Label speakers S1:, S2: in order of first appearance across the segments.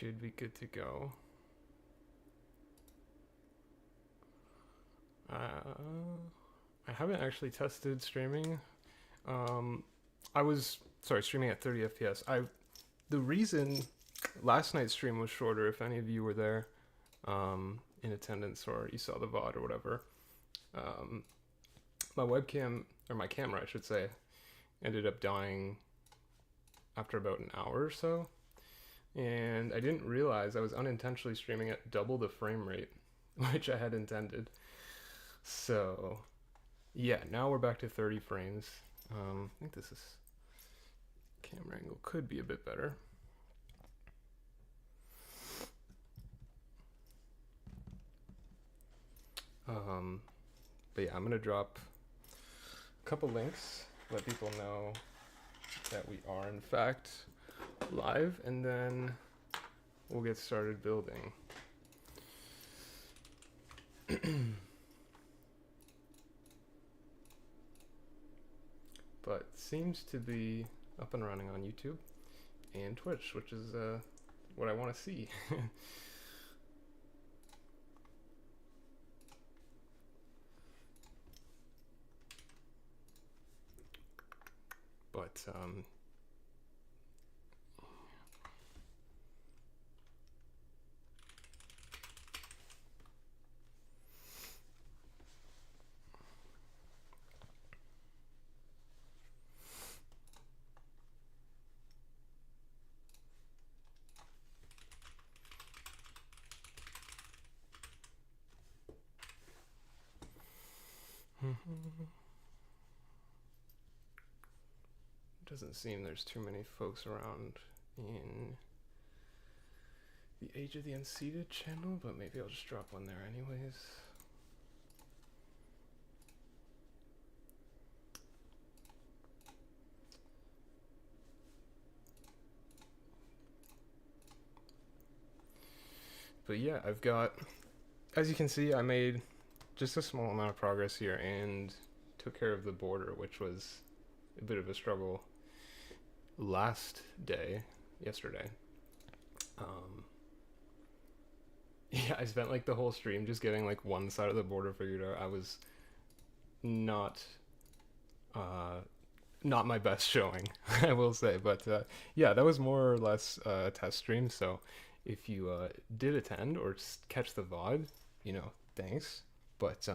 S1: should be good to go. I haven't actually tested streaming. I was streaming at 30 FPS. The reason last night's stream was shorter, if any of you were there in attendance or you saw the VOD or whatever, my webcam, or my camera I should say, ended up dying after about an hour or so, and I didn't realize I was unintentionally streaming at double the frame rate which I had intended. So yeah, now we're back to 30 frames. I think this is camera angle could be a bit better. But yeah, I'm gonna drop a couple links, let people know that we are in fact live, and then we'll get started building. But seems to be up and running on YouTube and Twitch, which is what I want to see. But doesn't seem there's too many folks around in the Age of the Unseated channel, but maybe I'll just drop one there anyways. But yeah, I've got, as you can see, I made just a small amount of progress here and took care of the border, which was a bit of a struggle yesterday. Yeah, I spent like the whole stream just getting like one side of the border figured out. I was not my best showing, I will say, but yeah, that was more or less a test stream. So if you did attend or catch the VOD, thanks. But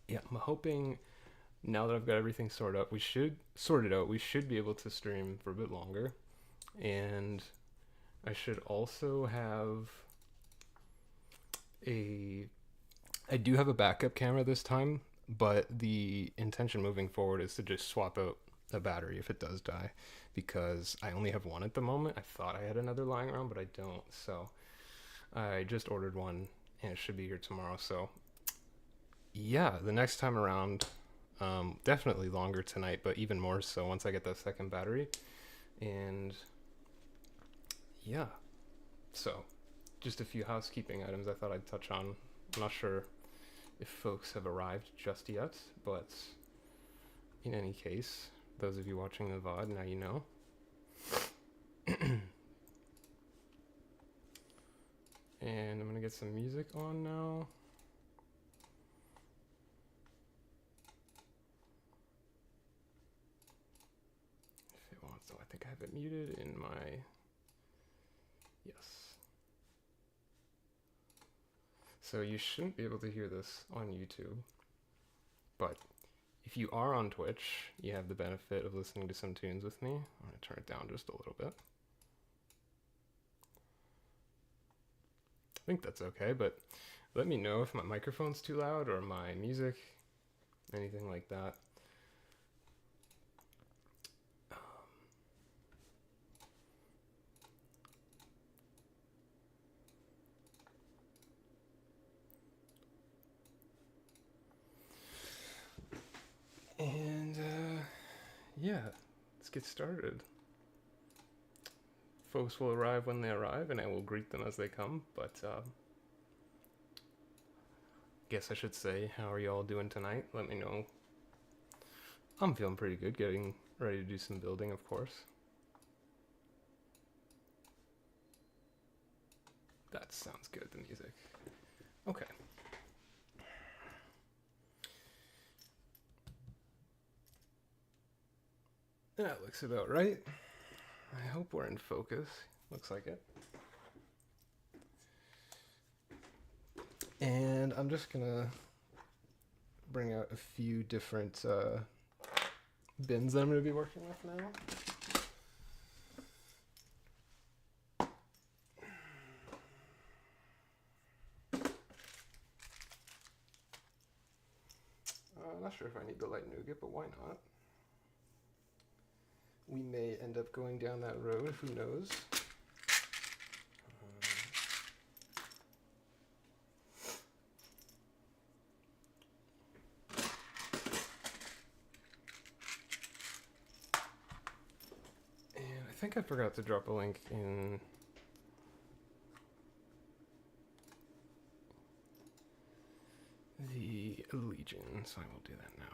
S1: yeah, I'm hoping now that I've got everything sorted out, we should be able to stream for a bit longer. And I should also have I do have a backup camera this time, but the intention moving forward is to just swap out a battery if it does die, because I only have one at the moment. I thought I had another lying around, but I don't. So I just ordered one and it should be here tomorrow. So yeah, the next time around, definitely longer tonight, but even more so once I get that second battery. And yeah, so just a few housekeeping items I thought I'd touch on. I'm not sure if folks have arrived just yet, but in any case, those of you watching the VOD, now you know. And I'm gonna get some music on now. If it wants to, I think I have it muted in my, yes. So you shouldn't be able to hear this on YouTube, but if you are on Twitch, you have the benefit of listening to some tunes with me. I'm gonna turn it down just a little bit. I think that's okay, but let me know if my microphone's too loud or my music, anything like that. And yeah, let's get started. Folks will arrive when they arrive, and I will greet them as they come, but guess I should say, how are you all doing tonight? Let me know. I'm feeling pretty good, getting ready to do some building, of course. That sounds good, the music. Okay. That looks about right. I hope we're in focus. Looks like it. And I'm just gonna bring out a few different bins that I'm gonna be working with now. I'm not sure if I need the light nougat, but why not? We may end up going down that road, who knows? And I think I forgot to drop a link in the Legion, so I will do that now.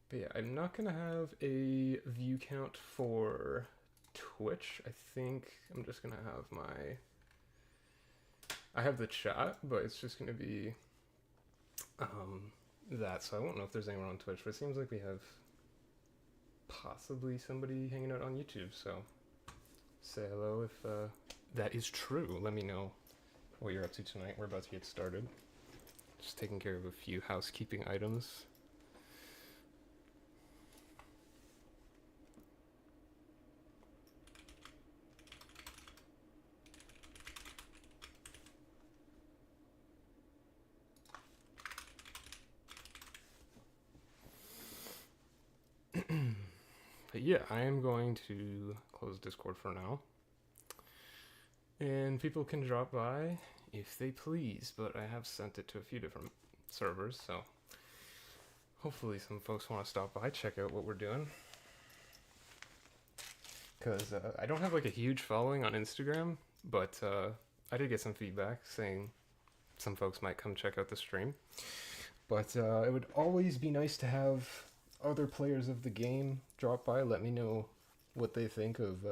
S1: But yeah, I'm not gonna have a view count for Twitch. I think I'm just gonna have I have the chat, but it's just gonna be that, so I won't know if there's anyone on Twitch, but it seems like we have possibly somebody hanging out on YouTube, so say hello if that is true. Let me know what you're up to tonight. We're about to get started. Just taking care of a few housekeeping items. But yeah, I am going to close Discord for now. And people can drop by if they please, but I have sent it to a few different servers, so hopefully some folks want to stop by, check out what we're doing. Because I don't have like a huge following on Instagram, but I did get some feedback saying some folks might come check out the stream. But it would always be nice to have other players of the game drop by, let me know what they think of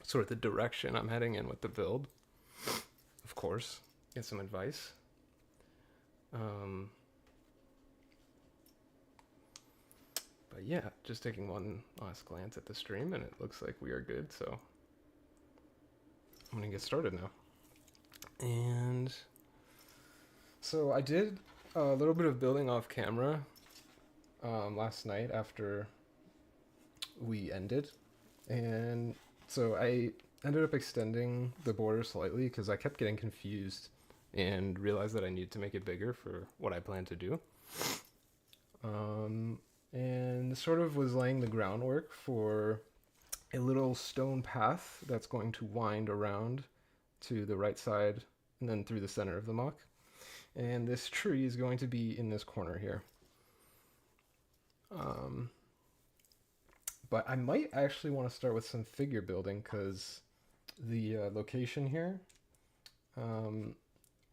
S1: sort of the direction I'm heading in with the build. Of course, get some advice. But yeah, just taking one last glance at the stream, and it looks like we are good, so I'm gonna get started now. And so I did a little bit of building off camera last night after we ended, and so I ended up extending the border slightly because I kept getting confused and realized that I needed to make it bigger for what I planned to do. And sort of was laying the groundwork for a little stone path that's going to wind around to the right side and then through the center of the muck. And this tree is going to be in this corner here. But I might actually want to start with some figure building because the location here, we're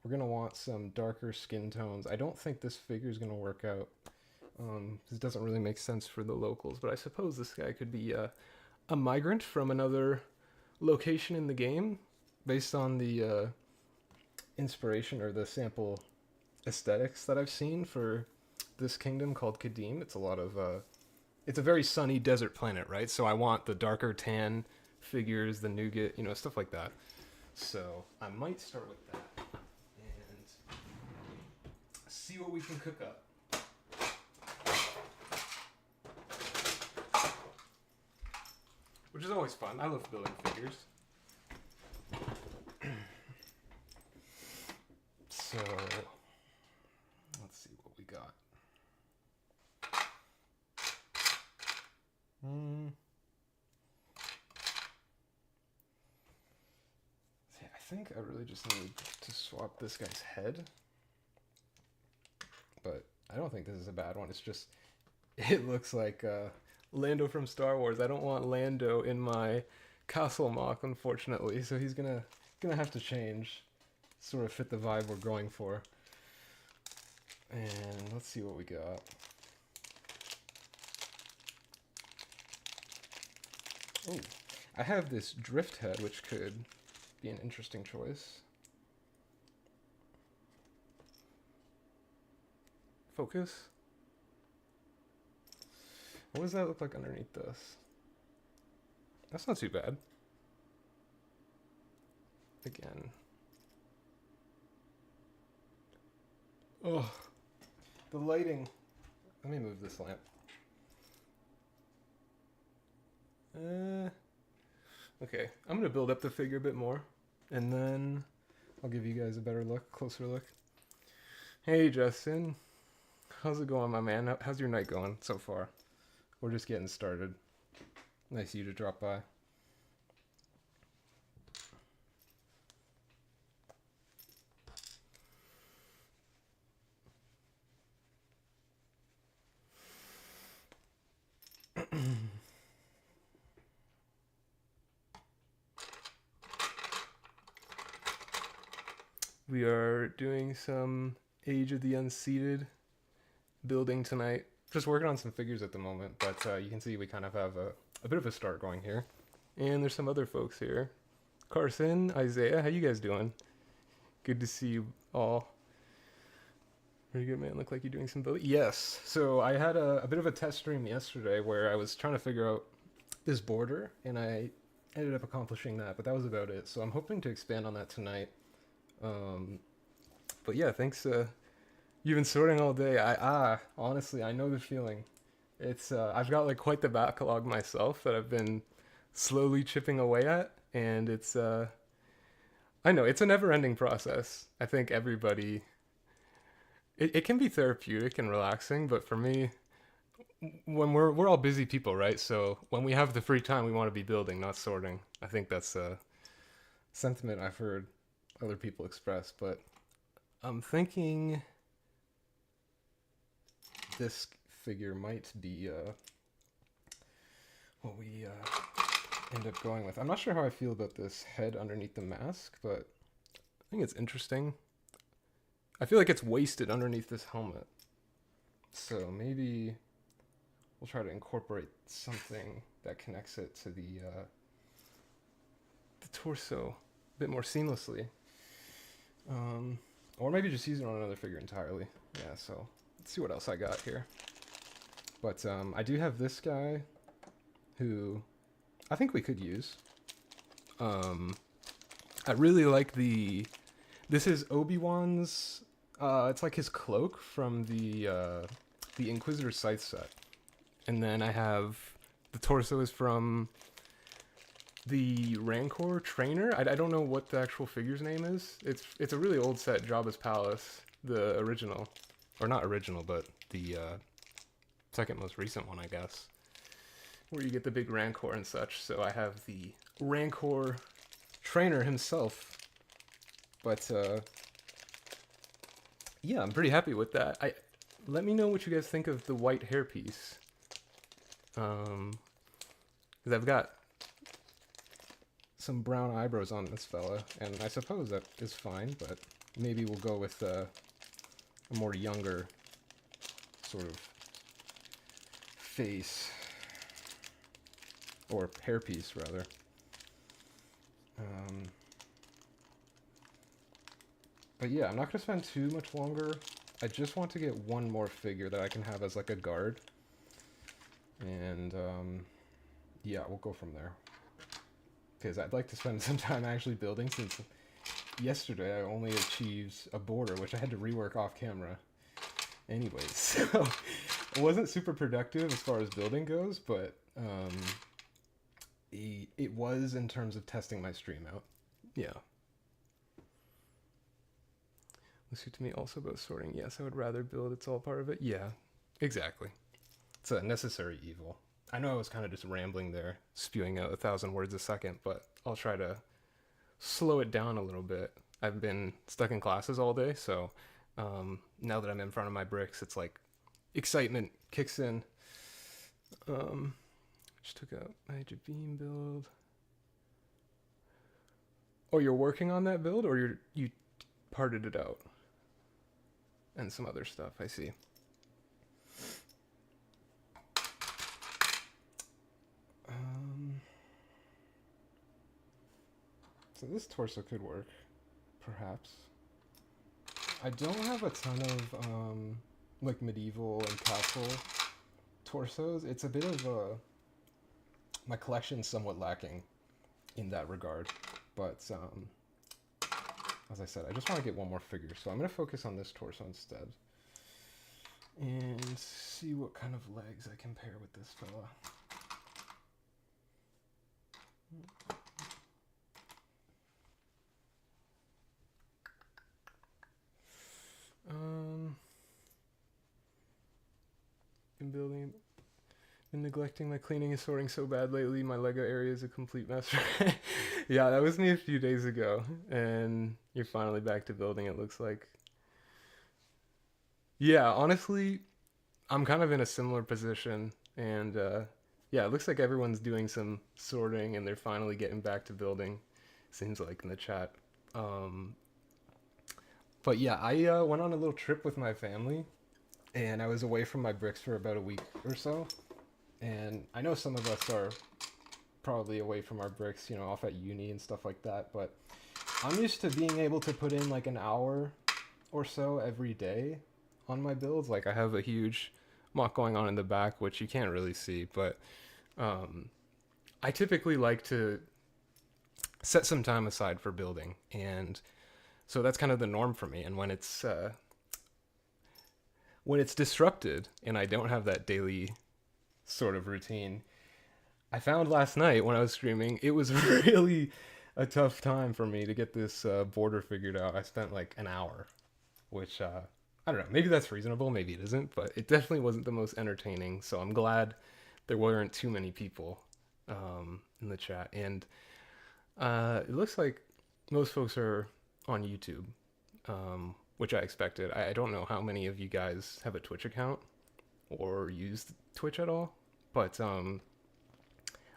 S1: going to want some darker skin tones. I don't think this figure is going to work out. This doesn't really make sense for the locals, but I suppose this guy could be a migrant from another location in the game based on the inspiration or the sample aesthetics that I've seen for this kingdom called Kadim. It's a lot of it's a very sunny desert planet, right? So I want the darker tan figures, the nougat, you know, stuff like that. So I might start with that and see what we can cook up. Which is always fun. I love building figures. So let's see what we got. I think I really just need to swap this guy's head. But I don't think this is a bad one. It's just, it looks like Lando from Star Wars. I don't want Lando in my castle mock, unfortunately. So he's gonna have to change, sort of fit the vibe we're going for. And let's see what we got. Oh, I have this drift head, which could be an interesting choice. Focus. What does that look like underneath this? That's not too bad. Again. Oh, the lighting. Let me move this lamp. Okay, I'm gonna build up the figure a bit more, and then I'll give you guys a better look, closer look. Hey Justin, how's it going, my man? How's your night going so far? We're just getting started. Nice of you to drop by. We are doing some Age of the Unseated building tonight. Just working on some figures at the moment, but you can see we kind of have a bit of a start going here. And there's some other folks here. Carson, Isaiah, how you guys doing? Good to see you all. Pretty good, man. Look like you're doing some building. Yes. So I had a bit of a test stream yesterday where I was trying to figure out this border, and I ended up accomplishing that, but that was about it. So I'm hoping to expand on that tonight. But yeah, thanks. You've been sorting all day. Honestly, I know the feeling. It's I've got like quite the backlog myself that I've been slowly chipping away at, and it's I know it's a never-ending process. I think everybody. It can be therapeutic and relaxing, but for me, when we're all busy people, right? So when we have the free time, we want to be building, not sorting. I think that's a sentiment I've heard other people express, but I'm thinking this figure might be what we end up going with. I'm not sure how I feel about this head underneath the mask, but I think it's interesting. I feel like it's wasted underneath this helmet. So maybe we'll try to incorporate something that connects it to the torso a bit more seamlessly. Or maybe just use it on another figure entirely. Yeah, so let's see what else I got here. But I do have this guy who I think we could use. I really like this is Obi-Wan's, it's like his cloak from the Inquisitor Scythe set. And then I have, the torso is from the Rancor Trainer. I don't know what the actual figure's name is. It's a really old set, Jabba's Palace, the original. Or not original, but the second most recent one, I guess. Where you get the big Rancor and such. So I have the Rancor Trainer himself. But, yeah, I'm pretty happy with that. Let me know what you guys think of the white hairpiece. Because I've got some brown eyebrows on this fella, and I suppose that is fine, but maybe we'll go with a more younger sort of face, or hairpiece rather. But yeah, I'm not going to spend too much longer. I just want to get one more figure that I can have as like a guard. And yeah, we'll go from there. Because I'd like to spend some time actually building, since yesterday I only achieved a border, which I had to rework off camera. Anyways, so it wasn't super productive as far as building goes, but it was in terms of testing my stream out. Yeah. Looks good to me also about sorting. Yes, I would rather build. It's all part of it. Yeah, exactly. It's a necessary evil. I know I was kind of just rambling there, spewing out 1,000 words a second, but I'll try to slow it down a little bit. I've been stuck in classes all day, so now that I'm in front of my bricks, it's like excitement kicks in. Just took out major beam build. Oh, you're working on that build, or you parted it out and some other stuff. I see. So this torso could work, perhaps. I don't have a ton of like medieval and castle torsos. It's a bit of a my collection's somewhat lacking in that regard, but as I said, I just want to get one more figure, so I'm going to focus on this torso instead and see what kind of legs I can pair with this fella. Been neglecting my cleaning and sorting so bad lately. My Lego area is a complete mess. Yeah, that was me a few days ago, and you're finally back to building, it looks like. Yeah, honestly, I'm kind of in a similar position, and yeah, it looks like everyone's doing some sorting, and they're finally getting back to building. Seems like in the chat. Um, but yeah, I went on a little trip with my family, and I was away from my bricks for about a week or so. And I know some of us are probably away from our bricks, off at uni and stuff like that, but I'm used to being able to put in like an hour or so every day on my builds. Like I have a huge mock going on in the back, which you can't really see, but I typically like to set some time aside for building, and so that's kind of the norm for me. And when it's disrupted and I don't have that daily sort of routine, I found last night when I was streaming, it was really a tough time for me to get this border figured out. I spent like an hour, which I don't know, maybe that's reasonable, maybe it isn't, but it definitely wasn't the most entertaining. So I'm glad there weren't too many people in the chat. And it looks like most folks are on YouTube, which I expected. I don't know how many of you guys have a Twitch account or use Twitch at all, but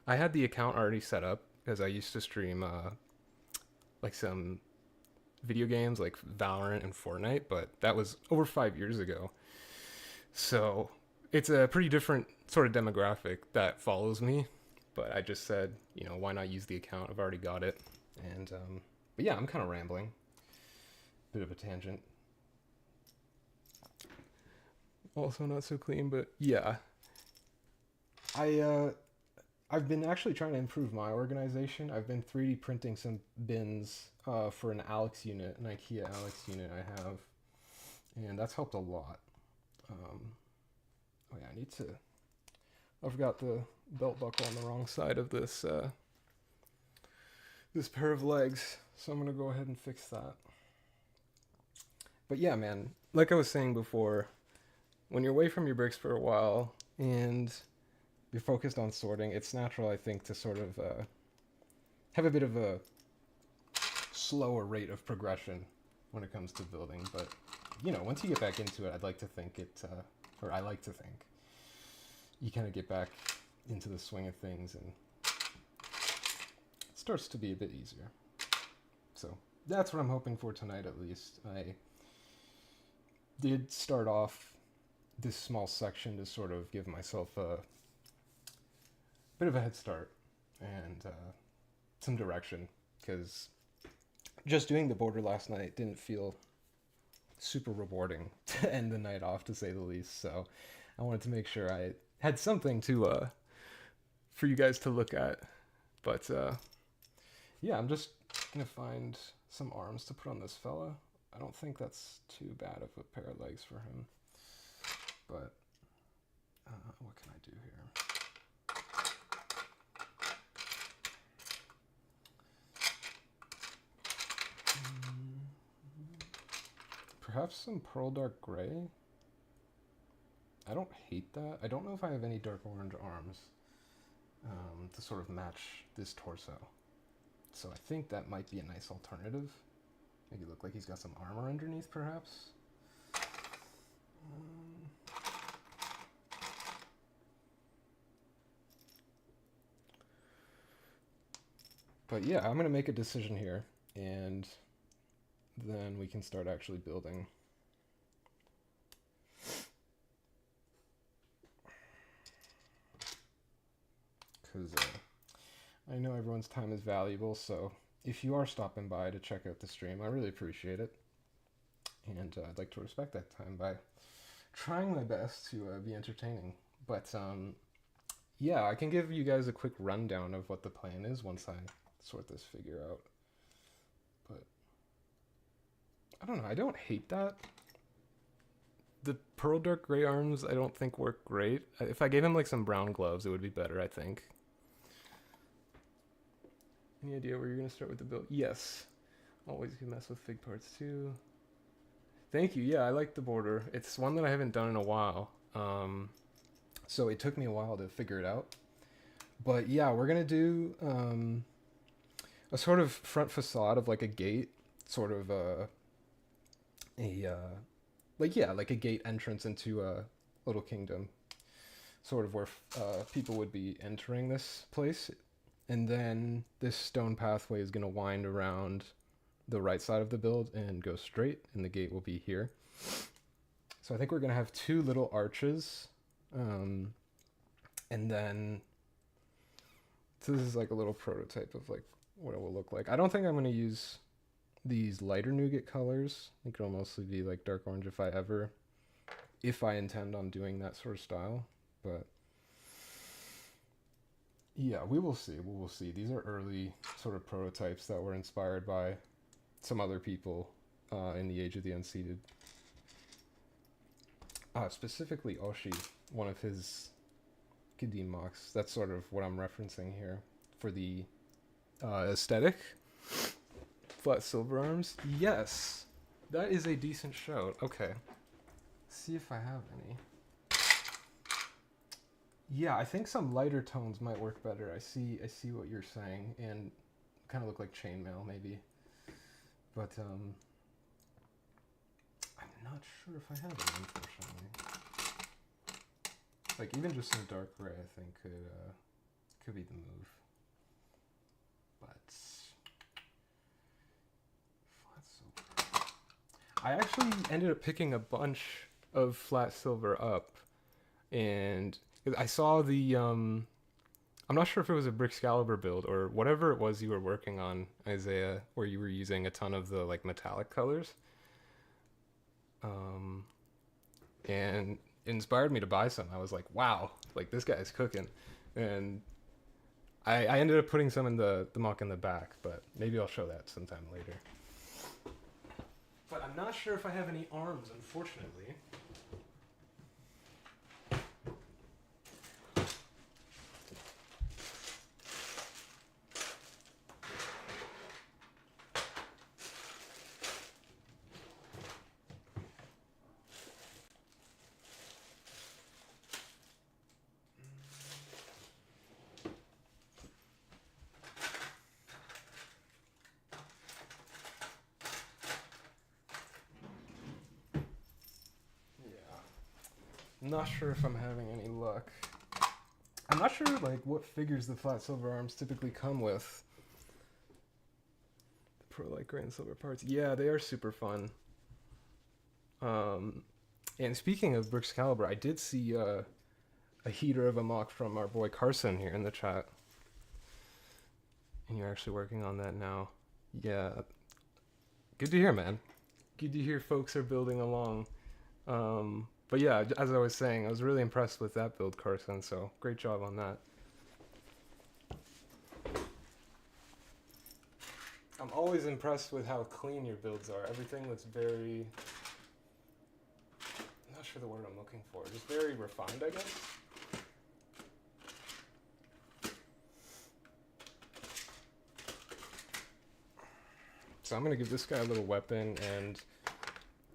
S1: I had the account already set up because I used to stream like some video games like Valorant and Fortnite, but that was over 5 years ago. So it's a pretty different sort of demographic that follows me, but I just said, why not use the account? I've already got it. And but yeah, I'm kind of rambling. Bit of a tangent. Also not so clean, but yeah. I've been actually trying to improve my organization. I've been 3D printing some bins for an Alex unit, an IKEA Alex unit I have, and that's helped a lot. Oh yeah, I forgot the belt buckle on the wrong side of this this pair of legs, so I'm gonna go ahead and fix that. But yeah, man, like I was saying before, when you're away from your bricks for a while and you're focused on sorting, it's natural, I think, to sort of have a bit of a slower rate of progression when it comes to building. But, once you get back into it, I'd like to think or I like to think, you kind of get back into the swing of things and it starts to be a bit easier. So that's what I'm hoping for tonight, at least. I did start off this small section to sort of give myself a bit of a head start and some direction, because just doing the border last night didn't feel super rewarding to end the night off, to say the least. So I wanted to make sure I had something to for you guys to look at. But yeah, I'm just gonna find some arms to put on this fella. I don't think that's too bad of a pair of legs for him, but what can I do here? Perhaps some pearl dark gray. I don't hate that. I don't know if I have any dark orange arms to sort of match this torso. So I think that might be a nice alternative. Make it look like he's got some armor underneath, perhaps. But yeah, I'm going to make a decision here, and then we can start actually building. Because I know everyone's time is valuable, so if you are stopping by to check out the stream, I really appreciate it. And I'd like to respect that time by trying my best to be entertaining. But yeah, I can give you guys a quick rundown of what the plan is once I sort this figure out. But I don't know, I don't hate that. The pearl dark gray arms I don't think work great. If I gave him like some brown gloves, it would be better, I think. Any idea where you're gonna start with the build? Yes. Always can mess with fig parts too. Thank you. Yeah, I like the border. It's one that I haven't done in a while. So it took me a while to figure it out. But yeah, we're gonna do a sort of front facade of like a gate, sort of like a gate entrance into a little kingdom, sort of where people would be entering this place. And then this stone pathway is going to wind around the right side of the build and go straight, and the gate will be here. So I think we're going to have two little arches. And then, so this is like a little prototype of like what it will look like. I don't think I'm going to use these lighter nougat colors. I think it'll mostly be like dark orange if I intend on doing that sort of style. But yeah, we will see. We will see. These are early sort of prototypes that were inspired by some other people in the Age of the Unseated. Specifically Oshi, one of his Kadim mocks. That's sort of what I'm referencing here for the aesthetic. Flat silver arms. Yes, that is a decent shout. Okay, see if I have any. Yeah, I think some lighter tones might work better. I see what you're saying, and kind of look like chainmail maybe. But I'm not sure if I have any, unfortunately. Like even just some dark gray, I think could be the move. But flat silver. I actually ended up picking a bunch of flat silver up, and I saw the I'm not sure if it was a Brixcalibur build or whatever it was you were working on, Isaiah, where you were using a ton of the like metallic colors. And it inspired me to buy some. I was like, wow, like this guy's cooking. And I ended up putting some in the mock in the back, but maybe I'll show that sometime later. But I'm not sure if I have any arms, unfortunately. I'm not sure if I'm having any luck. I'm not sure like what figures the flat silver arms typically come with. The Pro Light Gray and Silver parts. Yeah, they are super fun. And speaking of Brixcalibur, I did see a heater of a mock from our boy Carson here in the chat. And you're actually working on that now. Yeah. Good to hear, man. Good to hear folks are building along. But yeah, as I was saying, I was really impressed with that build, Carson, so great job on that. I'm always impressed with how clean your builds are. Everything looks very... I'm not sure the word I'm looking for. Just very refined, I guess. So I'm going to give this guy a little weapon, and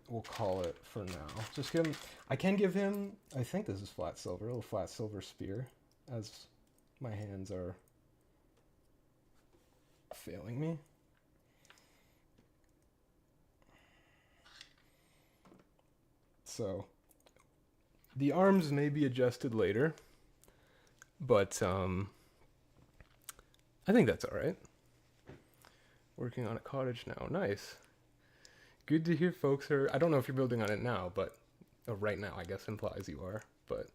S1: we'll call it for now. Just give him... I can give him... I think this is flat silver. A little flat silver spear, as my hands are failing me. So the arms may be adjusted later, but I think that's all right. Working on a cottage now. Nice. Good to hear folks are... I don't know if you're building on it now, but right now I guess implies you are. But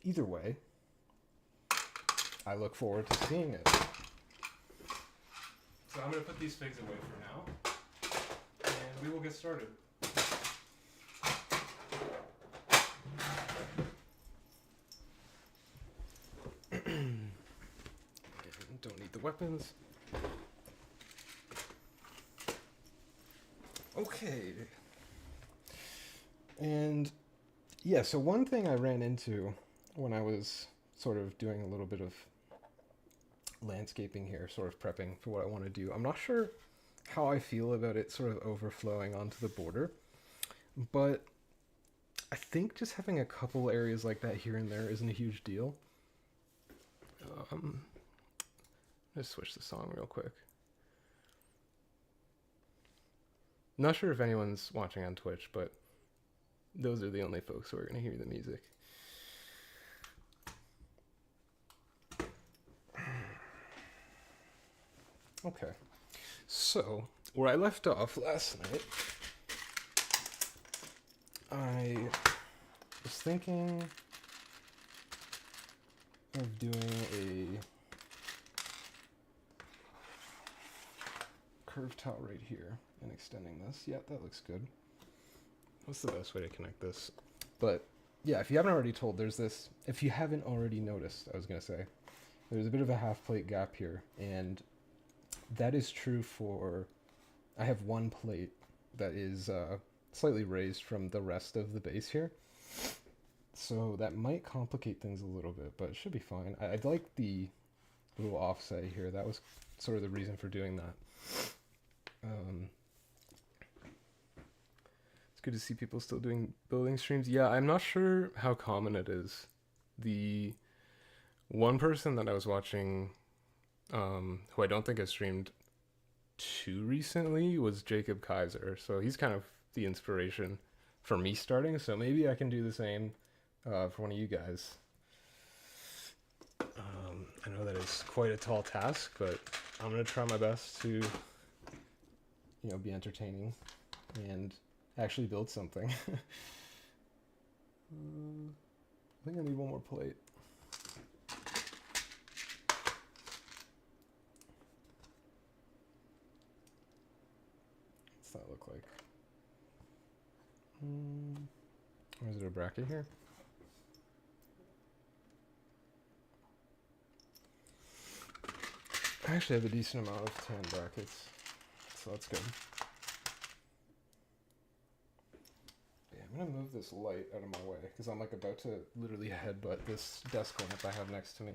S1: either way, I look forward to seeing it. So I'm going to put these figs away for now, and we will get started. Don't need the weapons. Okay. And yeah, so one thing I ran into when I was sort of doing a little bit of landscaping here, sort of prepping for what I want to do, I'm not sure how I feel about it sort of overflowing onto the border, but I think just having a couple areas like that here and there isn't a huge deal. Let's switch the song real quick. Not sure if anyone's watching on Twitch, but those are the only folks who are going to hear the music. Okay, so where I left off last night, I was thinking of doing a curved tile right here and extending this. Yeah, that looks good. What's the best way to connect this? But yeah, if you haven't already if you haven't already noticed, I was going to say, there's a bit of a half plate gap here, and that is true for, I have one plate that is slightly raised from the rest of the base here. So that might complicate things a little bit, but it should be fine. I'd like the little offset here. That was sort of the reason for doing that. It's good to see people still doing building streams. Yeah, I'm not sure how common it is. The one person that I was watching, who I don't think has streamed too recently, was Jacob Kaiser. So he's kind of the inspiration for me starting. So maybe I can do the same for one of you guys. I know that is quite a tall task, but I'm going to try my best to, be entertaining and actually build something. I think I need one more plate. What's that look like? Or is there a bracket here? I actually have a decent amount of tan brackets, so that's good. Yeah, I'm gonna move this light out of my way because I'm like about to literally headbutt this desk lamp I have next to me.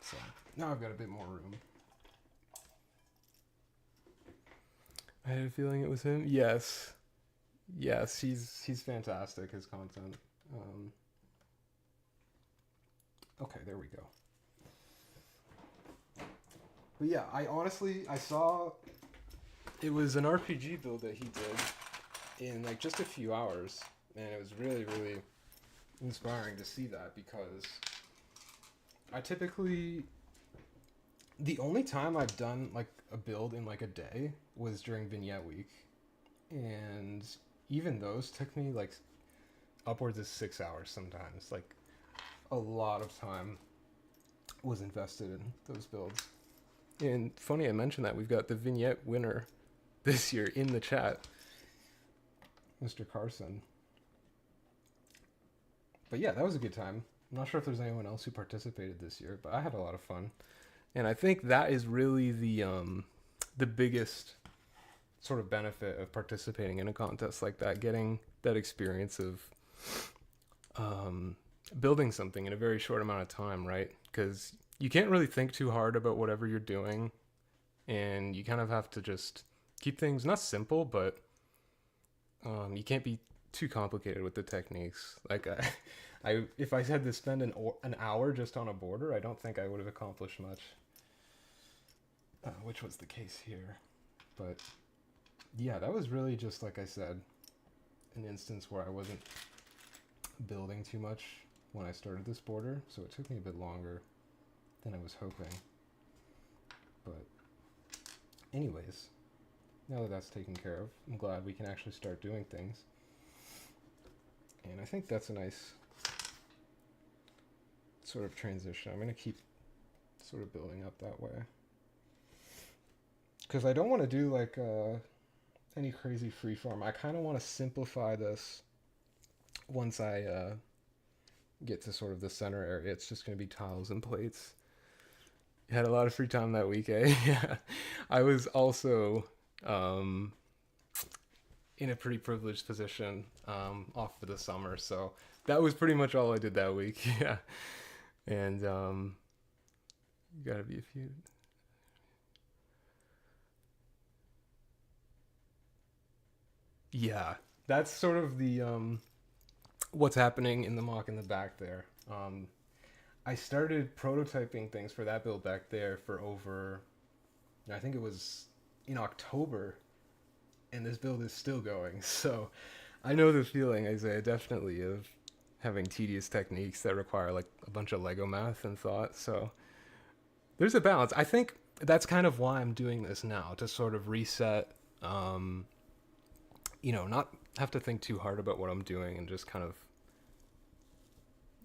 S1: So now I've got a bit more room. I had a feeling it was him. Yes, he's fantastic. His content. Okay, there we go. But yeah, I saw it was an RPG build that he did in like just a few hours, and it was really, really inspiring to see that, because the only time I've done like a build in like a day was during Vignette Week, and even those took me like upwards of 6 hours sometimes. Like a lot of time was invested in those builds. And funny I mentioned that, we've got the Vignette winner this year in the chat, Mr. Carson. But yeah, that was a good time. I'm not sure if there's anyone else who participated this year, but I had a lot of fun. And I think that is really the biggest sort of benefit of participating in a contest like that, getting that experience of building something in a very short amount of time, right? Because you can't really think too hard about whatever you're doing, and you kind of have to just keep things not simple, but you can't be too complicated with the techniques. Like If I had to spend an hour just on a border, I don't think I would have accomplished much. Which was the case here. But yeah, that was really just, like I said, an instance where I wasn't building too much when I started this border, so it took me a bit longer than I was hoping. But anyways, now that that's taken care of, I'm glad we can actually start doing things. And I think that's a nice sort of transition. I'm going to keep sort of building up that way. Because I don't want to do like any crazy freeform. I kind of want to simplify this once I get to sort of the center area. It's just going to be tiles and plates. You had a lot of free time that week, eh? Yeah. I was also in a pretty privileged position off for the summer, so that was pretty much all I did that week. Yeah. And you gotta be a few. Yeah, that's sort of the what's happening in the mock in the back there. I started prototyping things for that build back there for over, I think it was in October, and this build is still going. So I know the feeling, Isaiah, definitely, of having tedious techniques that require like a bunch of Lego math and thought. So there's a balance. I think that's kind of why I'm doing this now, to sort of reset, not have to think too hard about what I'm doing and just kind of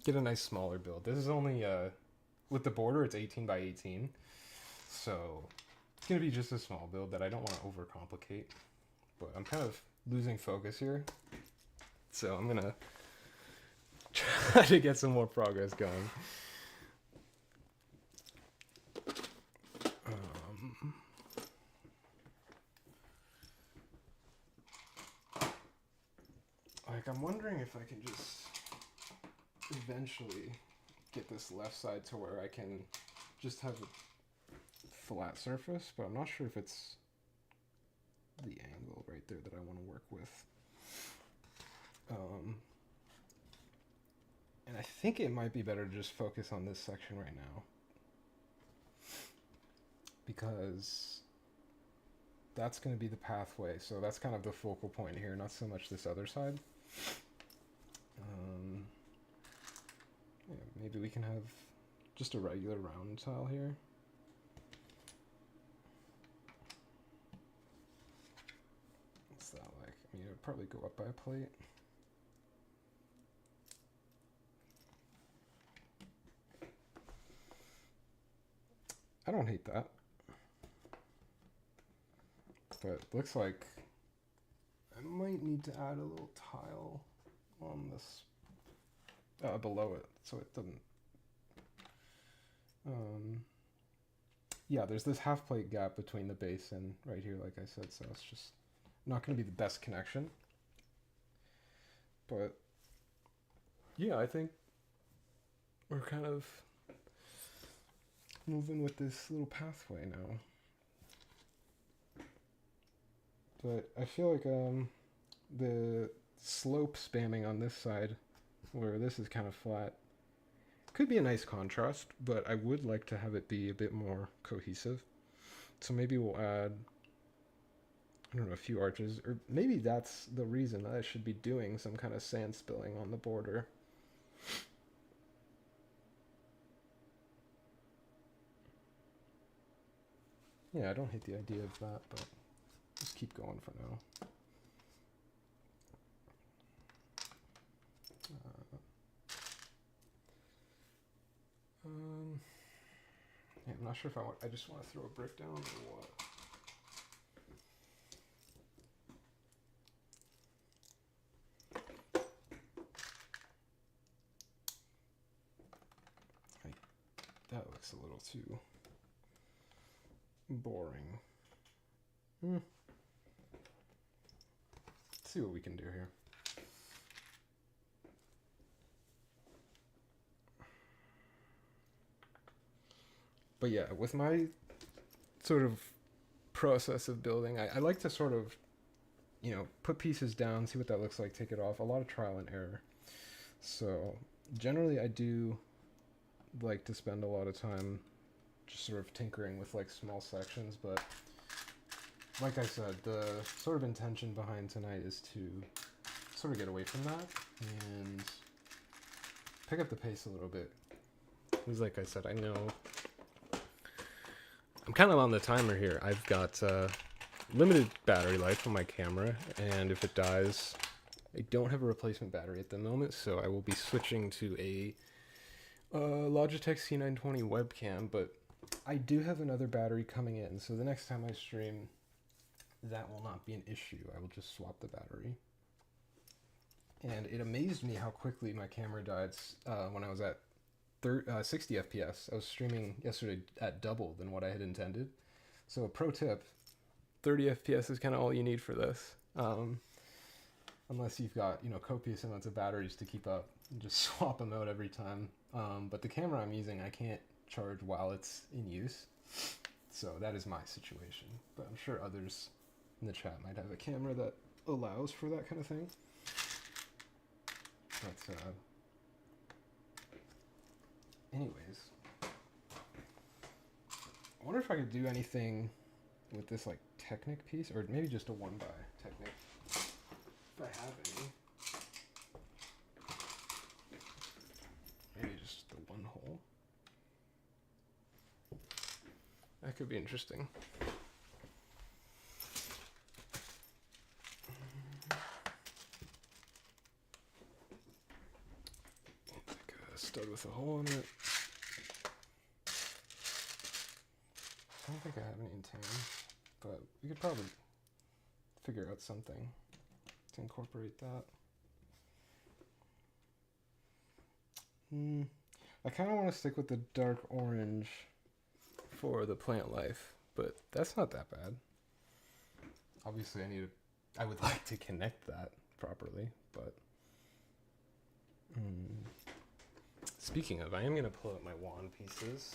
S1: get a nice smaller build. This is only, with the border, it's 18 by 18. So it's going to be just a small build that I don't want to overcomplicate. But I'm kind of losing focus here. So I'm going to try to get some more progress going. I'm wondering if I can just eventually get this left side to where I can just have a flat surface, but I'm not sure if it's the angle right there that I want to work with. And I think it might be better to just focus on this section right now, because that's going to be the pathway, so that's kind of the focal point here, not so much this other side. Yeah, maybe we can have just a regular round tile here. What's that like? I mean, it would probably go up by a plate. I don't hate that. But looks like I might need to add a little tile on this below it, so it doesn't. Yeah, there's this half plate gap between the base and right here, like I said, so it's just not going to be the best connection. But yeah, I think we're kind of moving with this little pathway now. But I feel like the slope spamming on this side, where this is kind of flat, could be a nice contrast, but I would like to have it be a bit more cohesive. So maybe we'll add, I don't know, a few arches, or maybe that's the reason that I should be doing some kind of sand spilling on the border. Yeah, I don't hate the idea of that, but just keep going for now. Yeah, I'm not sure if I just want to throw a brick down or what. That looks a little too boring. Let's see what we can do here. But yeah, with my sort of process of building, I like to sort of, put pieces down, see what that looks like, take it off. A lot of trial and error. So generally I do like to spend a lot of time just sort of tinkering with like small sections, but like I said, the sort of intention behind tonight is to sort of get away from that and pick up the pace a little bit. Because like I said, I know I'm kind of on the timer here. I've got limited battery life on my camera, and if it dies, I don't have a replacement battery at the moment, so I will be switching to a Logitech C920 webcam, but I do have another battery coming in, so the next time I stream, that will not be an issue. I will just swap the battery. And it amazed me how quickly my camera died when I was at 60 FPS. I was streaming yesterday at double than what I had intended. So pro tip, 30 FPS is kind of all you need for this. Unless you've got, copious amounts of batteries to keep up. Just swap them out every time. But the camera I'm using, I can't charge while it's in use. So that is my situation. But I'm sure others in the chat might have a camera that allows for that kind of thing. But anyways, I wonder if I could do anything with this like Technic piece, or maybe just a 1x Technic, if I have any. Maybe just the one hole. That could be interesting. Like a stud with a hole in it. I don't think I have any in tan, but we could probably figure out something to incorporate that. I kind of want to stick with the dark orange for the plant life, but that's not that bad. Obviously, I would like to connect that properly, but speaking of, I am going to pull out my wand pieces.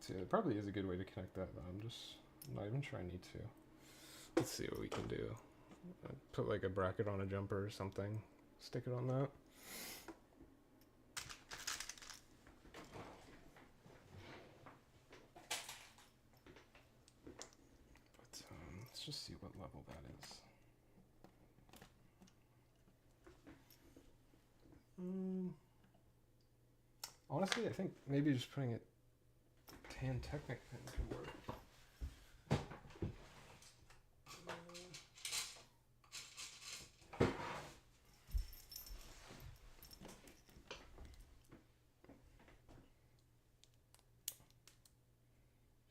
S1: So it probably is a good way to connect that, but I'm just not even sure I need to. Let's see what we can do. Put like a bracket on a jumper or something. Stick it on that. But let's just see what level that is. Honestly, I think maybe just putting it tan Technic pin could work.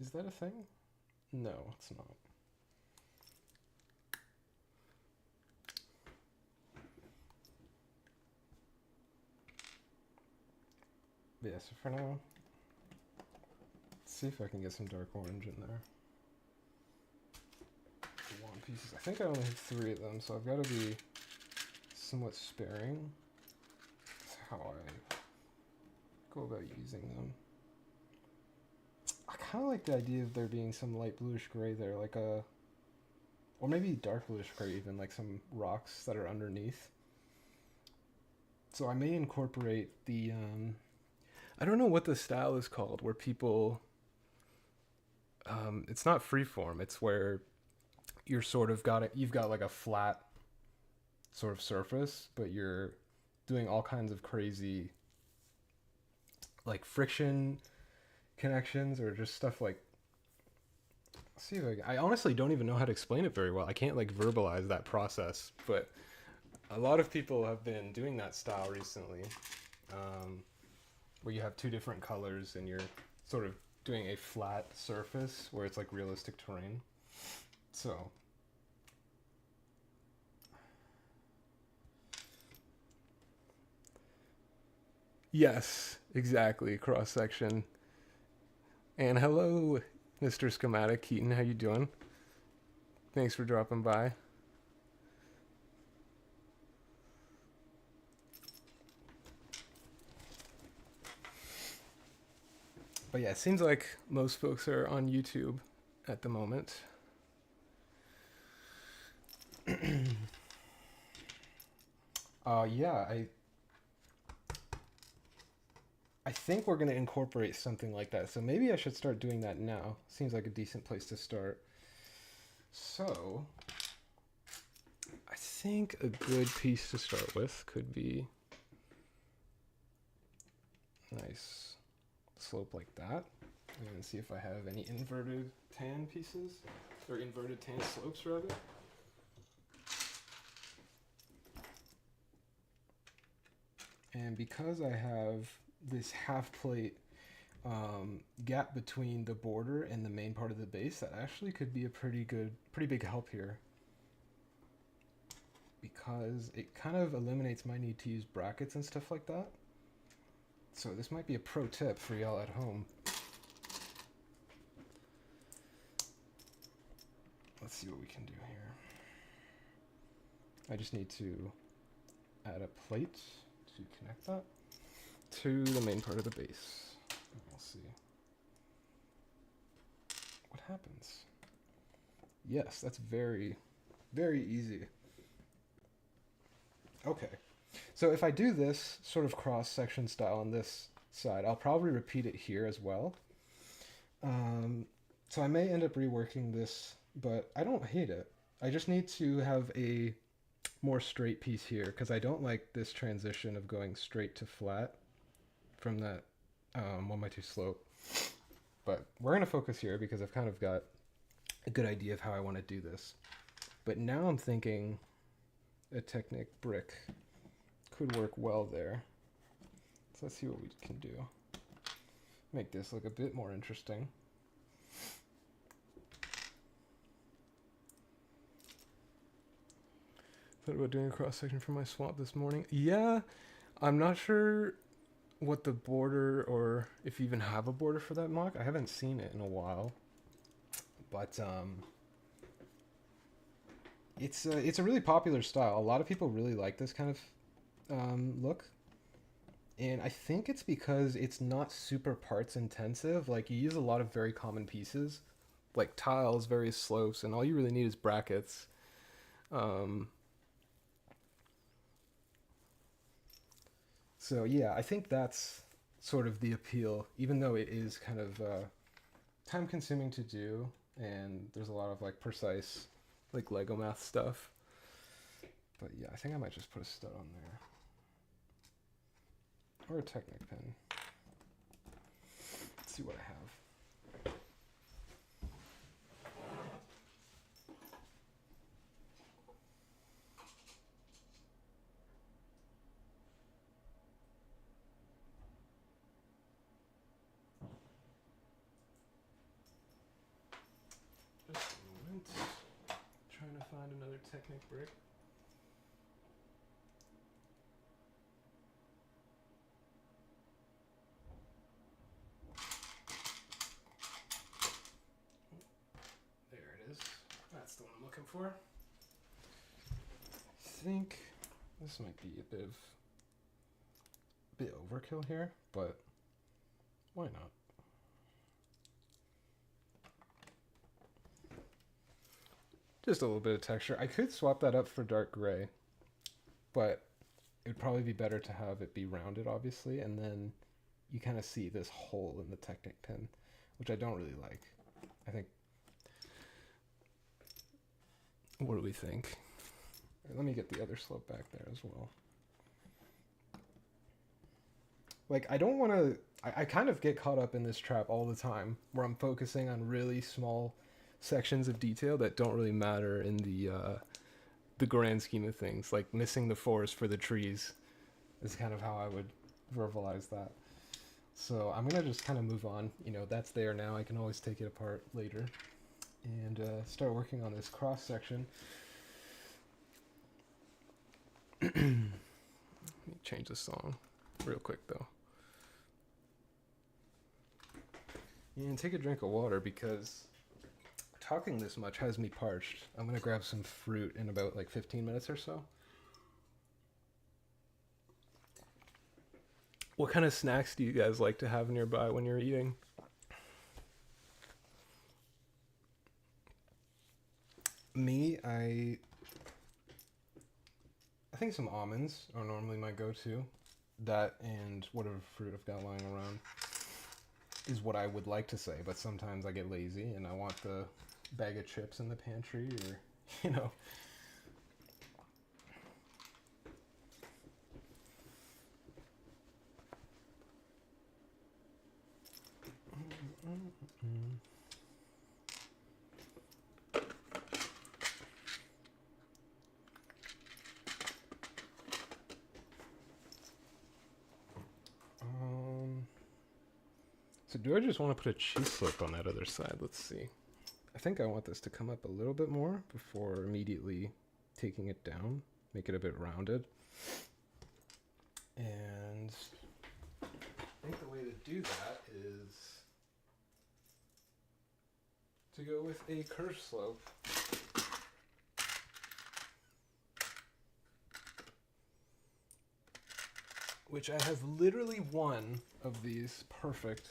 S1: Is that a thing? No, it's not. But yeah, so for now, let's see if I can get some dark orange in there. Wand pieces. I think I only have 3 of them, so I've got to be somewhat sparing. That's how I go about using them. I kind of like the idea of there being some light bluish gray there, like a, or maybe dark bluish gray even, like some rocks that are underneath. So I may incorporate the, I don't know what the style is called, where people, it's not freeform, it's where you're sort of you've got like a flat sort of surface, but you're doing all kinds of crazy like friction connections or just stuff like, let's see if I honestly don't even know how to explain it very well. I can't like verbalize that process, but a lot of people have been doing that style recently, where you have 2 different colors and you're sort of doing a flat surface where it's like realistic terrain. So yes, exactly, cross section. And hello, Mr. Schematic Keaton, how you doing? Thanks for dropping by. But yeah, it seems like most folks are on YouTube at the moment. Yeah, I think we're gonna incorporate something like that. So maybe I should start doing that now. Seems like a decent place to start. So I think a good piece to start with could be nice slope like that. And see if I have any inverted tan pieces, or inverted tan slopes rather. And because I have this half plate gap between the border and the main part of the base, that actually could be a pretty big help here. Because it kind of eliminates my need to use brackets and stuff like that. So this might be a pro tip for y'all at home. Let's see what we can do here. I just need to add a plate to connect that to the main part of the base. We'll see what happens. Yes, that's very, very easy. Okay, so if I do this sort of cross-section style on this side, I'll probably repeat it here as well. So I may end up reworking this, but I don't hate it. I just need to have a more straight piece here because I don't like this transition of going straight to flat from that 1x2 slope. But we're going to focus here because I've kind of got a good idea of how I want to do this. But now I'm thinking a Technic brick could work well there. So let's see what we can do. Make this look a bit more interesting. Thought about doing a cross section for my swamp this morning. Yeah, I'm not sure what the border, or if you even have a border for that mock. I haven't seen it in a while. But it's a really popular style. A lot of people really like this kind of look. And I think it's because it's not super parts intensive. Like, you use a lot of very common pieces, like tiles, various slopes, and all you really need is brackets. So yeah, I think that's sort of the appeal, even though it is kind of time consuming to do, and there's a lot of like precise like Lego math stuff. But yeah, I think I might just put a stud on there. Or a Technic pin. Let's see what I have. Just a moment. Trying to find another Technic brick. That's the one I'm looking for. I think this might be a bit overkill here, but why not? Just a little bit of texture. I could swap that up for dark gray, but it would probably be better to have it be rounded, obviously, and then you kind of see this hole in the Technic pin, which I don't really like. I think... What do we think? Let me get the other slope back there as well. Like, I don't want to... I kind of get caught up in this trap all the time, where I'm focusing on really small sections of detail that don't really matter in the grand scheme of things. Like, missing the forest for the trees is kind of how I would verbalize that. So I'm going to just kind of move on. You know, that's there now. I can always take it apart later. And start working on this cross section. Let me change the song real quick though. And take a drink of water because talking this much has me parched. I'm gonna grab some fruit in about like 15 minutes or so. What kind of snacks do you guys like to have nearby when you're eating? Me, I think some almonds are normally my go-to. That and whatever fruit I've got lying around is what I would like to say, but sometimes I get lazy and I want the bag of chips in the pantry or, you know. So do I just want to put a cheese slip on that other side? Let's see. I think I want this to come up a little bit more before immediately taking it down. Make it a bit rounded. And I think the way to do that is to go with a curve slope. Which I have literally one of these perfect.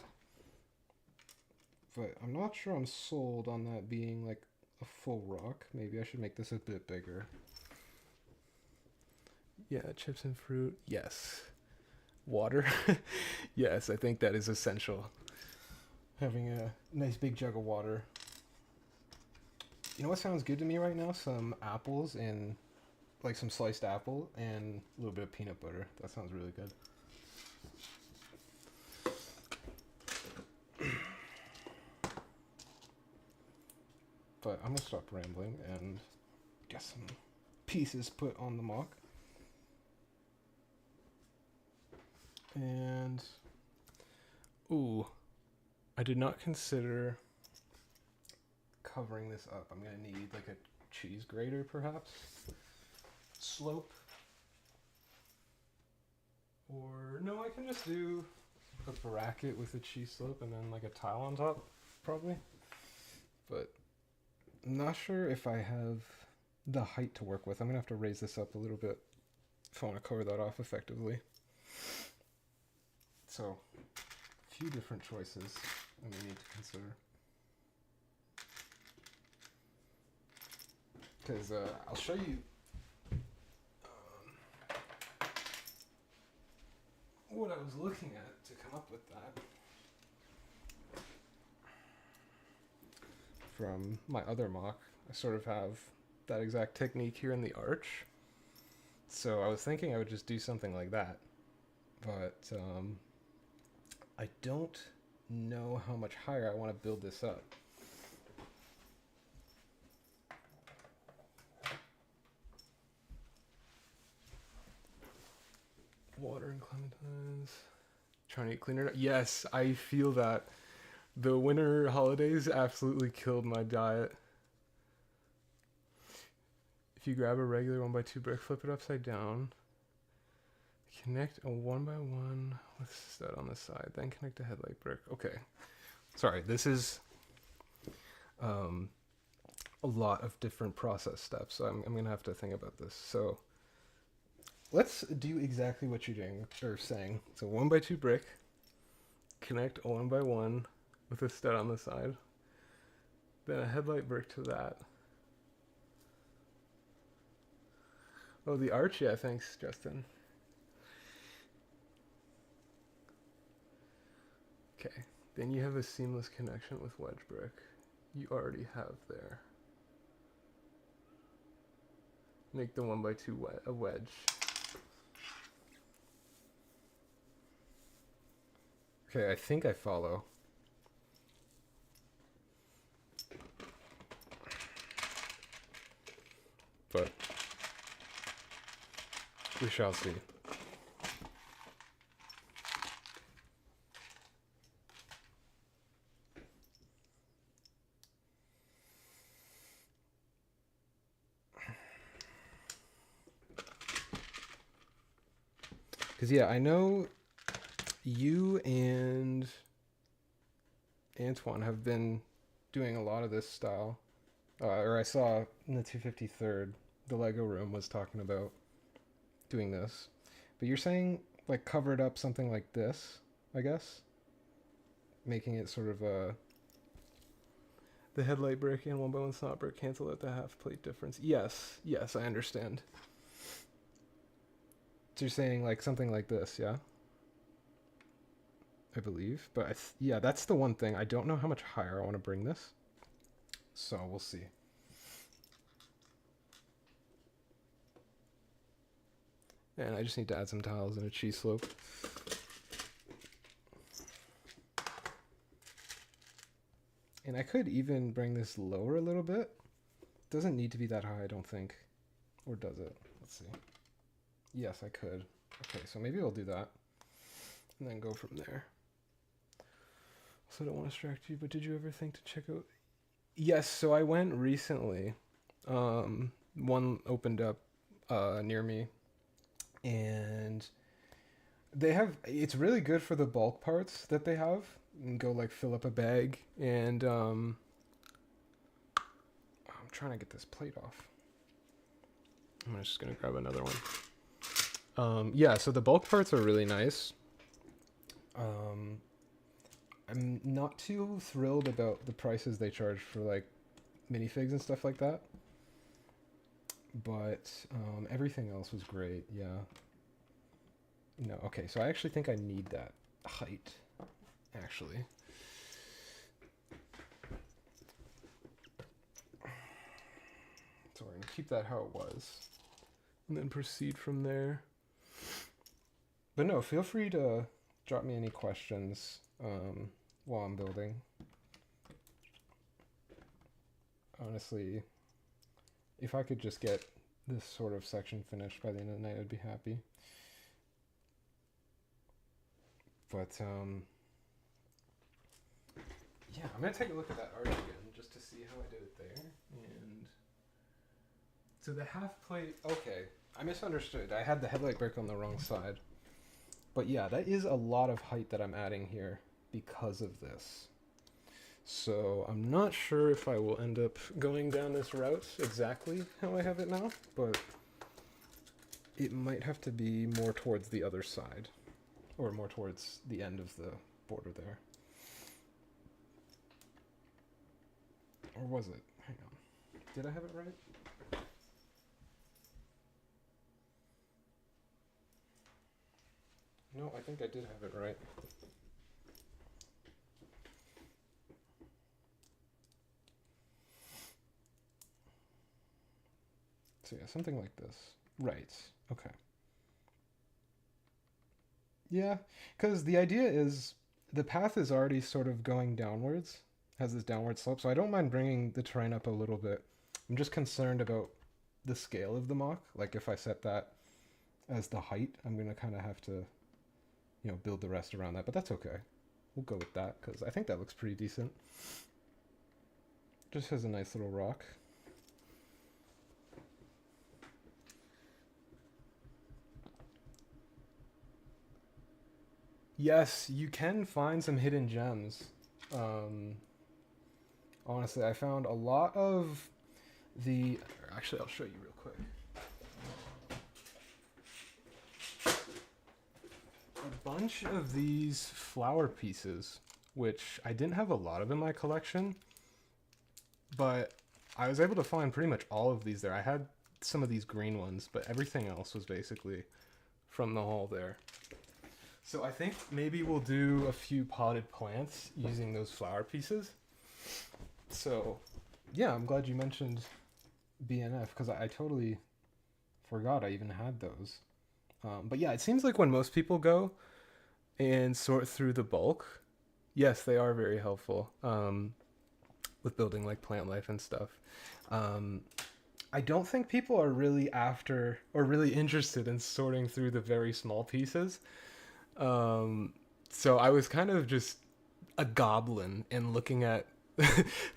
S1: But I'm not sure I'm sold on that being like a full rock. Maybe I should make this a bit bigger. Yeah, chips and fruit. Yes. Water. Yes, I think that is essential. Having a nice big jug of water. You know what sounds good to me right now? Some apples and like some sliced apple and a little bit of peanut butter. That sounds really good. But I'm gonna stop rambling and get some pieces put on the mock. And ooh, I did not consider covering this up. I'm gonna need like a cheese grater perhaps. Slope. Or no, I can just do a bracket with a cheese slope and then like a tile on top, probably. But I'm not sure if I have the height to work with. I'm gonna have to raise this up a little bit if I want to cover that off effectively. So, a few different choices that we need to consider. Because I'll show you what I was looking at to come up with that. From my other mock, I sort of have that exact technique here in the arch. So I was thinking I would just do something like that. But I don't know how much higher I want to build this up. Water and clementines. Trying to get cleaner. Yes, I feel that. The winter holidays absolutely killed my diet. If you grab a regular 1x2 brick, flip it upside down. Connect a 1x1 with stud on the side. Then connect a headlight brick. Okay. Sorry, this is a lot of different process steps. So I'm going to have to think about this. So let's do exactly what you're doing or saying. So 1x2 brick. Connect a 1x1 with a stud on the side. Then a headlight brick to that. Oh, the arch? Yeah, thanks, Justin. Okay, then you have a seamless connection with wedge brick. You already have there. Make the 1x2 a wedge. Okay, I think I follow. But we shall see. Because, yeah, I know you and Antoine have been doing a lot of this style. Or I saw in the 253rd, the Lego room was talking about doing this. But you're saying, like, cover it up something like this, I guess? Making it sort of The headlight brick and 1x1 slot brick cancel out the half plate difference. Yes, I understand. So you're saying like something like this, yeah? I believe, but yeah, that's the one thing. I don't know how much higher I want to bring this, so we'll see. And I just need to add some tiles and a cheese slope. And I could even bring this lower a little bit. Doesn't need to be that high, I don't think. Or does it? Let's see. Yes, I could. Okay, so maybe I'll do that. And then go from there. Also, I don't want to distract you, but did you ever think to check out... Yes, so I went recently. One opened up near me. And they have... It's really good for the bulk parts that they have. And go like fill up a bag. And I'm trying to get this plate off. I'm just going to grab another one. Yeah, so the bulk parts are really nice. I'm not too thrilled about the prices they charge for like minifigs and stuff like that. But everything else was great, yeah. No, okay, so I actually think I need that height, actually. So we're going to keep that how it was. And then proceed from there. But no, feel free to drop me any questions while I'm building. Honestly, if I could just get this sort of section finished by the end of the night, I'd be happy. But yeah, I'm gonna take a look at that art again just to see how I did it there. And so the half plate, okay, I misunderstood. I had the headlight brick on the wrong side. But yeah, that is a lot of height that I'm adding here because of this. So I'm not sure if I will end up going down this route exactly how I have it now, but it might have to be more towards the other side, or more towards the end of the border there. Or was it? Hang on. Did I have it right? No, I think I did have it right. So yeah, something like this. Right. Okay. Yeah, because the idea is the path is already sort of going downwards, has this downward slope, so I don't mind bringing the terrain up a little bit. I'm just concerned about the scale of the mock. Like if I set that as the height, I'm going to kind of have to, you know, build the rest around that, but that's okay. We'll go with that because I think that looks pretty decent. Just has a nice little rock. Yes, you can find some hidden gems. Honestly, I found a lot of the... Actually, I'll show you real quick. A bunch of these flower pieces, which I didn't have a lot of in my collection, but I was able to find pretty much all of these there. I had some of these green ones, but everything else was basically from the haul there. So I think maybe we'll do a few potted plants using those flower pieces. So yeah, I'm glad you mentioned BNF because I totally forgot I even had those. But yeah, it seems like when most people go and sort through the bulk, yes, they are very helpful with building like plant life and stuff. I don't think people are really after or really interested in sorting through the very small pieces. So I was kind of just a goblin and looking at,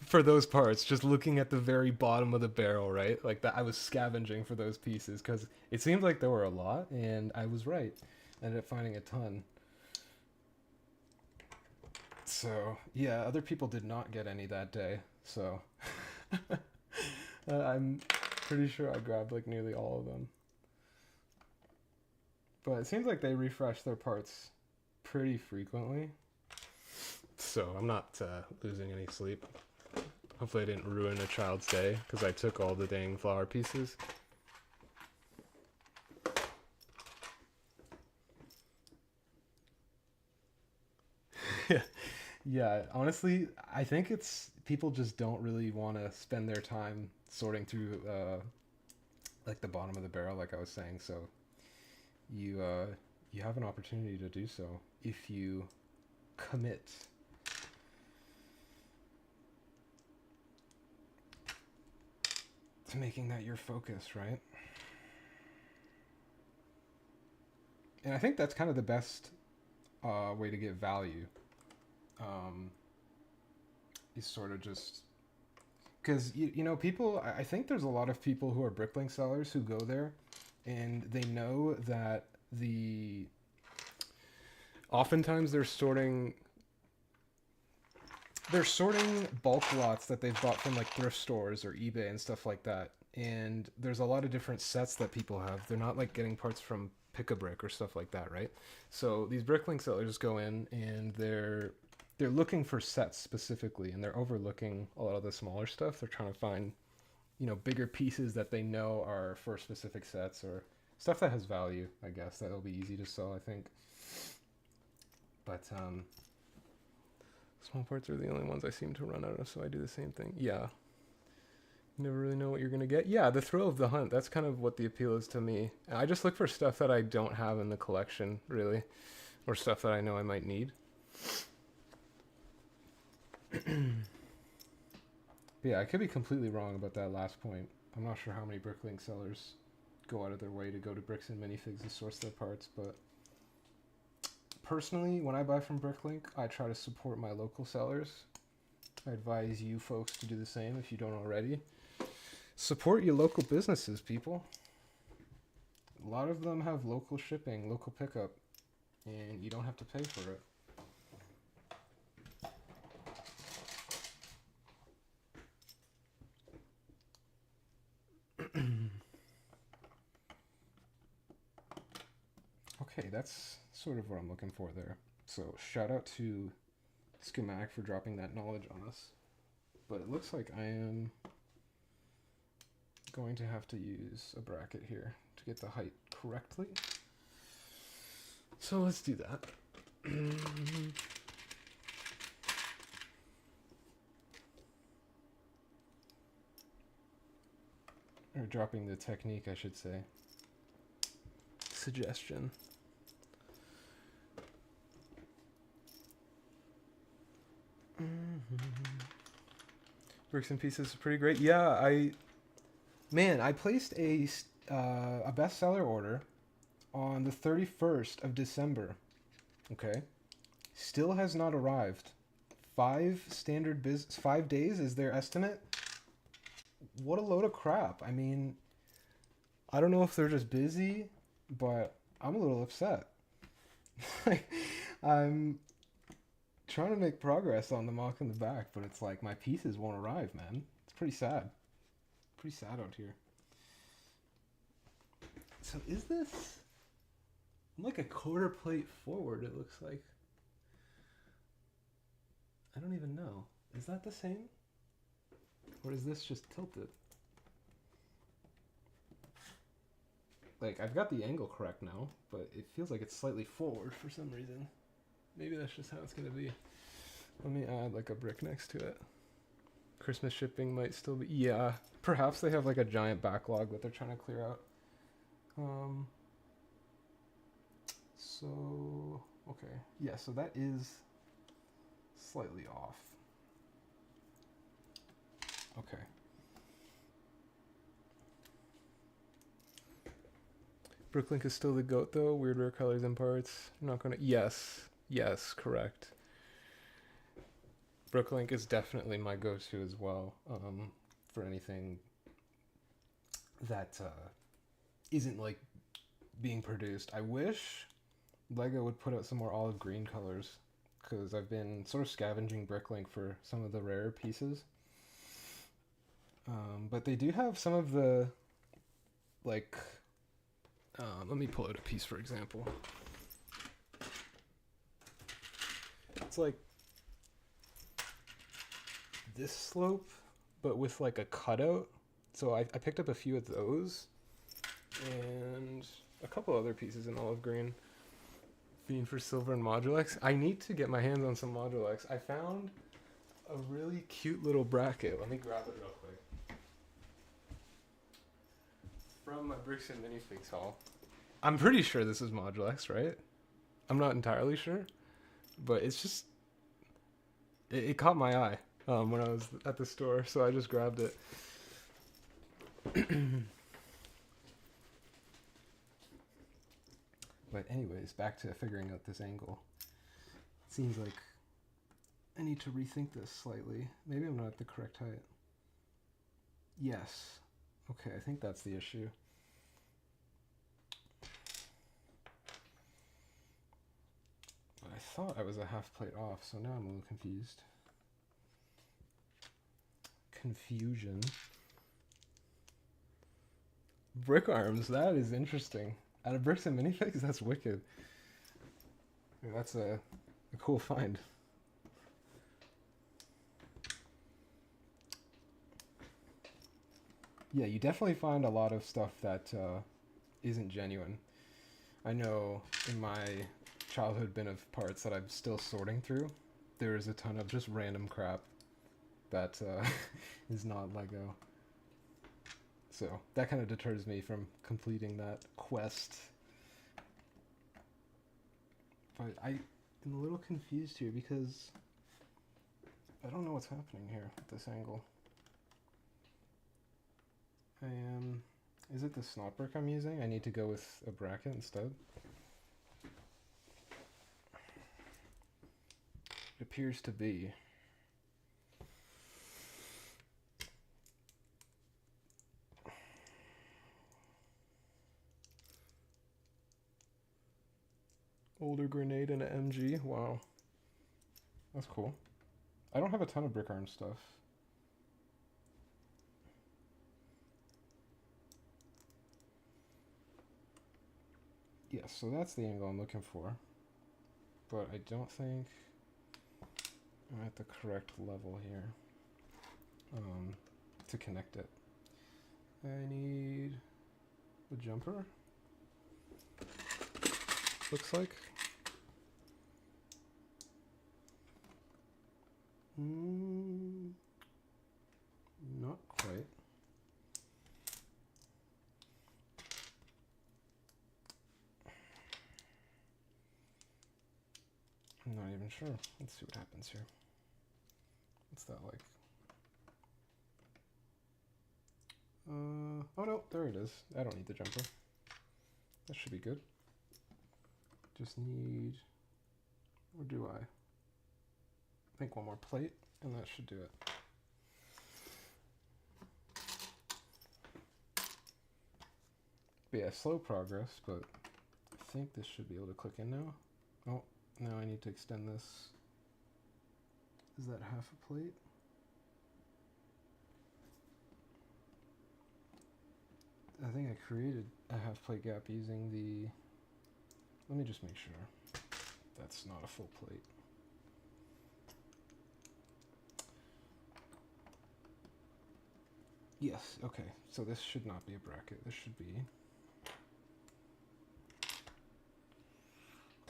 S1: for those parts, just looking at the very bottom of the barrel, right? Like that, I was scavenging for those pieces because it seemed like there were a lot, and I was right. I ended up finding a ton. So yeah, other people did not get any that day. So I'm pretty sure I grabbed like nearly all of them. But it seems like they refresh their parts pretty frequently. So I'm not losing any sleep. Hopefully I didn't ruin a child's day because I took all the dang flower pieces. Yeah, honestly, I think it's people just don't really want to spend their time sorting through like the bottom of the barrel, like I was saying. So you have an opportunity to do so if you commit to making that your focus, right? And I think that's kind of the best way to get value. Is sort of just because you know people. I think there's a lot of people who are bricklink sellers who go there, and they know that oftentimes they're sorting bulk lots that they've bought from like thrift stores or eBay and stuff like that. And there's a lot of different sets that people have. They're not like getting parts from Pick-a-Brick or stuff like that, right? So these bricklink sellers go in and they're looking for sets specifically, and they're overlooking a lot of the smaller stuff. They're trying to find, you know, bigger pieces that they know are for specific sets or stuff that has value, I guess. That'll be easy to sell, I think. But small parts are the only ones I seem to run out of, so I do the same thing. Yeah. You never really know what you're going to get. Yeah, the thrill of the hunt. That's kind of what the appeal is to me. I just look for stuff that I don't have in the collection, really, or stuff that I know I might need. Yeah, I could be completely wrong about that last point. I'm not sure how many bricklink sellers go out of their way to go to Bricks and Minifigs to source their parts, but personally, when I buy from Bricklink, I try to support my local sellers. I advise you folks to do the same if you don't already. Support your local businesses, people. A lot of them have local shipping, local pickup, and you don't have to pay for it. Okay, that's sort of what I'm looking for there. So shout out to Schematic for dropping that knowledge on us. But it looks like I am going to have to use a bracket here to get the height correctly. So let's do that. Or dropping the technique, I should say. Suggestion. Bricks and Pieces is pretty great. Yeah, I placed a bestseller order on the 31st of December. Okay, still has not arrived. 5 days is their estimate. What a load of crap. I mean, I don't know if they're just busy, but I'm a little upset. I'm trying to make progress on the mock in the back, but it's like my pieces won't arrive, man. It's pretty sad. Pretty sad out here. So is this... I'm like a quarter plate forward, it looks like. I don't even know. Is that the same? Or is this just tilted? Like, I've got the angle correct now, but it feels like it's slightly forward for some reason. Maybe that's just how it's going to be. Let me add like a brick next to it. Christmas shipping might still be... Yeah, perhaps they have like a giant backlog that they're trying to clear out. So, okay. Yeah, so that is slightly off. Okay. Bricklink is still the GOAT though. Weird rare colors and parts. I'm not gonna... Yes, correct. Bricklink is definitely my go-to as well, for anything that isn't like being produced. I wish Lego would put out some more olive green colors, because I've been sort of scavenging Bricklink for some of the rare pieces. But they do have some of the, like, let me pull out a piece for example. It's like this slope but with like a cutout. So I picked up a few of those and a couple other pieces in olive green. Being for silver and Modulex. I need to get my hands on some Modulex. I found a really cute little bracket. Let me grab it real quick. From my Bricks and Minifigs haul. I'm pretty sure this is Modulex, right? I'm not entirely sure. But it's just... It caught my eye when I was at the store, so I just grabbed it. But anyways, back to figuring out this angle. It seems like I need to rethink this slightly. Maybe I'm not at the correct height. Yes. Okay, I think that's the issue. I thought I was a half plate off, so now I'm a little confused. Confusion. Brick arms, that is interesting. Out of Bricks and Minifigs, that's wicked. Yeah, that's a cool find. Yeah, you definitely find a lot of stuff that isn't genuine. I know in my childhood bin of parts that I'm still sorting through, there's a ton of just random crap that is not Lego. So that kind of deters me from completing that quest. But I am a little confused here because I don't know what's happening here at this angle. Is it the snot brick I'm using? I need to go with a bracket instead. It appears to be. Older grenade and an MG. Wow. That's cool. I don't have a ton of brick arm stuff. Yes, so that's the angle I'm looking for. But I don't think I'm at the correct level here to connect it. I need a jumper. Looks like. Not quite. I'm not even sure. Let's see what happens here. What's that like? Oh no, there it is. I don't need the jumper. That should be good. Just need, or do I? I think one more plate, and that should do it. But yeah, slow progress, but I think this should be able to click in now. Oh, now I need to extend this. Is that half a plate? I think I created a half plate gap using the, let me just make sure that's not a full plate. Yes, okay, so this should not be a bracket, this should be,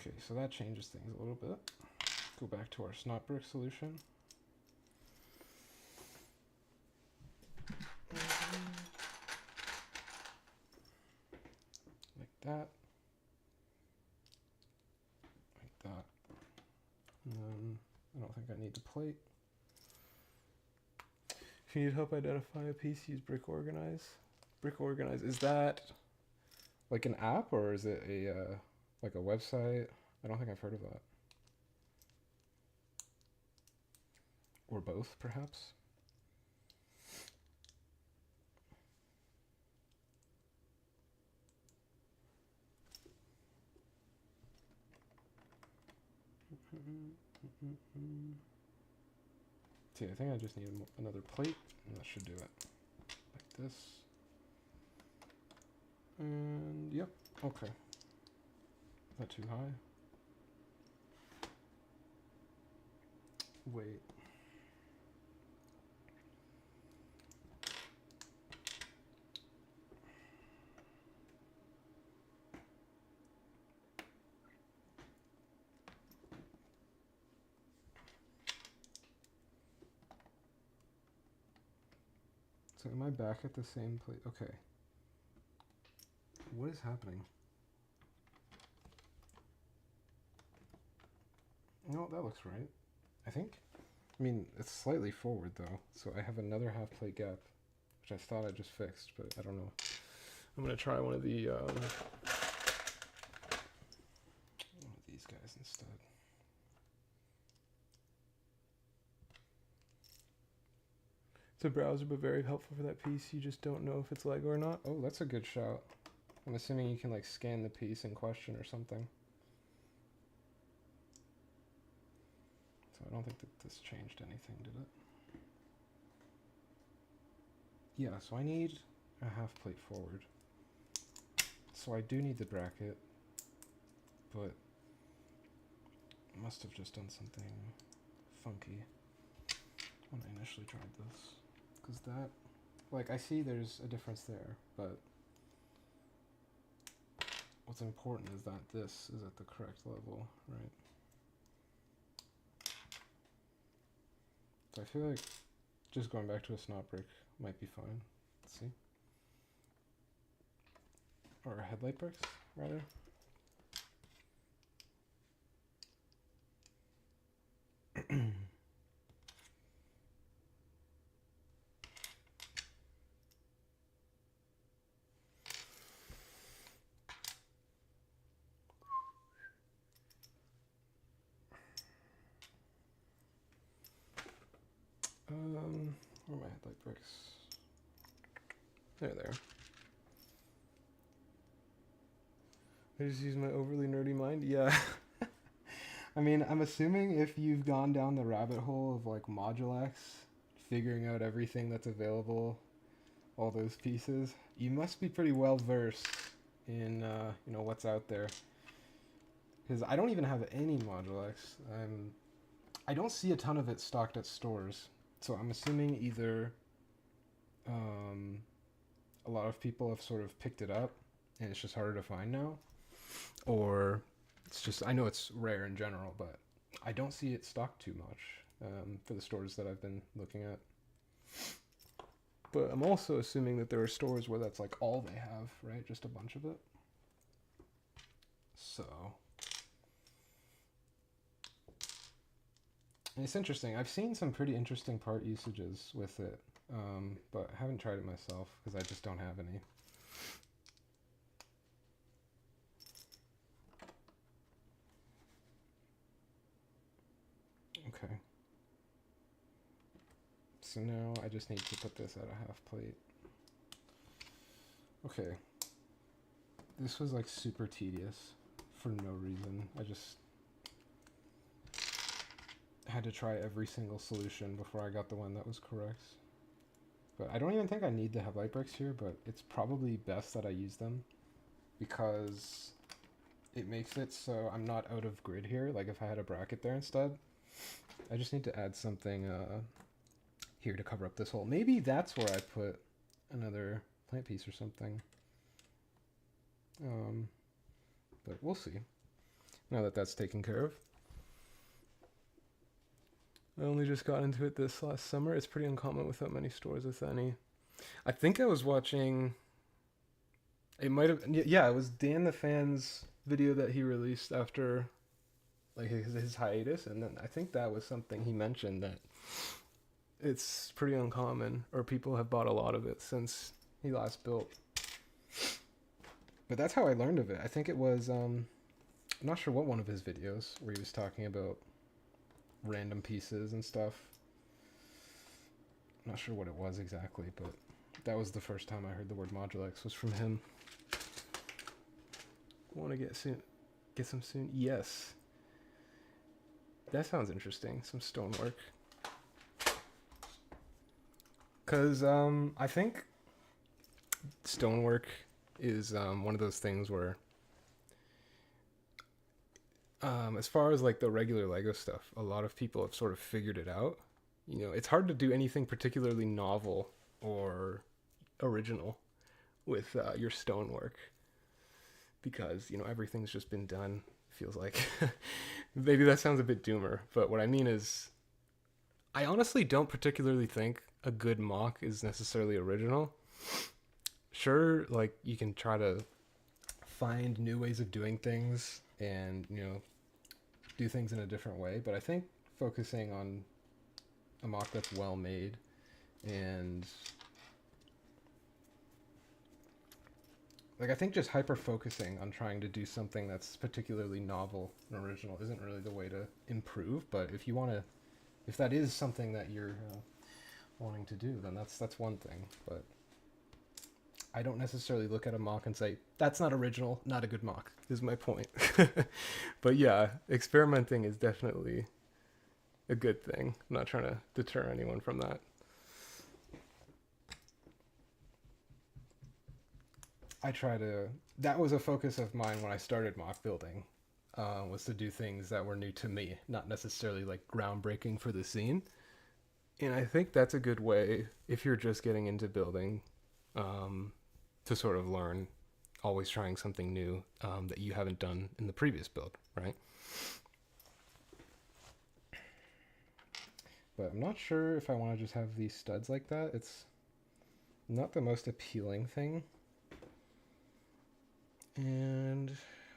S1: okay, so that changes things a little bit. Go back to our snot brick solution. Like that. Like that. And then I don't think I need the plate. If you need help identify a piece, use Brick Organize. Brick Organize, is that like an app or is it a like a website? I don't think I've heard of that. Or both, perhaps? See, I think I just need another plate, and that should do it. Like this. And, yep, okay. Not too high. Wait. So am I back at the same place? Okay. What is happening? No, that looks right. I think. I mean, it's slightly forward though, so I have another half plate gap, which I thought I just fixed, but I don't know. I'm gonna try one of the one of these guys instead. It's a browser, but very helpful for that piece. You just don't know if it's Lego or not. Oh, that's a good shout. I'm assuming you can like scan the piece in question or something. So I don't think that this changed anything, did it? Yeah, so I need a half plate forward. So I do need the bracket, but I must have just done something funky when I initially tried this. Because that, like, I see there's a difference there, but what's important is that this is at the correct level, right? So I feel like just going back to a snot brick might be fine. Let's see. Or headlight bricks, rather. Where are my headlight bricks? There. I just use my overly nerdy mind. Yeah. I mean, I'm assuming if you've gone down the rabbit hole of like Modulax, figuring out everything that's available, all those pieces, you must be pretty well versed in you know, what's out there. Because I don't even have any Modulax. I don't see a ton of it stocked at stores. So I'm assuming either a lot of people have sort of picked it up and it's just harder to find now, or it's just, I know it's rare in general, but I don't see it stocked too much for the stores that I've been looking at. But I'm also assuming that there are stores where that's like all they have, right? Just a bunch of it. So, and it's interesting. I've seen some pretty interesting part usages with it, but I haven't tried it myself because I just don't have any. Okay. So now I just need to put this at a half plate. Okay. This was like super tedious for no reason. I just had to try every single solution before I got the one that was correct. But I don't even think I need to have light bricks here, but it's probably best that I use them because it makes it so I'm not out of grid here. Like if I had a bracket there instead, I just need to add something here to cover up this hole. Maybe that's where I put another plant piece or something. But we'll see now that that's taken care of. I only just got into it this last summer. It's pretty uncommon without many stores, if any. I think I was watching, it might have, yeah, it was Dan the Fan's video that he released after like his hiatus, and then I think that was something he mentioned, that it's pretty uncommon, or people have bought a lot of it since he last built. But that's how I learned of it. I think it was, I'm not sure what one of his videos where he was talking about random pieces and stuff. I'm not sure what it was exactly, but that was the first time I heard the word Modulax was from him. Want to get some soon? Yes. That sounds interesting. Some stonework. Because I think stonework is one of those things where as far as like the regular Lego stuff, a lot of people have sort of figured it out. You know, it's hard to do anything particularly novel or original with your stonework because, you know, everything's just been done, feels like. Maybe that sounds a bit doomer, but what I mean is I honestly don't particularly think a good mock is necessarily original. Sure, like you can try to find new ways of doing things and, do things in a different way, but I think focusing on a mock that's well made and like I think just hyper focusing on trying to do something that's particularly novel and original isn't really the way to improve. But if that is something that you're wanting to do, then that's one thing. But I don't necessarily look at a mock and say that's not original, not a good mock. Is my point. But yeah, experimenting is definitely a good thing. I'm not trying to deter anyone from that. That was a focus of mine when I started mock building, was to do things that were new to me, not necessarily like groundbreaking for the scene. And I think that's a good way, if you're just getting into building, to sort of learn, always trying something new that you haven't done in the previous build, right? But I'm not sure if I want to just have these studs like that. It's not the most appealing thing. And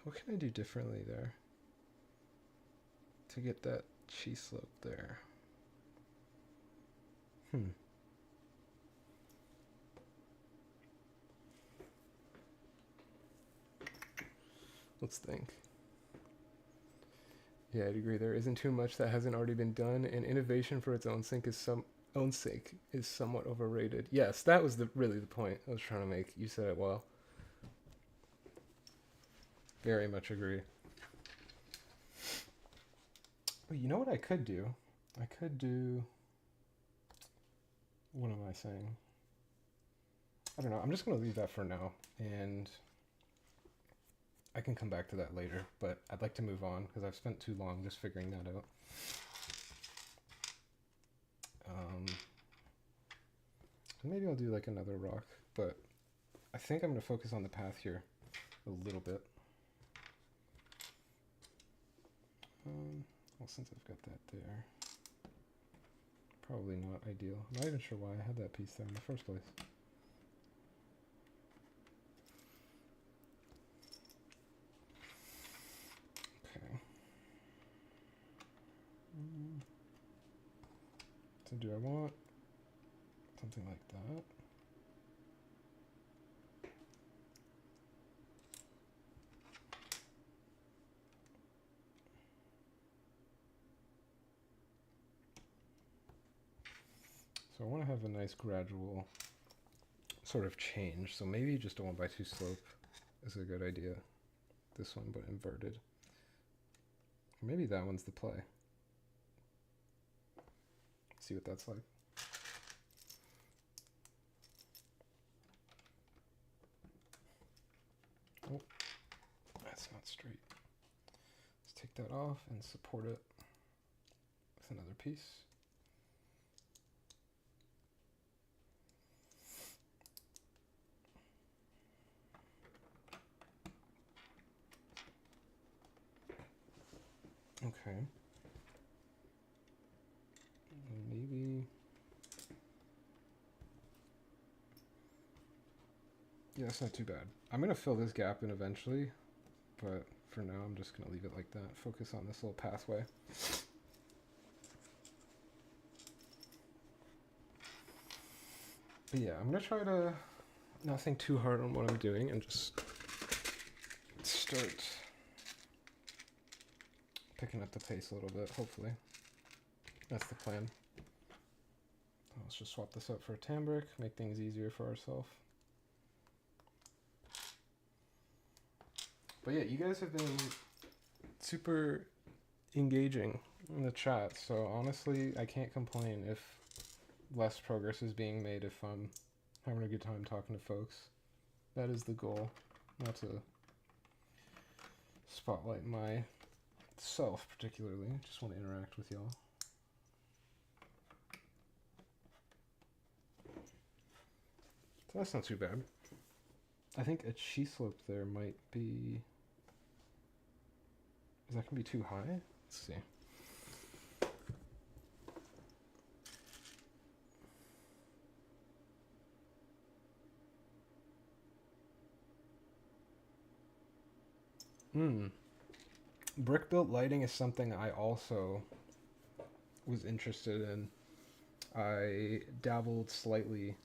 S1: what can I do differently there to get that chi slope there? Let's think. Yeah, I'd agree. There isn't too much that hasn't already been done, and innovation for its own sake is somewhat overrated. Yes, that was really the point I was trying to make. You said it well. Very much agree. But you know what I could do? What am I saying? I don't know. I'm just going to leave that for now, and I can come back to that later, but I'd like to move on because I've spent too long just figuring that out. Maybe I'll do like another rock, but I think I'm going to focus on the path here a little bit. Well, since I've got that there, probably not ideal. I'm not even sure why I had that piece there in the first place. Okay. So do I want something like that? So I want to have a nice gradual sort of change. So maybe just a 1x2 slope is a good idea. This one, but inverted. Maybe that one's the play. See what that's like. Oh, that's not straight. Let's take that off and support it with another piece. Okay. Maybe. Yeah, that's not too bad. I'm going to fill this gap in eventually, but for now I'm just going to leave it like that. Focus on this little pathway. But yeah, I'm going to try to not think too hard on what I'm doing and just start picking up the pace a little bit, hopefully. That's the plan. Let's just swap this up for a cambric, make things easier for ourselves. But yeah, you guys have been super engaging in the chat, so honestly, I can't complain if less progress is being made if I'm having a good time talking to folks. That is the goal, not to spotlight myself particularly. I just want to interact with y'all. So that's not too bad. I think a chi slope there might be... Is that going to be too high? Let's see. Hmm. Brick built lighting is something I also was interested in. I dabbled slightly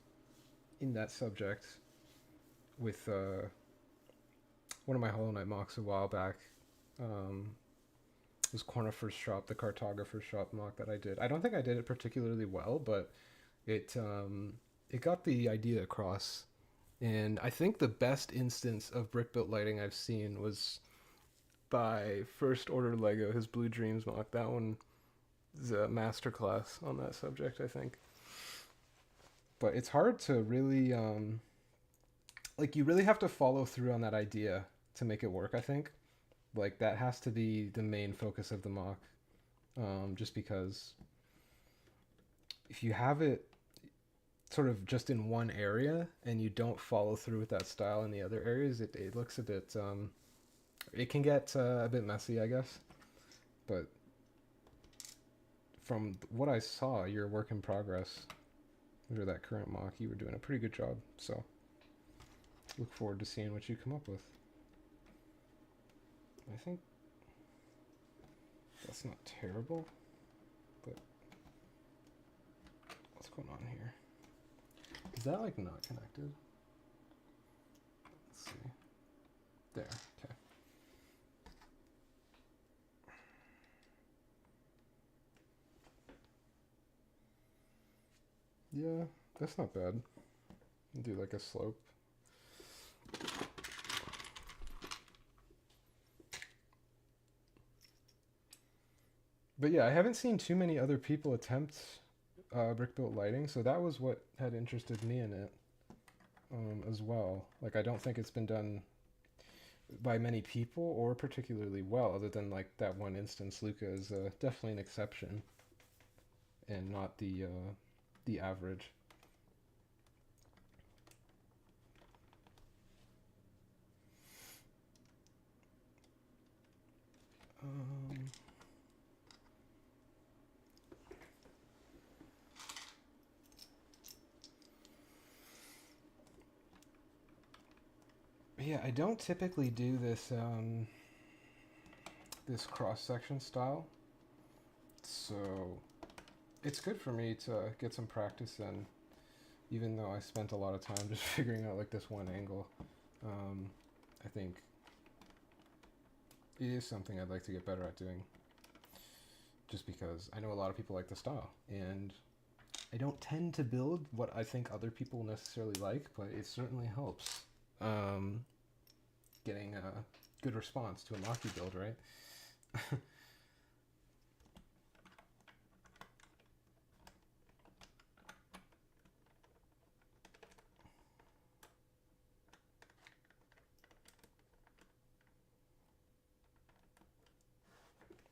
S1: in that subject with one of my Hollow Knight mocks a while back. It was Cornifer's Shop, the Cartographer's Shop mock that I did. I don't think I did it particularly well, but it got the idea across. And I think the best instance of brick built lighting I've seen was by First Order Lego, his Blue Dreams mock. That one is a masterclass on that subject, I think. But it's hard to really like you really have to follow through on that idea to make it work, I think. Like that has to be the main focus of the mock. Just because if you have it sort of just in one area and you don't follow through with that style in the other areas, it looks a bit it can get a bit messy, I guess. But from what I saw, your work in progress under that current mock, you were doing a pretty good job. So look forward to seeing what you come up with. I think that's not terrible, but what's going on here? Is that like not connected? Let's see. There, okay. Yeah, that's not bad. Do like a slope. But yeah, I haven't seen too many other people attempt brick built lighting, so that was what had interested me in it as well. Like, I don't think it's been done by many people or particularly well, other than like that one instance. Luca is definitely an exception and not the average. Yeah, I don't typically do this this cross section style, so it's good for me to get some practice in, even though I spent a lot of time just figuring out like this one angle. I think it is something I'd like to get better at doing, just because I know a lot of people like the style, and I don't tend to build what I think other people necessarily like, but it certainly helps getting a good response to a mock you build, right?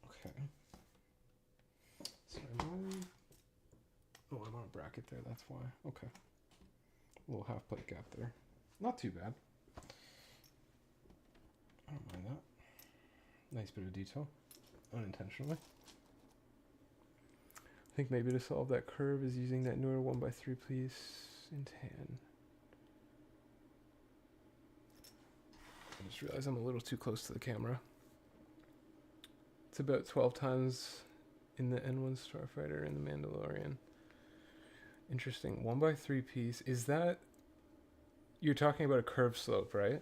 S1: Okay. So oh, I'm on a bracket there, that's why. Okay. A little half plate gap there. Not too bad. I don't mind that. Nice bit of detail. Unintentionally. I think maybe to solve that curve is using that newer 1x3 piece in tan. I just realized I'm a little too close to the camera. It's about 12 times in the N1 Starfighter and the Mandalorian. Interesting. 1x3 piece. Is that... You're talking about a curved slope, right?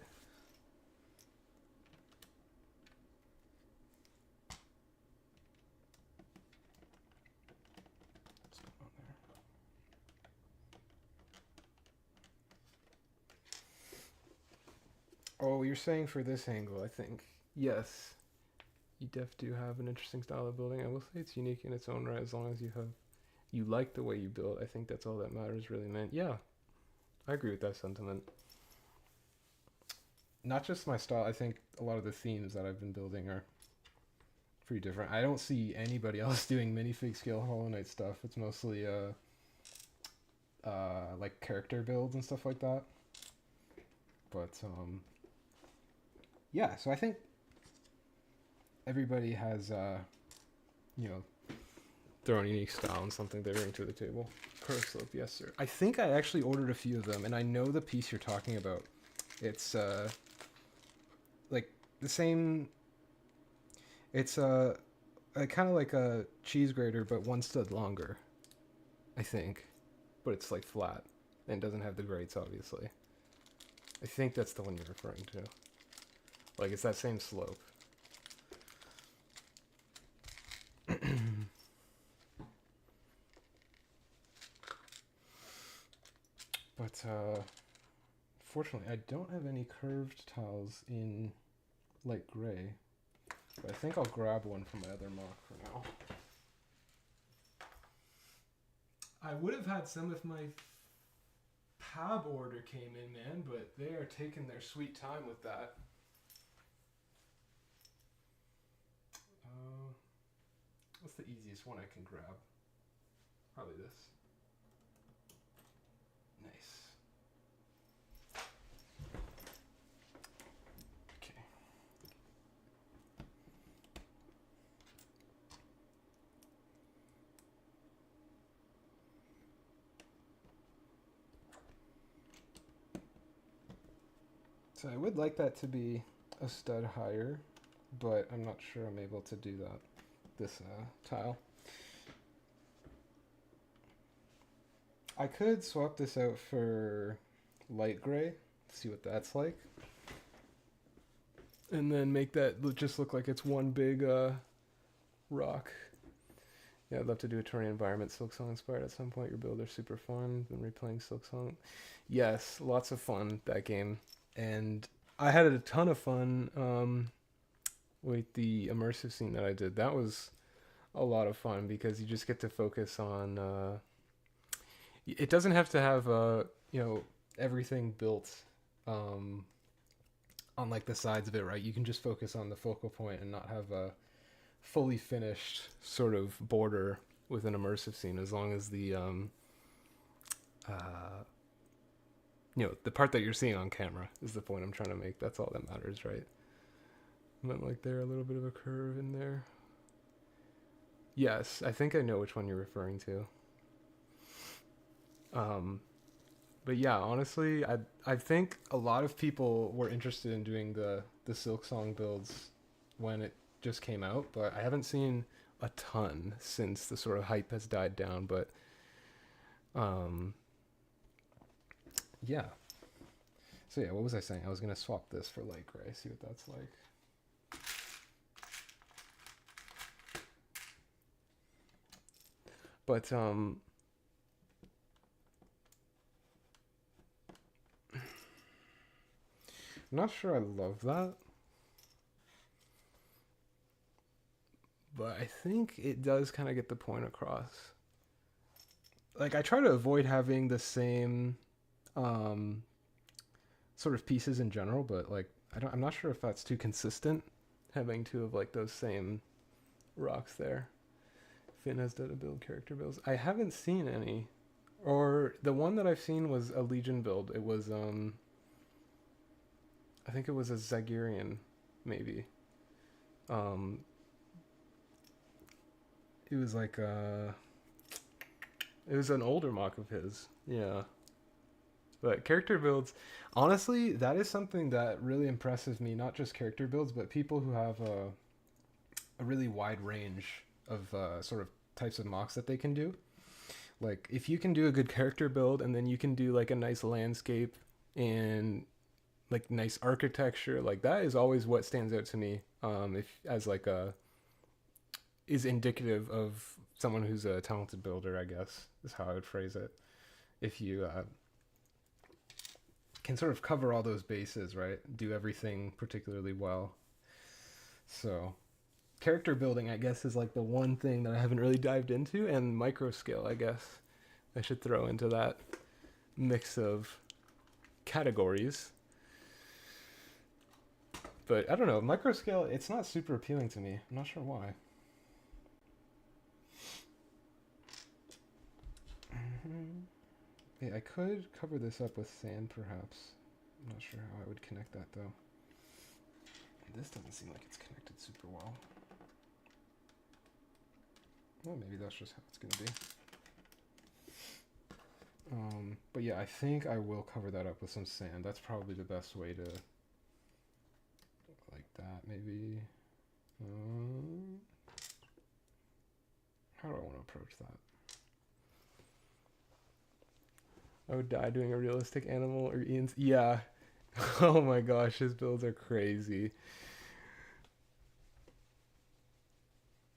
S1: What's going on there? Oh, you're saying for this angle, I think. Yes. You do have an interesting style of building. I will say it's unique in its own right, as long as you like the way you build. I think that's all that matters, really, man. Yeah, I agree with that sentiment. Not just my style. I think a lot of the themes that I've been building are pretty different. I don't see anybody else doing minifig scale Hollow Knight stuff. It's mostly like character builds and stuff like that. But yeah, so I think everybody has their own unique style and something they bring to the table. Curve slope, yes sir. I think I actually ordered a few of them, and I know the piece you're talking about. It's like the same. It's a kind of like a cheese grater, but one stud longer, I think. But it's like flat and doesn't have the grates, obviously. I think that's the one you're referring to. Like, it's that same slope. But, fortunately, I don't have any curved tiles in light gray. But I think I'll grab one from my other mock for now. I would have had some if my pab order came in, man, but they are taking their sweet time with that. What's the easiest one I can grab? Probably this. Nice. Okay. So I would like that to be a stud higher, but I'm not sure I'm able to do that. This tile. I could swap this out for light gray, see what that's like. And then make that just look like it's one big rock. Yeah, I'd love to do a terrain environment Silksong inspired at some point. Your builds are super fun. Been replaying Silksong. Yes, lots of fun, that game. And I had a ton of fun with the immersive scene that I did. That was a lot of fun because you just get to focus on... it doesn't have to have, everything built on like the sides of it, right? You can just focus on the focal point and not have a fully finished sort of border with an immersive scene, as long as the the part that you're seeing on camera is the point I'm trying to make. That's all that matters, right? And then like there a little bit of a curve in there. Yes, I think I know which one you're referring to. But yeah, honestly, I think a lot of people were interested in doing the Silksong builds when it just came out, but I haven't seen a ton since the sort of hype has died down. But yeah. So yeah, what was I saying? I was gonna swap this for light gray, see what that's like. But I'm not sure I love that. But I think it does kind of get the point across. Like, I try to avoid having the same sort of pieces in general, but like I'm not sure if that's too consistent, having two of like those same rocks there. Finn has done a build character builds. I haven't seen any. Or the one that I've seen was a Legion build. It was I think it was a Zagirian, maybe. It was like it was an older mock of his. Yeah. But character builds, honestly, that is something that really impresses me. Not just character builds, but people who have a really wide range of sort of types of mocks that they can do. Like, if you can do a good character build and then you can do like a nice landscape and like nice architecture, like that is always what stands out to me. If as like a is indicative of someone who's a talented builder, I guess is how I would phrase it. If you can sort of cover all those bases, right? Do everything particularly well. So character building, I guess, is like the one thing that I haven't really dived into, and micro scale, I guess I should throw into that mix of categories. But I don't know, micro scale, it's not super appealing to me. I'm not sure why. Yeah, I could cover this up with sand, perhaps. I'm not sure how I would connect that, though. This doesn't seem like it's connected super well. Well, maybe that's just how it's going to be. But yeah, I think I will cover that up with some sand. That's probably the best way to... like that. maybe. How do I want to approach that? I would die doing a realistic animal or Ian's. Yeah. Oh my gosh, his builds are crazy.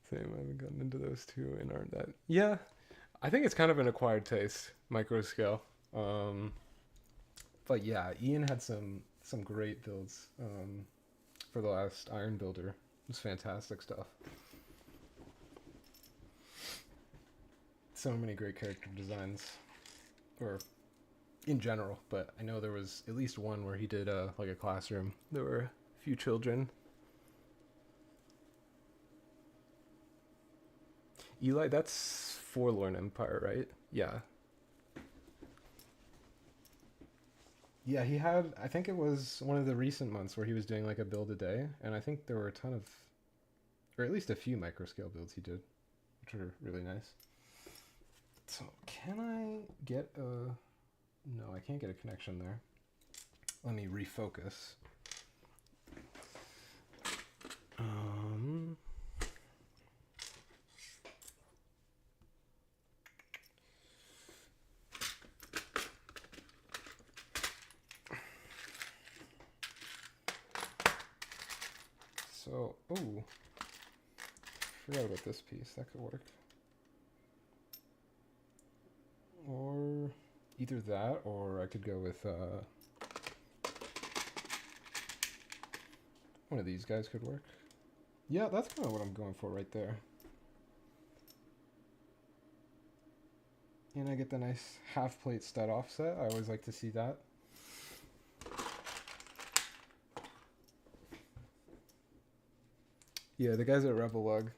S1: Same, I haven't gotten into those two and aren't that. Yeah, I think it's kind of an acquired taste, micro scale. But yeah, Ian had some great builds for the last Iron Builder. It was fantastic stuff. So many great character designs, or in general. But I know there was at least one where he did like a classroom. There were a few children. Eli, that's Forlorn Empire, right? Yeah. Yeah, he had, I think it was one of the recent months where he was doing like a build a day, and I think there were a ton of, or at least a few micro scale builds he did, which were really nice. So, can I get a, no, I can't get a connection there. Let me refocus. So, oh, forgot about this piece. That could work. Or either that, or I could go with one of these guys could work. Yeah, that's kind of what I'm going for right there. And I get the nice half plate stud offset. I always like to see that. Yeah, the guys at Rebel Lug,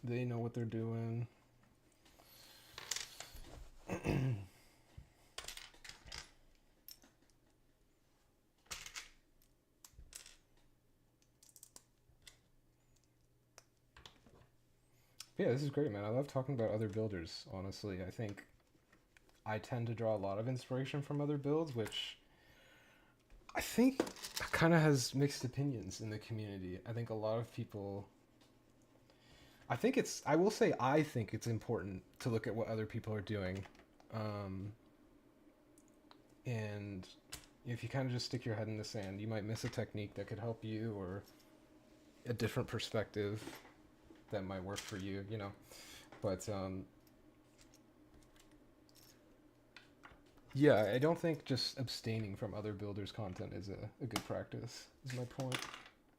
S1: they know what they're doing. Yeah, this is great, man. I love talking about other builders, honestly. I think I tend to draw a lot of inspiration from other builds, which I think kind of has mixed opinions in the community. I think a lot of people... I think it's important to look at what other people are doing. And if you kind of just stick your head in the sand, you might miss a technique that could help you, or a different perspective that might work for you, you know. But yeah, I don't think just abstaining from other builders' content is a good practice, is my point.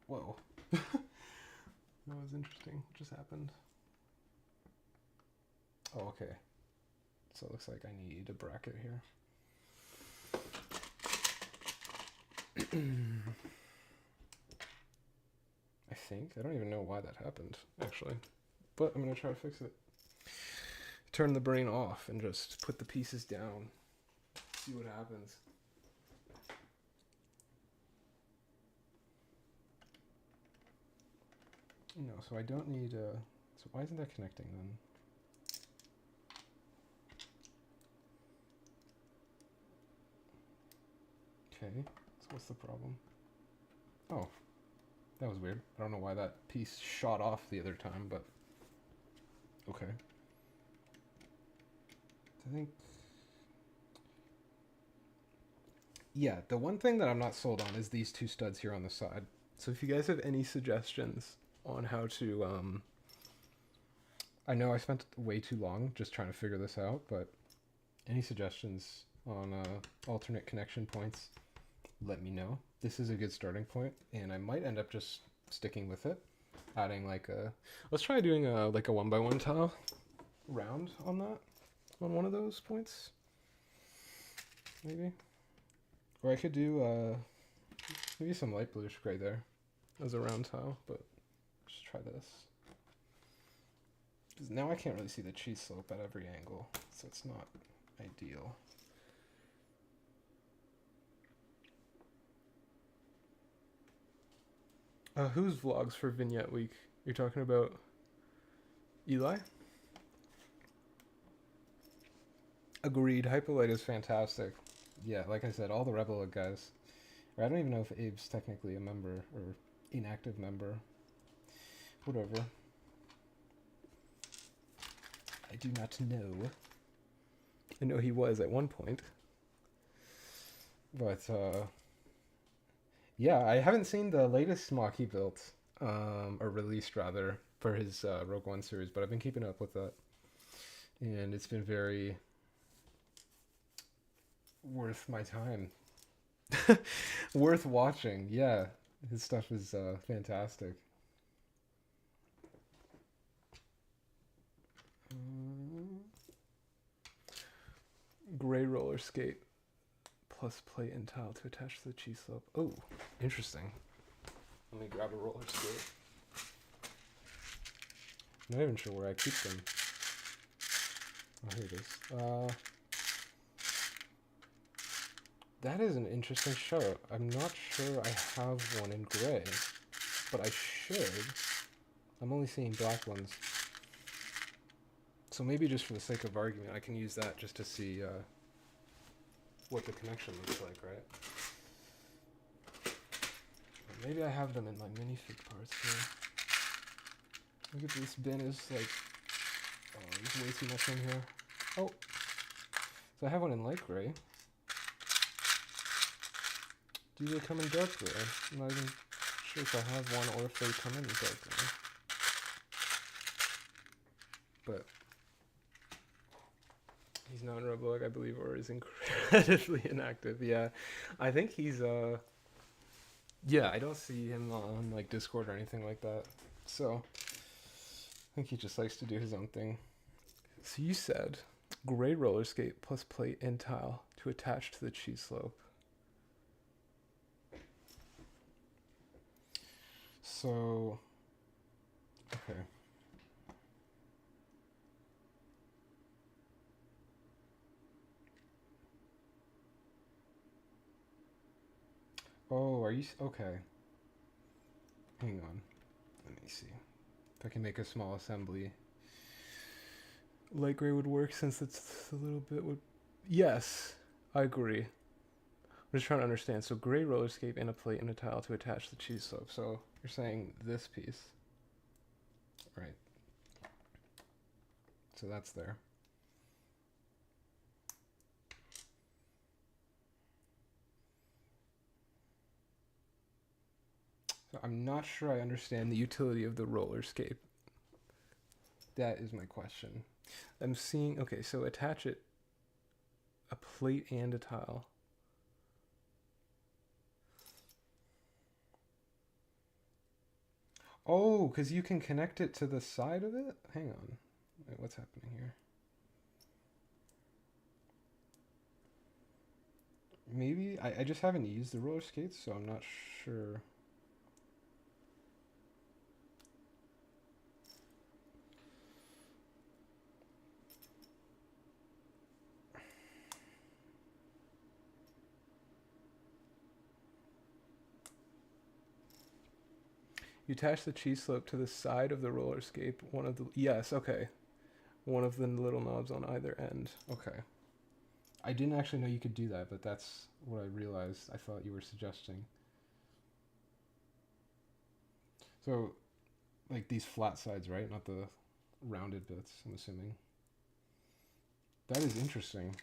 S1: Whoa. That was interesting. What just happened? Oh, okay. So it looks like I need a bracket here. I think. I don't even know why that happened, actually. But I'm going to try to fix it. Turn the brain off and just put the pieces down. See what happens. No, so I don't need so why isn't that connecting then? Okay, so what's the problem? Oh, that was weird. I don't know why that piece shot off the other time, but okay. I think... Yeah, the one thing that I'm not sold on is these two studs here on the side. So if you guys have any suggestions on how to... I know I spent way too long just trying to figure this out, but any suggestions on alternate connection points, let me know. This is a good starting point, and I might end up just sticking with it. Adding like a... Let's try doing like a 1x1 tile round on that. On one of those points. Maybe. Or I could do maybe some light bluish gray there as a round tile, but just try this. Because now I can't really see the cheese slope at every angle, so it's not ideal. Whose vlogs for Vignette Week? You're talking about Eli? Agreed. Hypolite is fantastic. Yeah, like I said, all the Rebel guys. Or I don't even know if Abe's technically a member, or inactive member. Whatever. I do not know. I know he was at one point. But, yeah, I haven't seen the latest mock he built, or released rather, for his Rogue One series, but I've been keeping up with that. And it's been very worth my time. Worth watching, yeah. His stuff is fantastic. Gray roller skate plus plate and tile to attach to the cheese slope. Oh, interesting. Let me grab a roller skate. I'm not even sure where I keep them. Oh, here it is. That is an interesting show. I'm not sure I have one in gray, but I should. I'm only seeing black ones. So maybe just for the sake of argument, I can use that just to see what the connection looks like, right? Or maybe I have them in like minifig parts here. Look at this bin is like, oh, there's way too much in here. Oh, so I have one in light gray. Do they come in dark gray? I'm not even sure if I have one or if they come in dark gray. But he's not in Roblox, I believe, or is incredibly inactive. Yeah, I think he's yeah, I don't see him on like Discord or anything like that. So I think he just likes to do his own thing. So you said gray roller skate plus plate and tile to attach to the cheese slope. So, okay. Oh, are you okay? Hang on. Let me see if I can make a small assembly. Light gray would work since it's a little bit would. Yes, I agree. I'm just trying to understand. So gray roller skate and a plate and a tile to attach the cheese slope. So you're saying this piece, right? So that's there. So I'm not sure I understand the utility of the roller skate. That is my question. I'm seeing, okay, so attach it, a plate and a tile. Oh, because you can connect it to the side of it? Hang on. Wait, what's happening here? Maybe, I just haven't used the roller skates, so I'm not sure. You attach the cheese slope to the side of the roller skate. One of the, yes, okay. One of the little knobs on either end. Okay. I didn't actually know you could do that, but that's what I realized I thought you were suggesting. So, like these flat sides, right? Not the rounded bits, I'm assuming. That is interesting.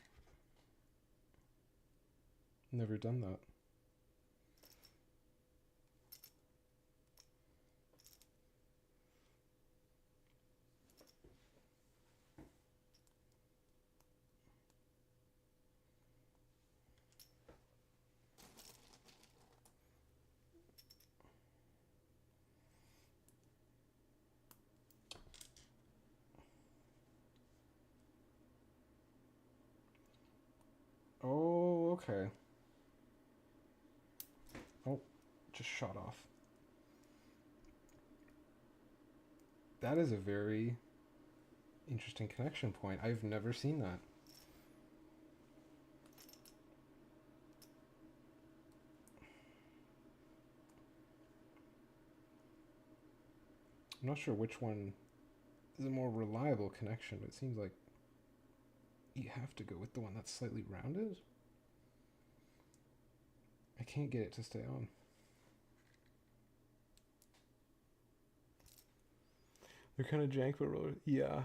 S1: Never done that. Oh, okay. Oh, just shot off. That is a very interesting connection point. I've never seen that. I'm not sure which one is a more reliable connection, but it seems like you have to go with the one that's slightly rounded. I can't get it to stay on. They're kind of jank, but roller. Yeah,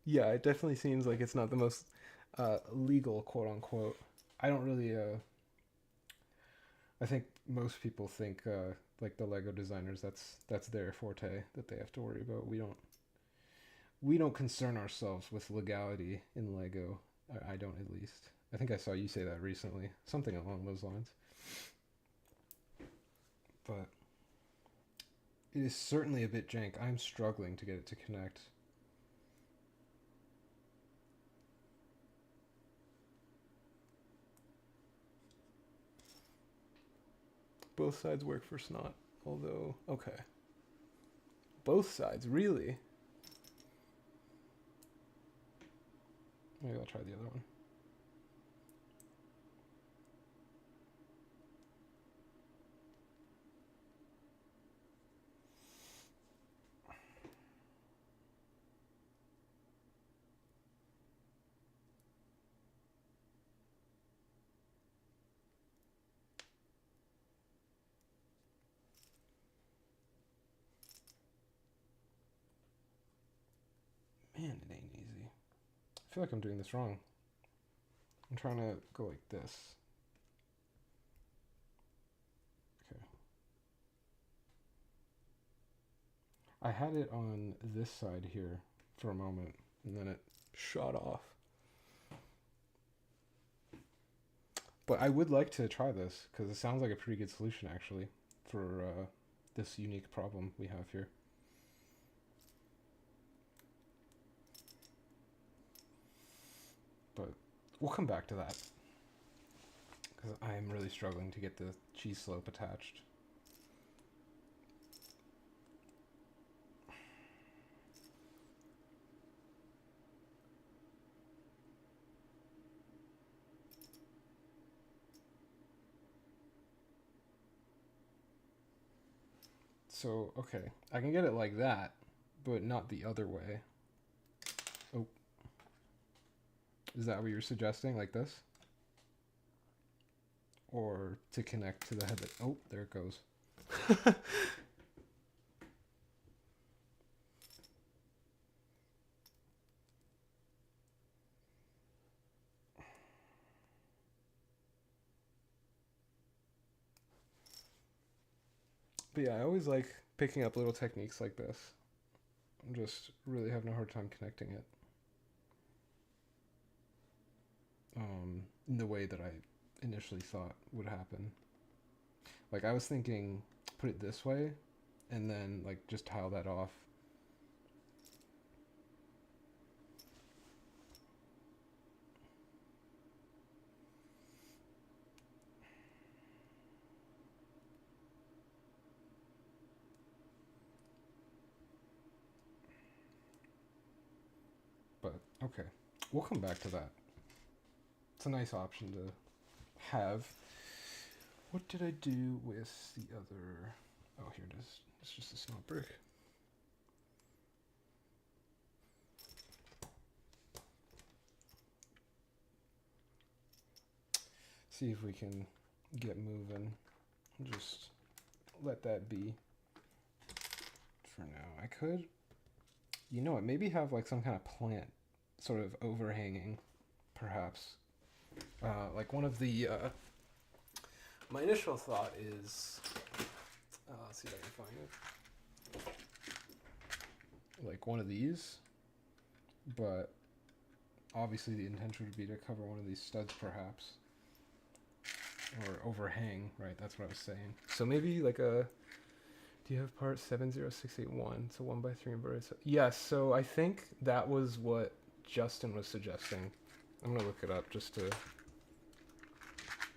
S1: yeah. It definitely seems like it's not the most legal, quote unquote. I don't really. I think most people think like the Lego designers. That's their forte that they have to worry about. We don't concern ourselves with legality in Lego. I don't, at least. I think I saw you say that recently. Something along those lines. But it is certainly a bit jank. I'm struggling to get it to connect. Both sides work for Snot, although, okay. Both sides, really? Maybe I'll try the other one. Man, it ain't easy. I feel like I'm doing this wrong. I'm trying to go like this. Okay. I had it on this side here for a moment, and then it shot off. But I would like to try this, because it sounds like a pretty good solution, actually, for this unique problem we have here. But we'll come back to that, because I am really struggling to get the cheese slope attached. So, okay, I can get it like that, but not the other way. Oh. Is that what you're suggesting, like this? Or to connect to the head? Oh, there it goes. But yeah, I always like picking up little techniques like this. I'm just really having a hard time connecting it. In the way that I initially thought would happen. Like, I was thinking, put it this way, and then, like, just tile that off. But, okay. We'll come back to that. It's a nice option to have. What did I do with the other? Oh, here it is. It's just a Snot brick. See if we can get moving. Just let that be for now. I could, you know what, maybe have like some kind of plant sort of overhanging, perhaps. Like one of the, my initial thought is, let's see if I can find it. Like one of these, but obviously the intention would be to cover one of these studs, perhaps. Or overhang, right? That's what I was saying. So maybe like a, do you have part 70681? It's a 1x3 inverted. Yes, so I think that was what Justin was suggesting. I'm going to look it up just to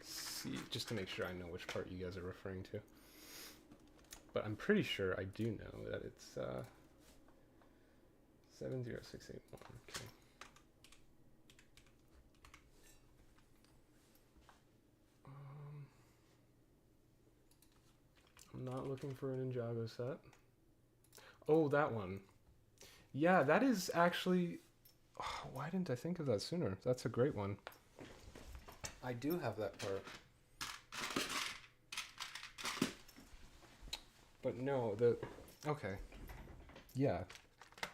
S1: see, just to make sure I know which part you guys are referring to. But I'm pretty sure I do know that it's 70681. Okay. I'm not looking for an Ninjago set. Oh, that one. Yeah, that is actually... Oh, why didn't I think of that sooner? That's a great one. I do have that part. But no, the... Okay. Yeah,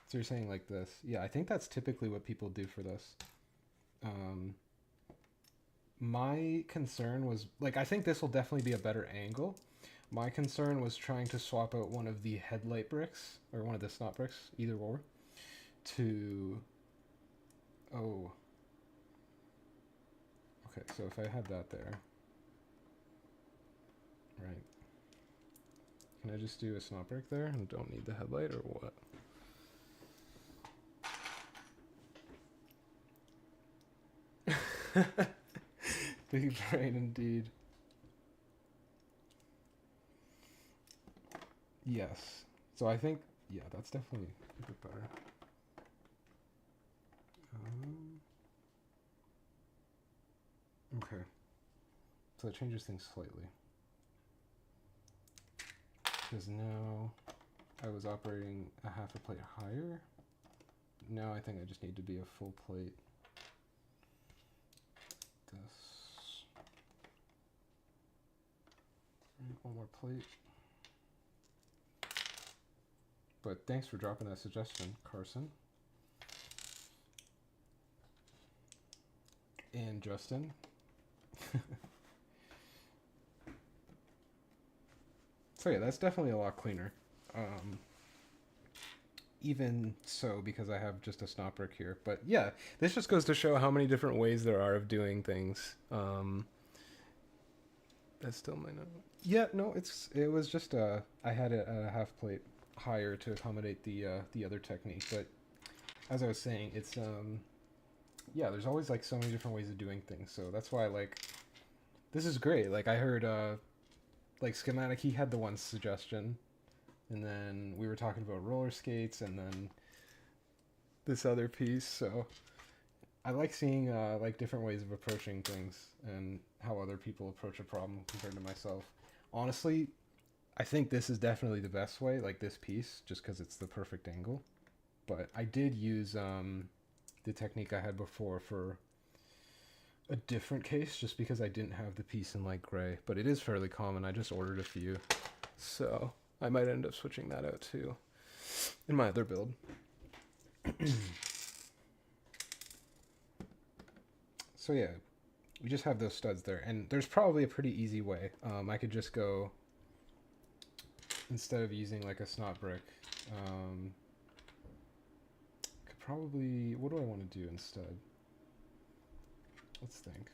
S1: So you're saying like this. Yeah, I think that's typically what people do for this. My concern was, like, I think this will definitely be a better angle. My concern was trying to swap out one of the headlight bricks, or one of the snot bricks, either or, to... Oh. Okay, so if I had that there... Right. Can I just do a snot brick there and don't need the headlight, or what? Big brain indeed. Yes. So I think, yeah, that's definitely a bit better. Okay. So it changes things slightly. Because now I was operating a half a plate higher. Now I think I just need to be a full plate. This. One more plate. But thanks for dropping that suggestion, Carson. And Justin. So yeah, that's definitely a lot cleaner. Even so, because I have just a snot brick here. But yeah, this just goes to show how many different ways there are of doing things. That's still my note. Yeah, no, it was just I had it at a half plate higher to accommodate the other technique. But as I was saying, it's yeah, there's always like so many different ways of doing things. So that's why like this is great. Like I heard like Schematic, he had the one suggestion, and then we were talking about roller skates, and then this other piece. So I like seeing like different ways of approaching things and how other people approach a problem compared to myself. Honestly, I think this is definitely the best way, like this piece, just because it's the perfect angle. But I did use the technique I had before for a different case, just because I didn't have the piece in light gray. But it is fairly common. I just ordered a few, so I might end up switching that out too in my other build. So yeah, we just have those studs there, and there's probably a pretty easy way. I could just go, instead of using like a snot brick, could probably, what do I want to do instead? Let's think.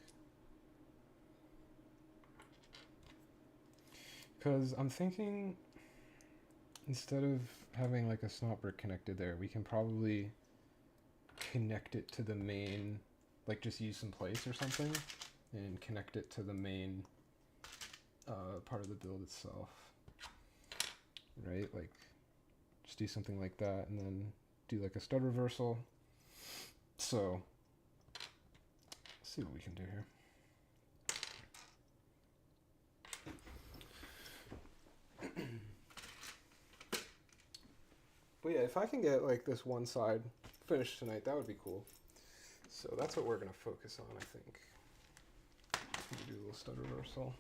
S1: Because I'm thinking, instead of having like a snot brick connected there, we can probably connect it to the main, like just use some place or something and connect it to the main part of the build itself, right? Like just do something like that and then do like a stud reversal. So let's see what we can do here. But yeah, if I can get like this one side finished tonight, that would be cool. So that's what we're going to focus on, I think. Do a little stud reversal.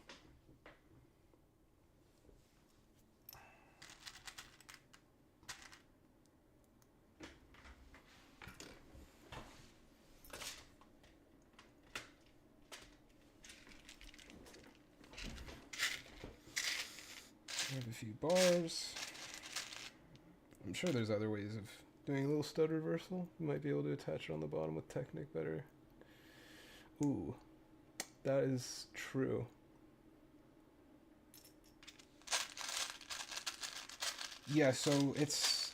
S1: I have a few bars. I'm sure there's other ways of doing a little stud reversal. You might be able to attach it on the bottom with Technic better. Ooh, that is true. Yeah, so it's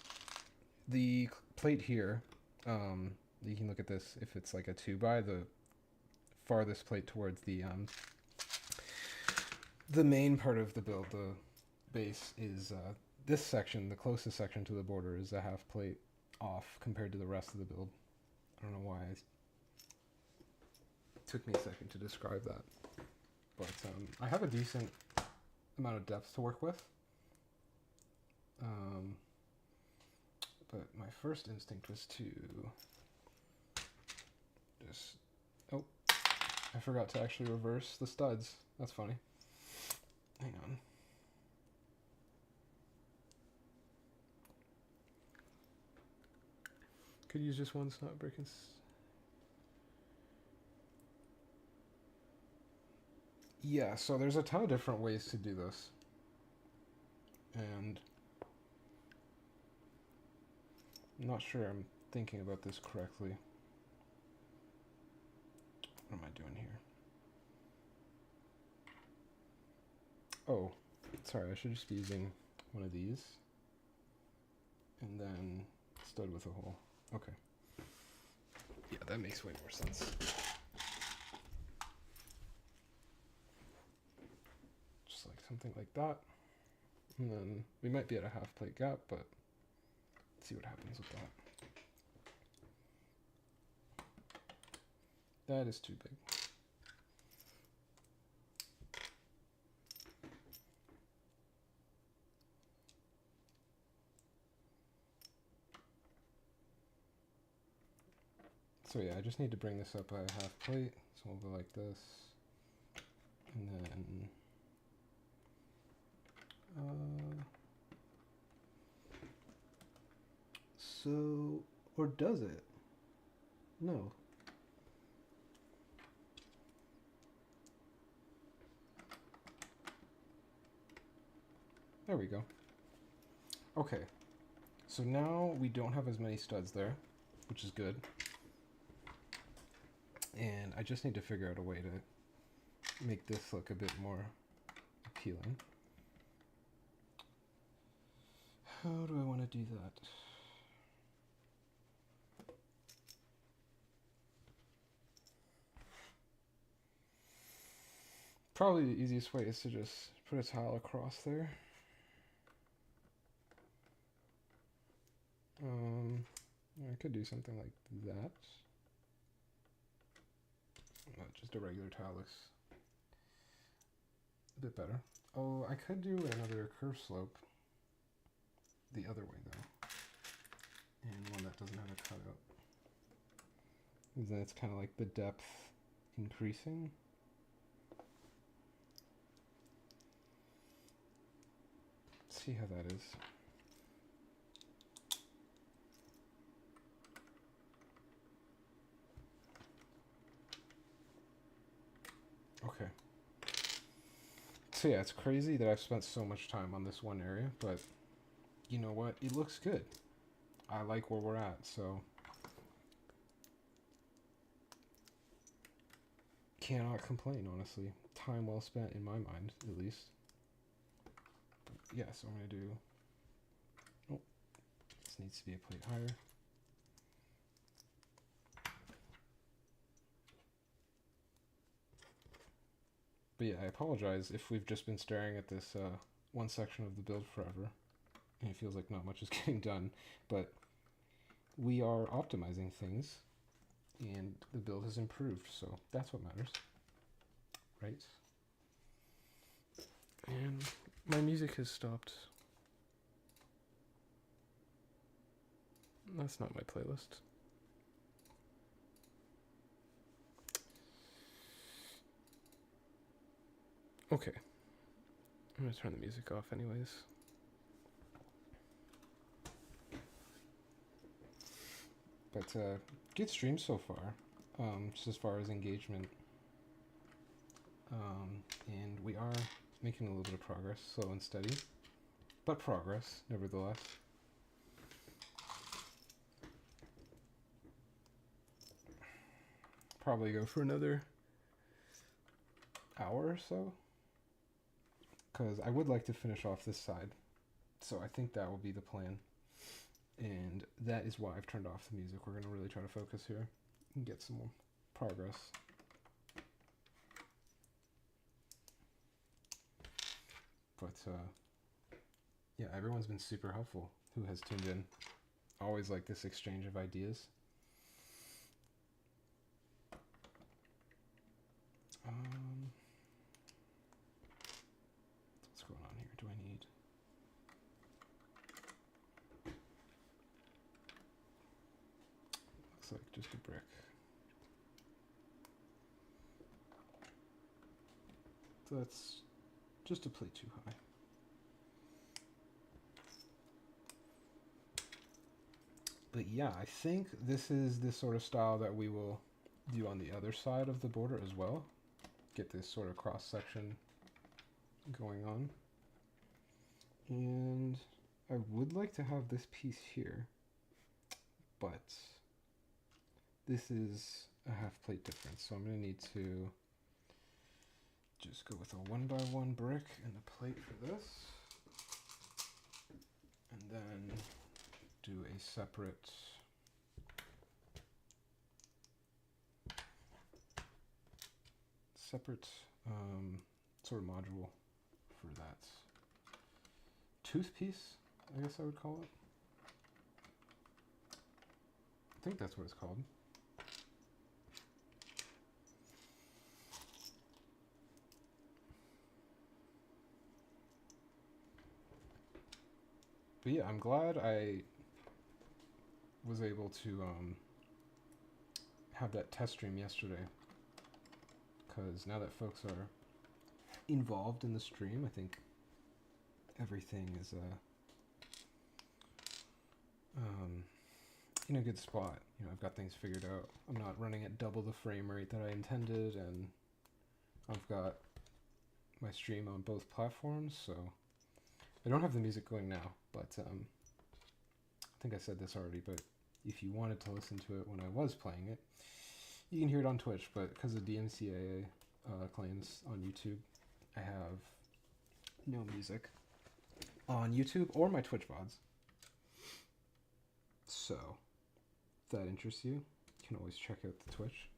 S1: the plate here. You can look at this if it's like a 2x, the farthest plate towards the main part of the build, the base, is this section, the closest section to the border, is a half plate off compared to the rest of the build. I don't know why it took me a second to describe that. But I have a decent amount of depth to work with. But my first instinct was to just... Oh, I forgot to actually reverse the studs. That's funny. Hang on. Could use just one slot break. Yeah, so there's a ton of different ways to do this. And I'm not sure I'm thinking about this correctly. What am I doing here? Oh, sorry, I should just be using one of these. And then stud with a hole. Okay. Yeah, that makes way more sense. Just like something like that. And then we might be at a half plate gap, but let's see what happens with that. That is too big. So yeah, I just need to bring this up by a half plate. So we'll go like this. And then so, or does it? No. There we go. Okay. So now we don't have as many studs there, which is good. And I just need to figure out a way to make this look a bit more appealing. How do I want to do that? Probably the easiest way is to just put a tile across there. I could do something like that. Just a regular tile looks a bit better. Oh, I could do another curve slope the other way though. And one that doesn't have a cutout. And then it's kind of like the depth increasing. Let's see how that is. Okay. So yeah, it's crazy that I've spent so much time on this one area, but you know what? It looks good. I like where we're at, so cannot complain, honestly. Time well spent in my mind, at least. But yeah, so I'm gonna do. Oh, this needs to be a plate higher. But yeah, I apologize if we've just been staring at this one section of the build forever, and it feels like not much is getting done, but we are optimizing things, and the build has improved, so that's what matters, right? And my music has stopped. That's not my playlist. Okay. I'm gonna turn the music off anyways. But good stream so far, just as far as engagement. And we are making a little bit of progress, slow and steady, but progress, nevertheless. Probably go for another hour or so, because I would like to finish off this side, so I think that will be the plan, and that is why I've turned off the music. We're going to really try to focus here and get some more progress. But yeah, everyone's been super helpful who has tuned in. Always like this exchange of ideas. What's going on here? Do I need... Looks like just a brick. That's just a plate too high. But yeah, I think this is the sort of style that we will do on the other side of the border as well. Get this sort of cross section going on. And I would like to have this piece here, but this is a half plate difference, so I'm going to need to just go with a 1x1 brick and a plate for this, and then do a separate sort of module for that tooth piece, I guess I would call it. I think that's what it's called. But yeah, I'm glad I was able to have that test stream yesterday, because now that folks are involved in the stream, I think everything is in a good spot. You know, I've got things figured out. I'm not running at double the frame rate that I intended, and I've got my stream on both platforms, so I don't have the music going now, but I think I said this already, but if you wanted to listen to it when I was playing it, you can hear it on Twitch, but because of DMCA claims on YouTube, I have no music on YouTube or my Twitch VODs. So, if that interests you, you can always check out the Twitch.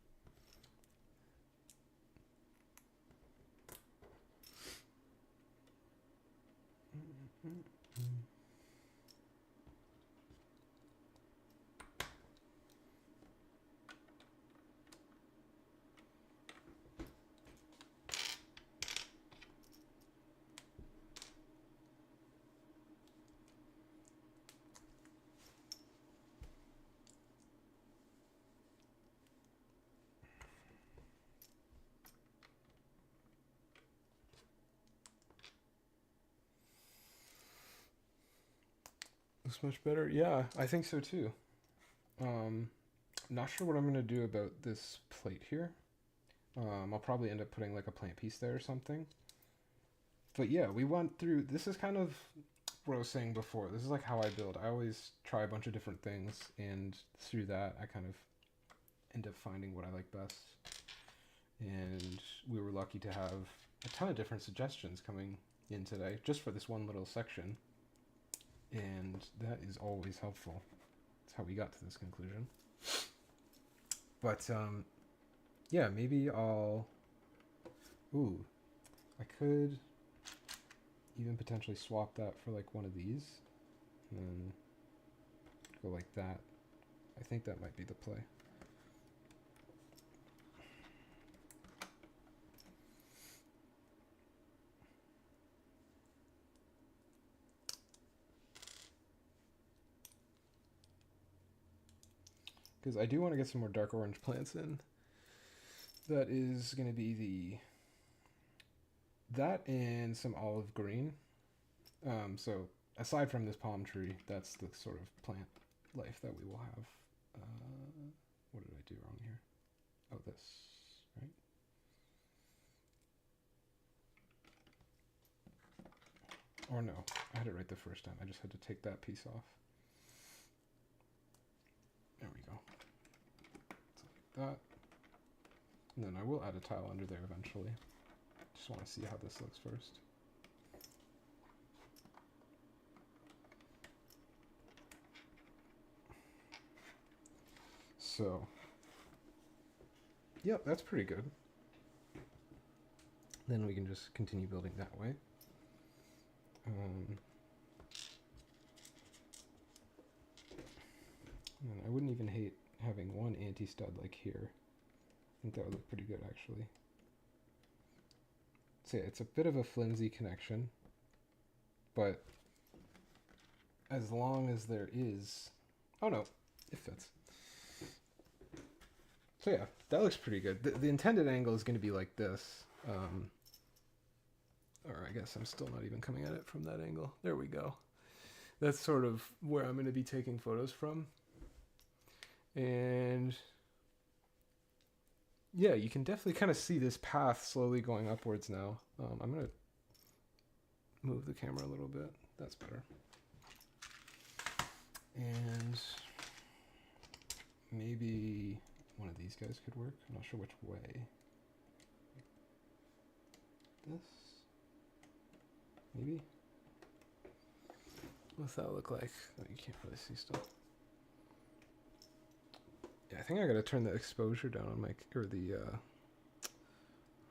S1: Looks much better. Yeah, I think so too. Not sure what I'm gonna do about this plate here. I'll probably end up putting like a plant piece there or something. But yeah, we went through, this is kind of what I was saying before. This is like how I build. I always try a bunch of different things, and through that I kind of end up finding what I like best. And we were lucky to have a ton of different suggestions coming in today just for this one little section. And that is always helpful. That's how we got to this conclusion. But, yeah, maybe I'll... Ooh, I could even potentially swap that for, like, one of these. And then go like that. I think that might be the play. Because I do want to get some more dark orange plants in. That is going to be that and some olive green. So aside from this palm tree, that's the sort of plant life that we will have. What did I do wrong here? Oh, this, right? Or no, I had it right the first time. I just had to take that piece off. There we go. So like that. And then I will add a tile under there eventually. Just want to see how this looks first. So, yep, that's pretty good. Then we can just continue building that way. And I wouldn't even hate having one anti-stud like here. I think that would look pretty good actually. So yeah, it's a bit of a flimsy connection, but as long as there is... Oh no, it fits. So yeah, that looks pretty good. The intended angle is going to be like this. Or I guess I'm still not even coming at it from that angle. There we go. That's sort of where I'm going to be taking photos from. And yeah, you can definitely kind of see this path slowly going upwards now. I'm going to move the camera a little bit. That's better. And maybe one of these guys could work. I'm not sure which way. This? Maybe? What's that look like? Oh, you can't really see stuff. Yeah, I think I gotta turn the exposure down on my, or the,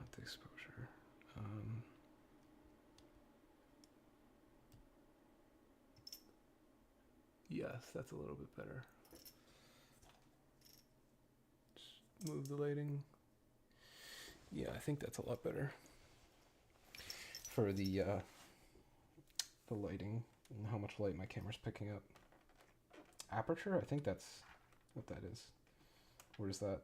S1: not the exposure. Yes, that's a little bit better. Just move the lighting. Yeah, I think that's a lot better for the lighting and how much light my camera's picking up. Aperture, I think that's what that is. Where is that?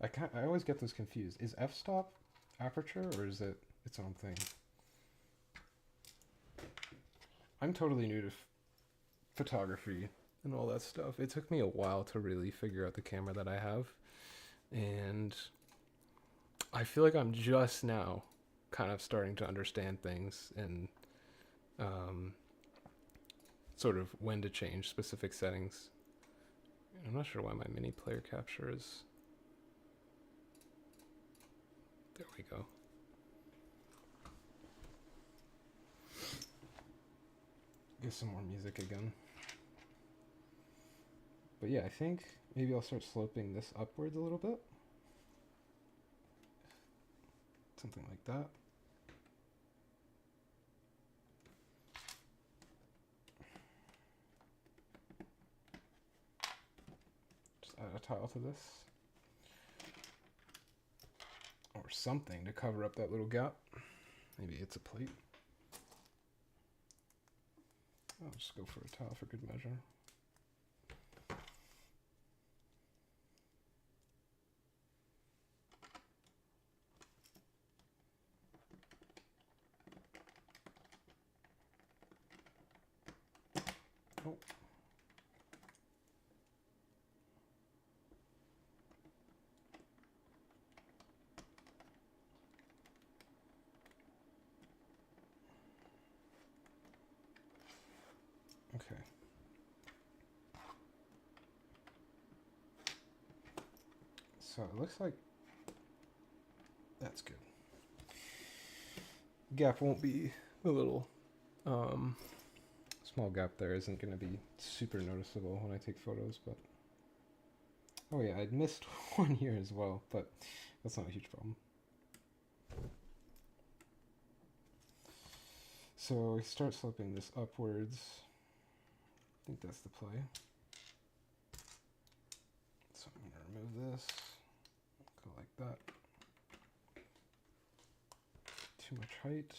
S1: I always get those confused. Is f-stop aperture or is it its own thing? I'm totally new to photography and all that stuff. It took me a while to really figure out the camera that I have, and I feel like I'm just now kind of starting to understand things and sort of when to change specific settings. I'm not sure why my mini player capture is... There we go. Get some more music again. But yeah, I think maybe I'll start sloping this upwards a little bit. Something like that. Just add a tile to this. Or something to cover up that little gap. Maybe it's a plate. I'll just go for a tile for good measure. Oh. Okay. So it looks like that's good. Gap won't be a little small gap there isn't going to be super noticeable when I take photos, but oh yeah, I'd missed one here as well, but that's not a huge problem. So we start sloping this upwards. I think that's the play. So I'm going to remove this, go like that. Too much height.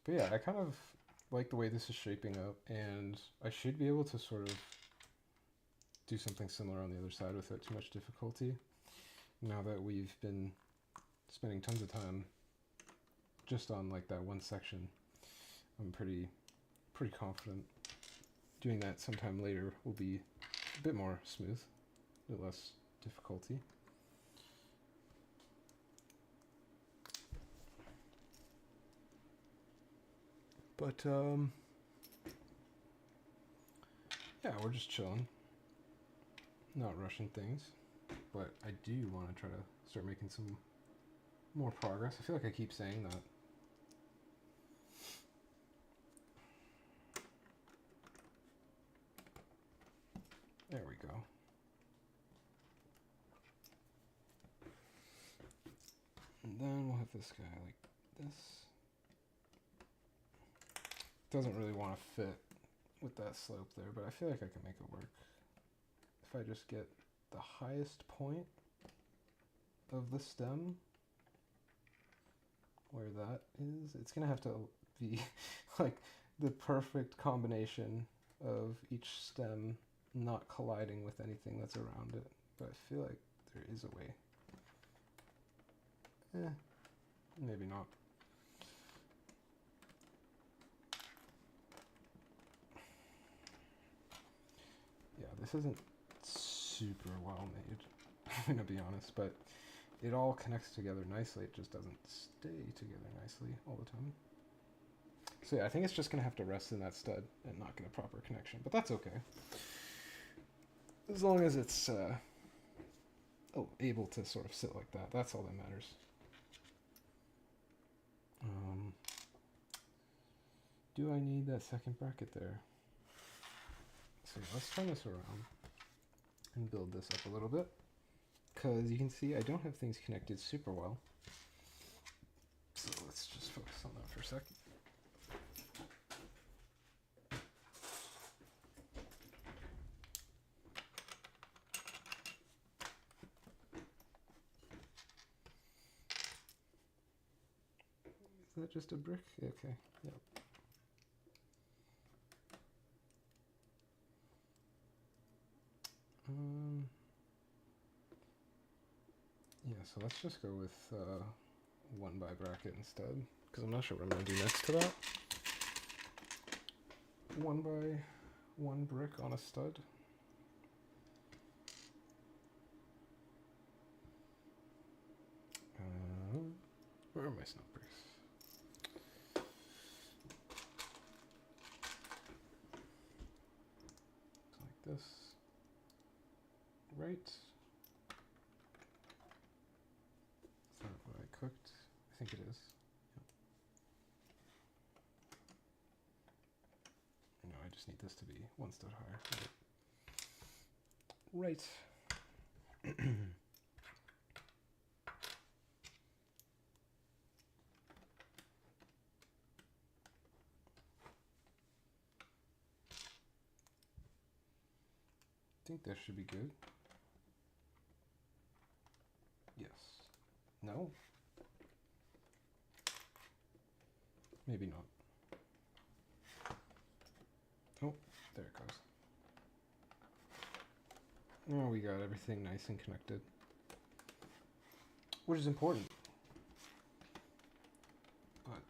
S1: But yeah, I kind of like the way this is shaping up, and I should be able to sort of do something similar on the other side without too much difficulty. Now that we've been spending tons of time just on like that one section, I'm pretty confident doing that sometime later will be a bit more smooth, a bit less difficulty. But yeah, we're just chilling, not rushing things, but I do want to try to start making some more progress. I feel like I keep saying that. There we go. And then we'll have this guy like this. Doesn't really want to fit with that slope there, but I feel like I can make it work. If I just get the highest point of the stem, where that is, it's gonna have to be like the perfect combination of each stem not colliding with anything that's around it. But I feel like there is a way. Maybe not. this isn't super well made, I'm gonna be honest, but it all connects together nicely. It just doesn't stay together nicely all the time. So yeah, I think it's just gonna have to rest in that stud and not get a proper connection, but that's okay. As long as it's able to sort of sit like that, that's all that matters. Do I need that second bracket there? So let's turn this around and build this up a little bit, because you can see I don't have things connected super well. So let's just focus on that for a second. Is that just a brick? Okay, yep. Yeah, so let's just go with 1 by bracket instead, because I'm not sure what I'm going to do next to that. 1 by 1 brick on a stud. Where are my snap bricks? Like this. Right. Is that what I cooked? I think it is. Yep. No, I just need this to be 1 stud higher. Right. I think that should be good. Yes. No? Maybe not. Oh, there it goes. Now we got everything nice and connected, which is important. But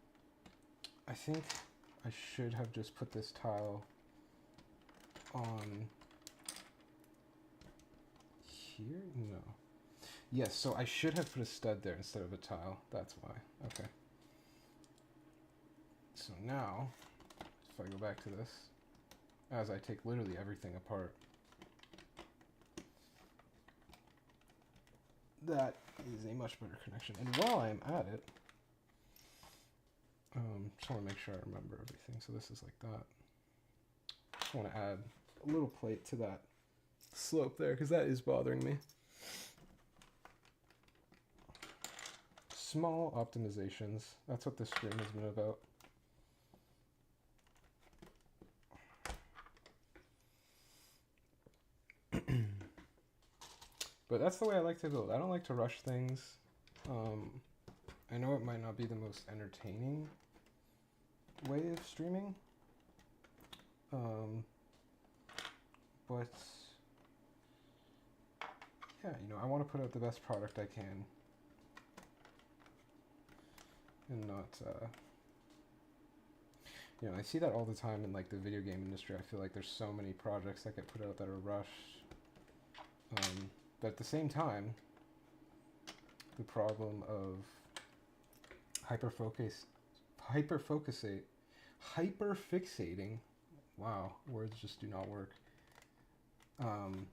S1: I think I should have just put this tile on here? No. Yes, so I should have put a stud there instead of a tile. That's why. Okay. So now, if I go back to this, as I take literally everything apart, that is a much better connection. And while I'm at it, just want to make sure I remember everything. So this is like that. Just want to add a little plate to that slope there, because that is bothering me. Small optimizations. That's what this stream has been about. But that's the way I like to build. I don't like to rush things. I know it might not be the most entertaining way of streaming. But yeah, I want to put out the best product I can. And not, I see that all the time in like the video game industry. I feel like there's so many projects that get put out that are rushed. But at the same time, the problem of hyperfixating, wow, words just do not work, on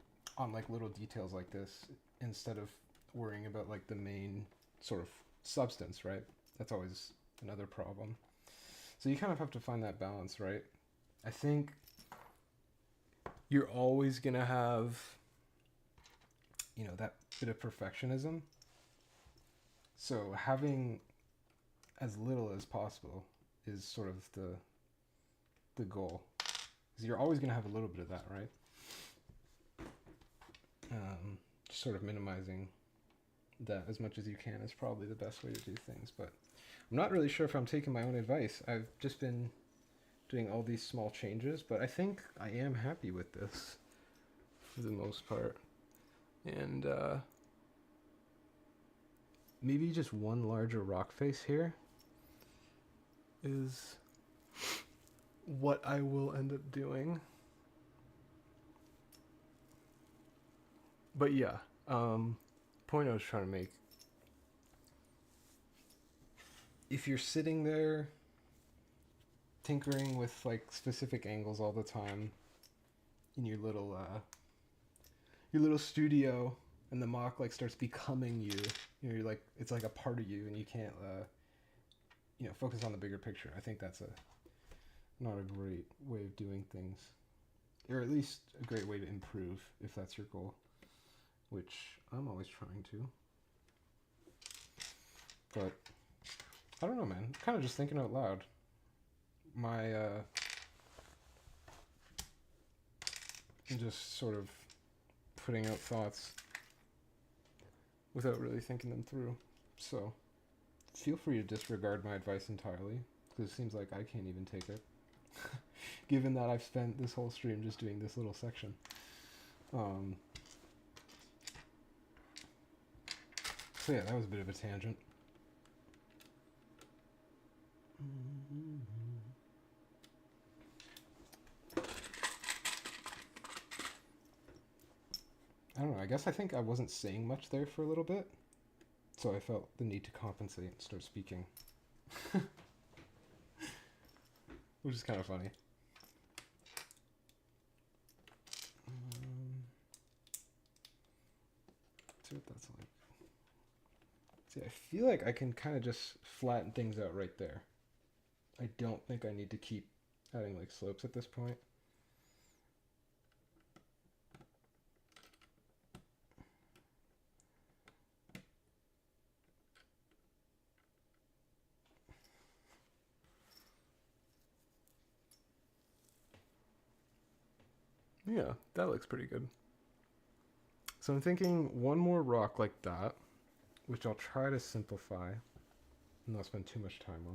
S1: like little details like this, instead of worrying about like the main sort of substance, right? That's always another problem. So you kind of have to find that balance, right? I think you're always going to have, that bit of perfectionism. So having as little as possible is sort of the goal. Because you're always going to have a little bit of that, right? Just sort of minimizing that as much as you can is probably the best way to do things. But I'm not really sure if I'm taking my own advice. I've just been doing all these small changes, but I think I am happy with this for the most part. And maybe just one larger rock face here is what I will end up doing. But yeah, point I was trying to make. If you're sitting there tinkering with like specific angles all the time in your little studio, and the mock like starts becoming you, you're like, it's like a part of you, and you can't focus on the bigger picture. I think that's not a great way of doing things, or at least a great way to improve if that's your goal, which I'm always trying to. But I don't know, man. I'm kind of just thinking out loud. My just sort of putting out thoughts without really thinking them through. So feel free to disregard my advice entirely, because it seems like I can't even take it. Given that I've spent this whole stream just doing this little section. So yeah, that was a bit of a tangent. I don't know, I think I wasn't saying much there for a little bit, so I felt the need to compensate and start speaking. Which is kind of funny. See what that's like. See, I feel like I can kind of just flatten things out right there. I don't think I need to keep adding like slopes at this point. Yeah, that looks pretty good. So I'm thinking one more rock like that, which I'll try to simplify and not spend too much time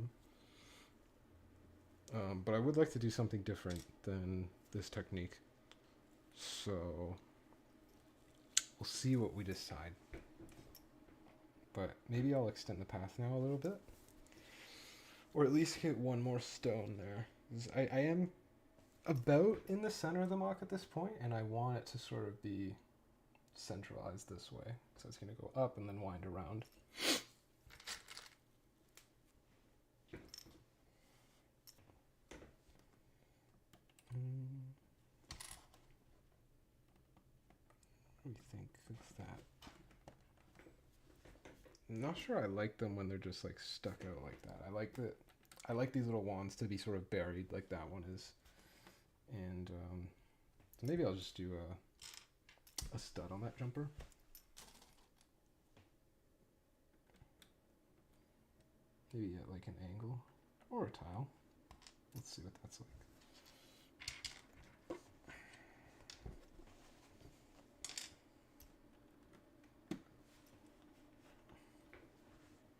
S1: on. But I would like to do something different than this technique. So we'll see what we decide. But maybe I'll extend the path now a little bit. Or at least hit one more stone there. I am about in the center of the mock at this point, and I want it to sort of be centralized this way. So it's going to go up and then wind around. What do you think of that? I'm not sure I like them when they're just like stuck out like that. I like these little wands to be sort of buried like that one is. And so maybe I'll just do a stud on that jumper. Maybe at like an angle or a tile. Let's see what that's like.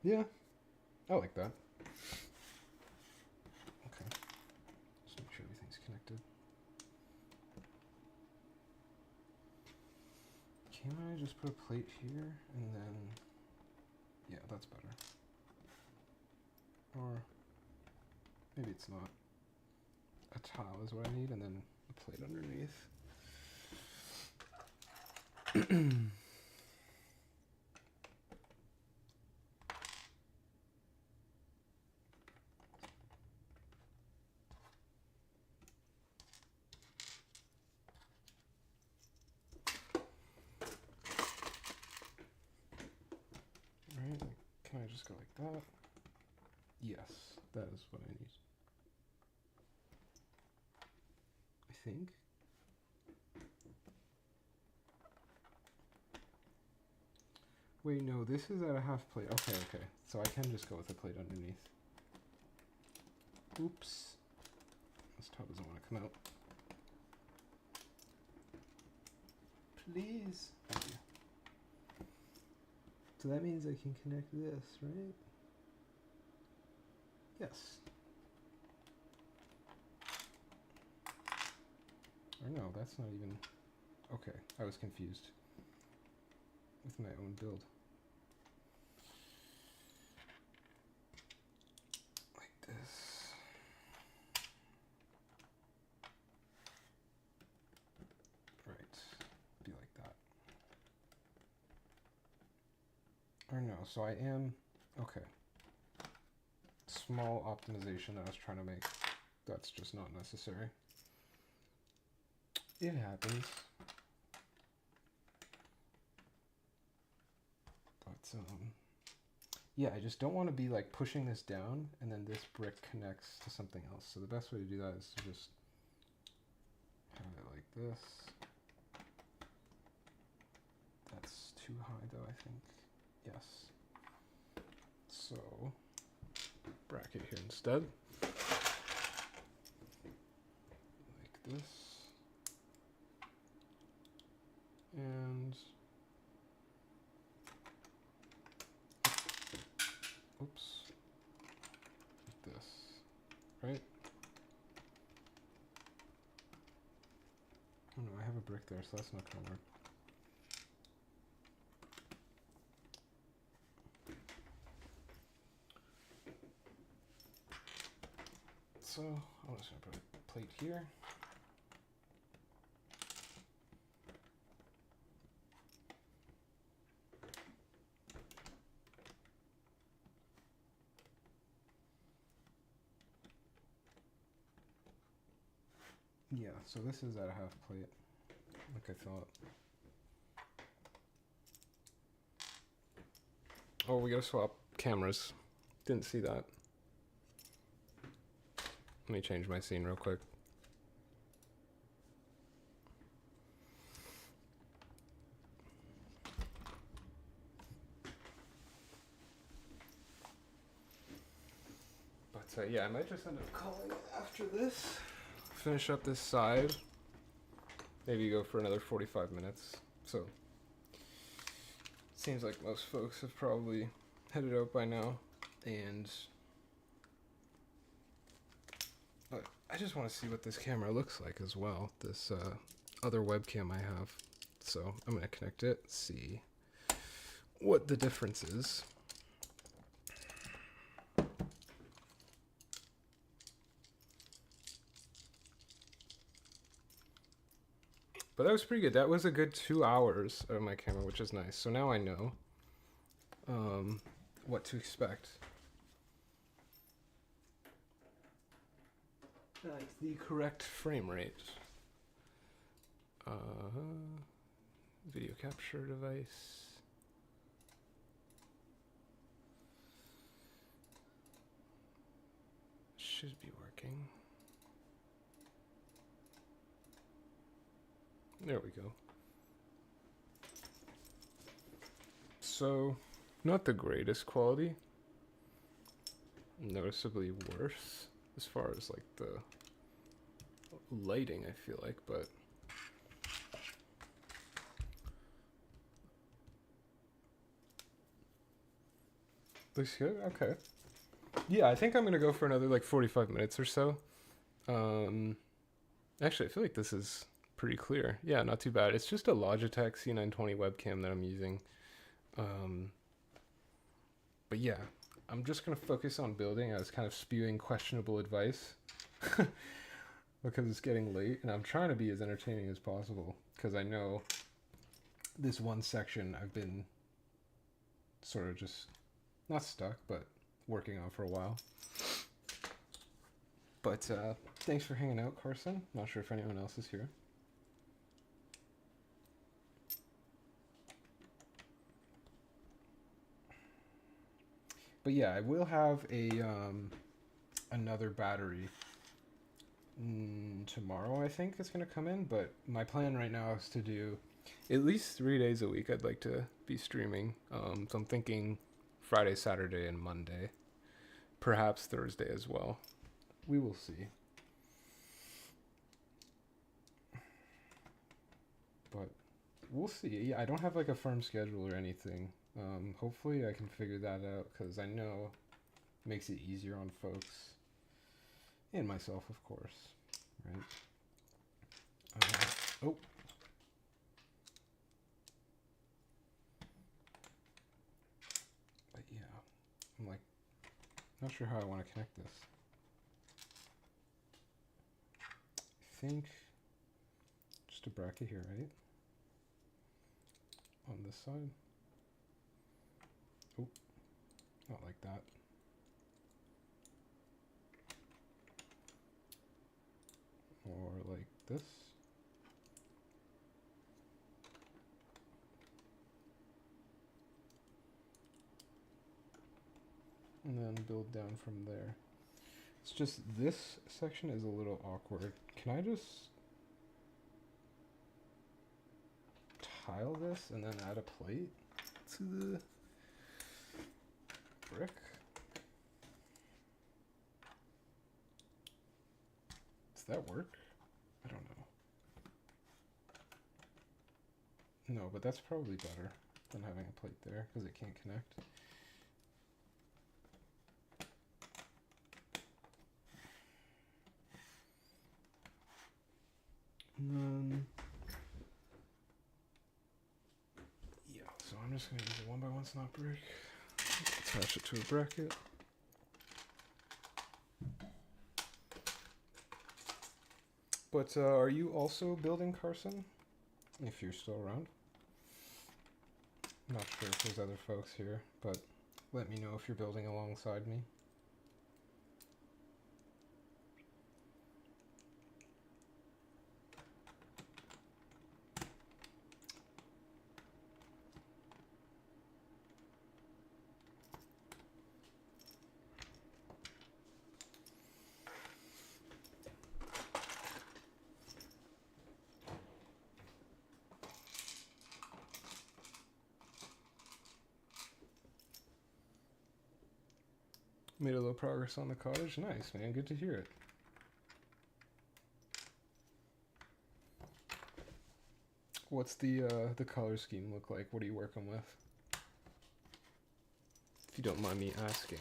S1: Yeah, I like that. Okay, just make sure everything's connected. Can I just put a plate here and then, yeah, that's better. Or maybe it's not. A tile is what I need, and then a plate underneath. Right, can I just go like that? Yes, that is what I need. I think. Wait, no, this is at a half plate. Okay, okay. So I can just go with a plate underneath. Oops. This top doesn't want to come out. Please. Thank you. So that means I can connect this, right? Yes. Or no, that's not even... Okay, I was confused with my own build. Like this. Right, be like that. or no, so I am, okay. Small optimization that I was trying to make. That's just not necessary. It happens. But, yeah, I just don't want to be like pushing this down and then this brick connects to something else. So the best way to do that is to just have it like this. That's too high though, I think. Yes. So, bracket here instead. Like this. And oops. Like this. Right? Oh no, I have a brick there, so that's not gonna work. So I'm just gonna put a plate here. Yeah, so this is at a half plate, like I thought. Oh, we gotta swap cameras. Didn't see that. Let me change my scene real quick. But yeah, I might just end up calling it after this. Finish up this side. Maybe go for another 45 minutes. So, seems like most folks have probably headed out by now. And but I just want to see what this camera looks like as well. This other webcam I have. So I'm going to connect it, see what the difference is. But that was pretty good. That was a good 2 hours of my camera, which is nice. So now I know what to expect. That's the correct frame rate. Video capture device. Should be working. There we go. So, not the greatest quality. Noticeably worse as far as like the lighting, I feel like, but looks good. Okay. Yeah, I think I'm gonna go for another like 45 minutes or so. Actually, I feel like this is pretty clear. Yeah, not too bad. It's just a Logitech C920 webcam that I'm using. But yeah, I'm just gonna focus on building. I was kind of spewing questionable advice because it's getting late, and I'm trying to be as entertaining as possible because I know this one section I've been sort of just not stuck, but working on for a while. But thanks for hanging out, Carson. Not sure if anyone else is here. But yeah, I will have a another battery tomorrow. I think it's gonna come in, but my plan right now is to do at least 3 days a week. I'd like to be streaming. So I'm thinking Friday, Saturday, and Monday, perhaps Thursday as well. We will see. But we'll see. Yeah, I don't have like a firm schedule or anything. Hopefully I can figure that out because I know it makes it easier on folks and myself, of course, right? Oh. But yeah, I'm like, not sure how I want to connect this. I think just a bracket here, right? On this side. Oh, not like that. Or like this. And then build down from there. It's just this section is a little awkward. Can I just tile this and then add a plate to the brick? Does that work? I don't know. No, but that's probably better than having a plate there because it can't connect. And then, yeah, so I'm just going to use a 1x1 snap brick, attach it to a bracket. But are you also building, Carson? If you're still around. Not sure if there's other folks here, but let me know if you're building alongside me. Made a little progress on the cottage. Nice, man. Good to hear it. What's the color scheme look like? What are you working with? If you don't mind me asking.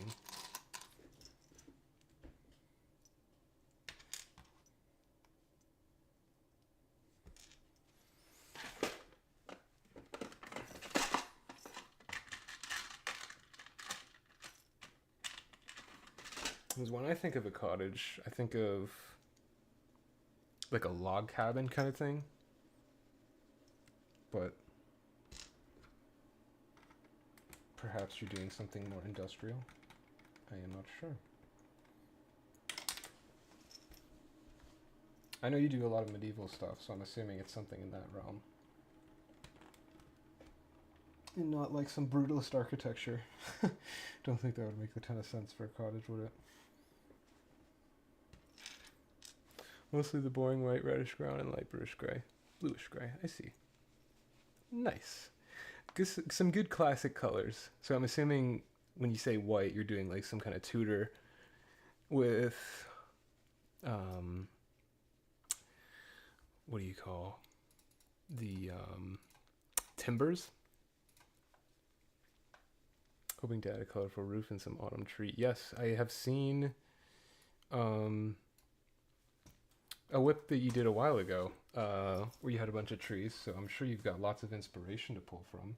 S1: Because when I think of a cottage, I think of like a log cabin kind of thing. But perhaps you're doing something more industrial. I am not sure. I know you do a lot of medieval stuff, so I'm assuming it's something in that realm. And not like some brutalist architecture. Don't think that would make a ton of sense for a cottage, would it? Mostly the boring white, reddish brown, and light bluish gray. Bluish gray, I see. Nice. Some good classic colors. So I'm assuming when you say white, you're doing like some kind of Tudor with, what do you call the timbers? Hoping to add a colorful roof and some autumn tree. Yes, I have seen a whip that you did a while ago where you had a bunch of trees, so I'm sure you've got lots of inspiration to pull from.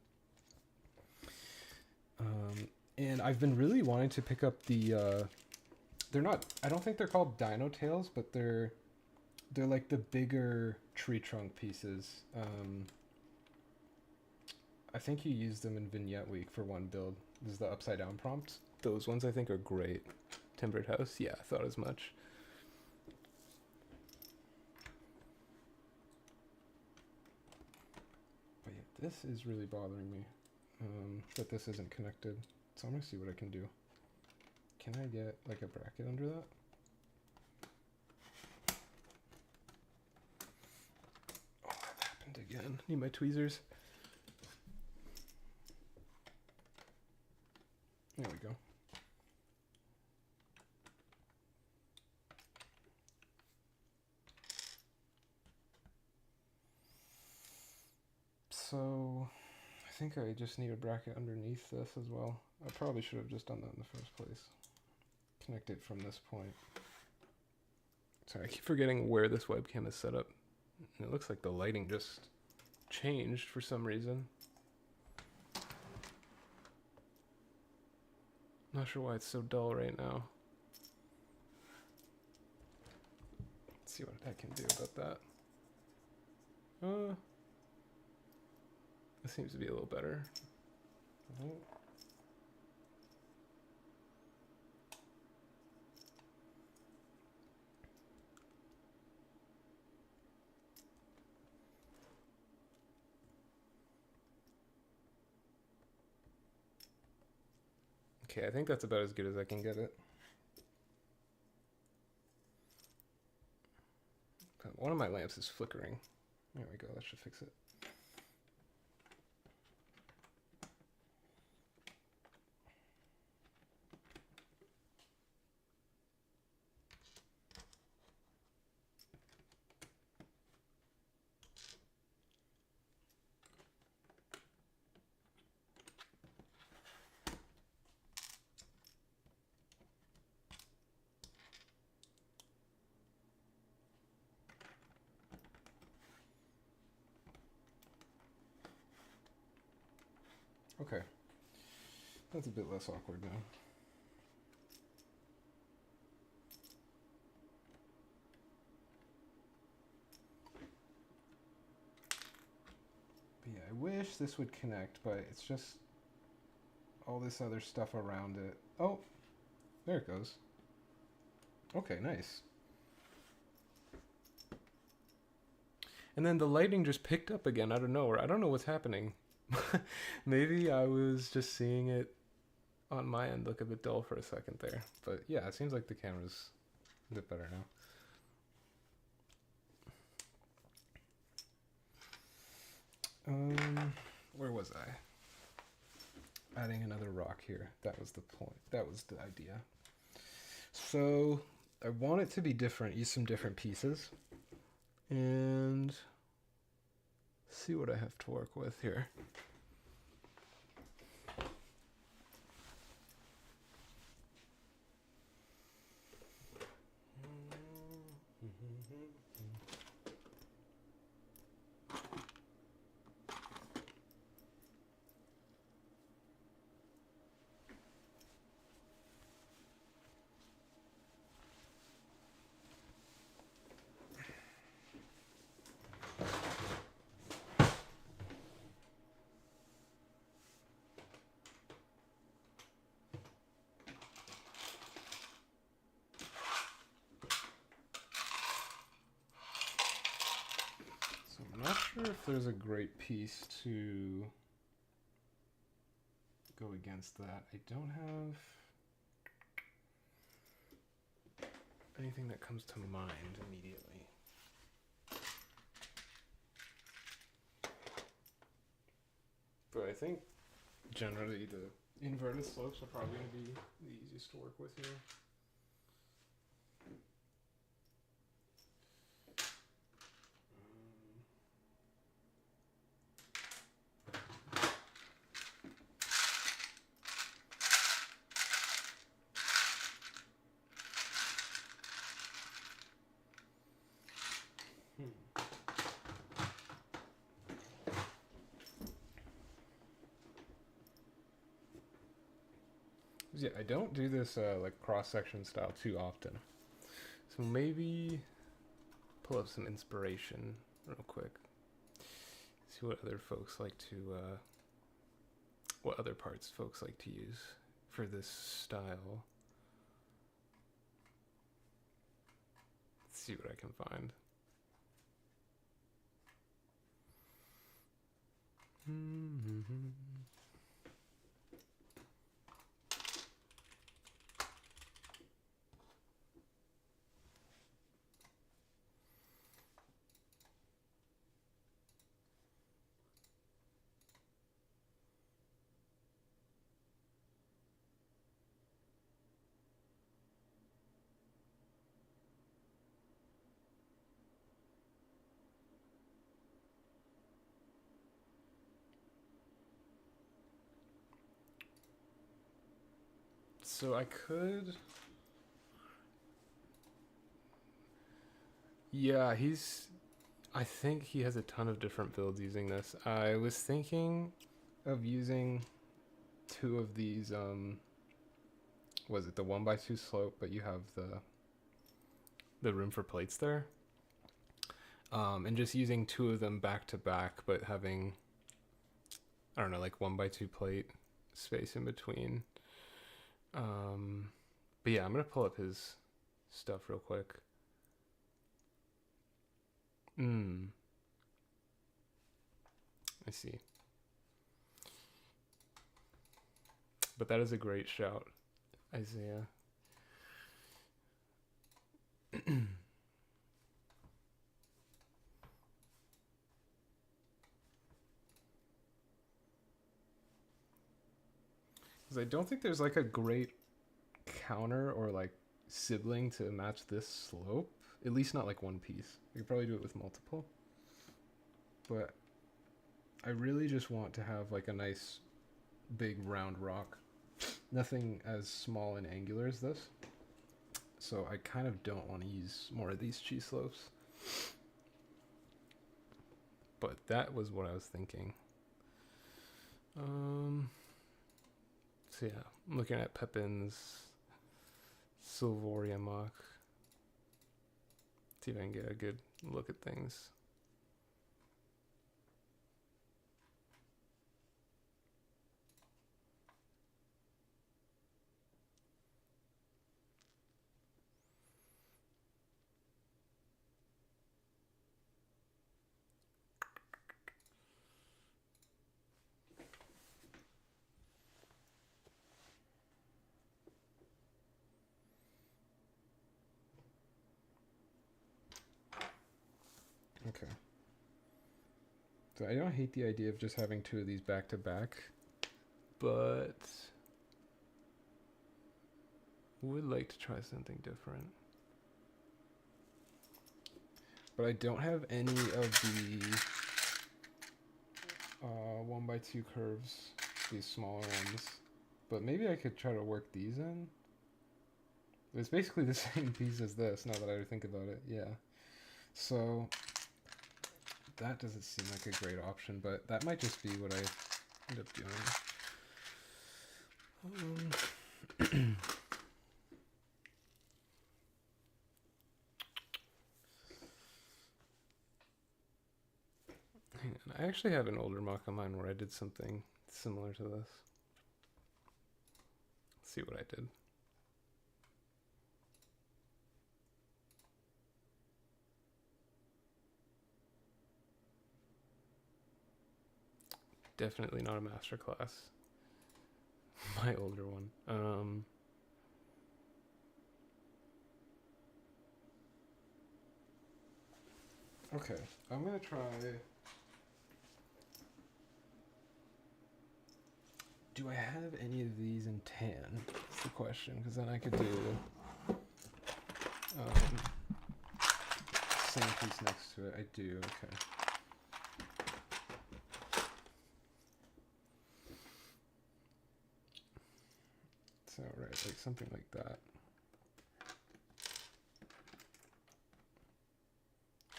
S1: And I've been really wanting to pick up the they're not, I don't think they're called dino tails, but they're like the bigger tree trunk pieces. I think you used them in Vignette Week for one build. This is the upside down prompts. Those ones I think are great. Timbered house, yeah, I thought as much. But yeah, this is really bothering me, that this isn't connected. So I'm gonna see what I can do. Can I get like a bracket under that? Oh, that happened again. Need my tweezers. There we go. So I think I just need a bracket underneath this as well. I probably should have just done that in the first place. Connect it from this point. Sorry, I keep forgetting where this webcam is set up. And it looks like the lighting just changed for some reason. Not sure why it's so dull right now. Let's see what I can do about that. This seems to be a little better. Okay, I think that's about as good as I can get it. One of my lamps is flickering. There we go, that should fix it. Okay, that's a bit less awkward now. But yeah, I wish this would connect, but it's just all this other stuff around it. Oh, there it goes. Okay, nice. And then the lighting just picked up again out of nowhere. I don't know what's happening. Maybe I was just seeing it on my end look a bit dull for a second there. But yeah, it seems like the camera's a bit better now. Where was I? Adding another rock here. That was the point. That was the idea. So I want it to be different. Use some different pieces. And see what I have to work with here. I'm not sure if there's a great piece to go against that. I don't have anything that comes to mind immediately. But I think generally the inverted slopes are probably going to be the easiest to work with here. Yeah, I don't do this like cross-section style too often. So maybe pull up some inspiration real quick. See what other folks like to, what other parts folks like to use for this style. Let's see what I can find. So I could... Yeah, I think he has a ton of different builds using this. I was thinking of using two of these, was it the 1x2 slope, but you have the room for plates there. And just using two of them back to back, but having, I don't know, like 1x2 plate space in between. But yeah, I'm gonna pull up his stuff real quick. I see. But that is a great shout, Isaiah. Because I don't think there's like a great counter or like sibling to match this slope. At least not like one piece. You could probably do it with multiple. But I really just want to have like a nice big round rock. Nothing as small and angular as this. So I kind of don't want to use more of these cheese slopes. But that was what I was thinking. So yeah, I'm looking at Pepin's Silvoria mock. See if I can get a good look at things. Okay. So I don't hate the idea of just having two of these back to back, but would like to try something different. But I don't have any of the 1x2 curves, these smaller ones. But maybe I could try to work these in. It's basically the same piece as this, now that I think about it, yeah. So that doesn't seem like a great option, but that might just be what I end up doing. Hang on, I actually have an older mock of mine where I did something similar to this. Let's see what I did. Definitely not a master class. My older one. Okay, I'm gonna try. Do I have any of these in tan? That's the question, because then I could do same piece next to it. I do. Okay. So right, like something like that.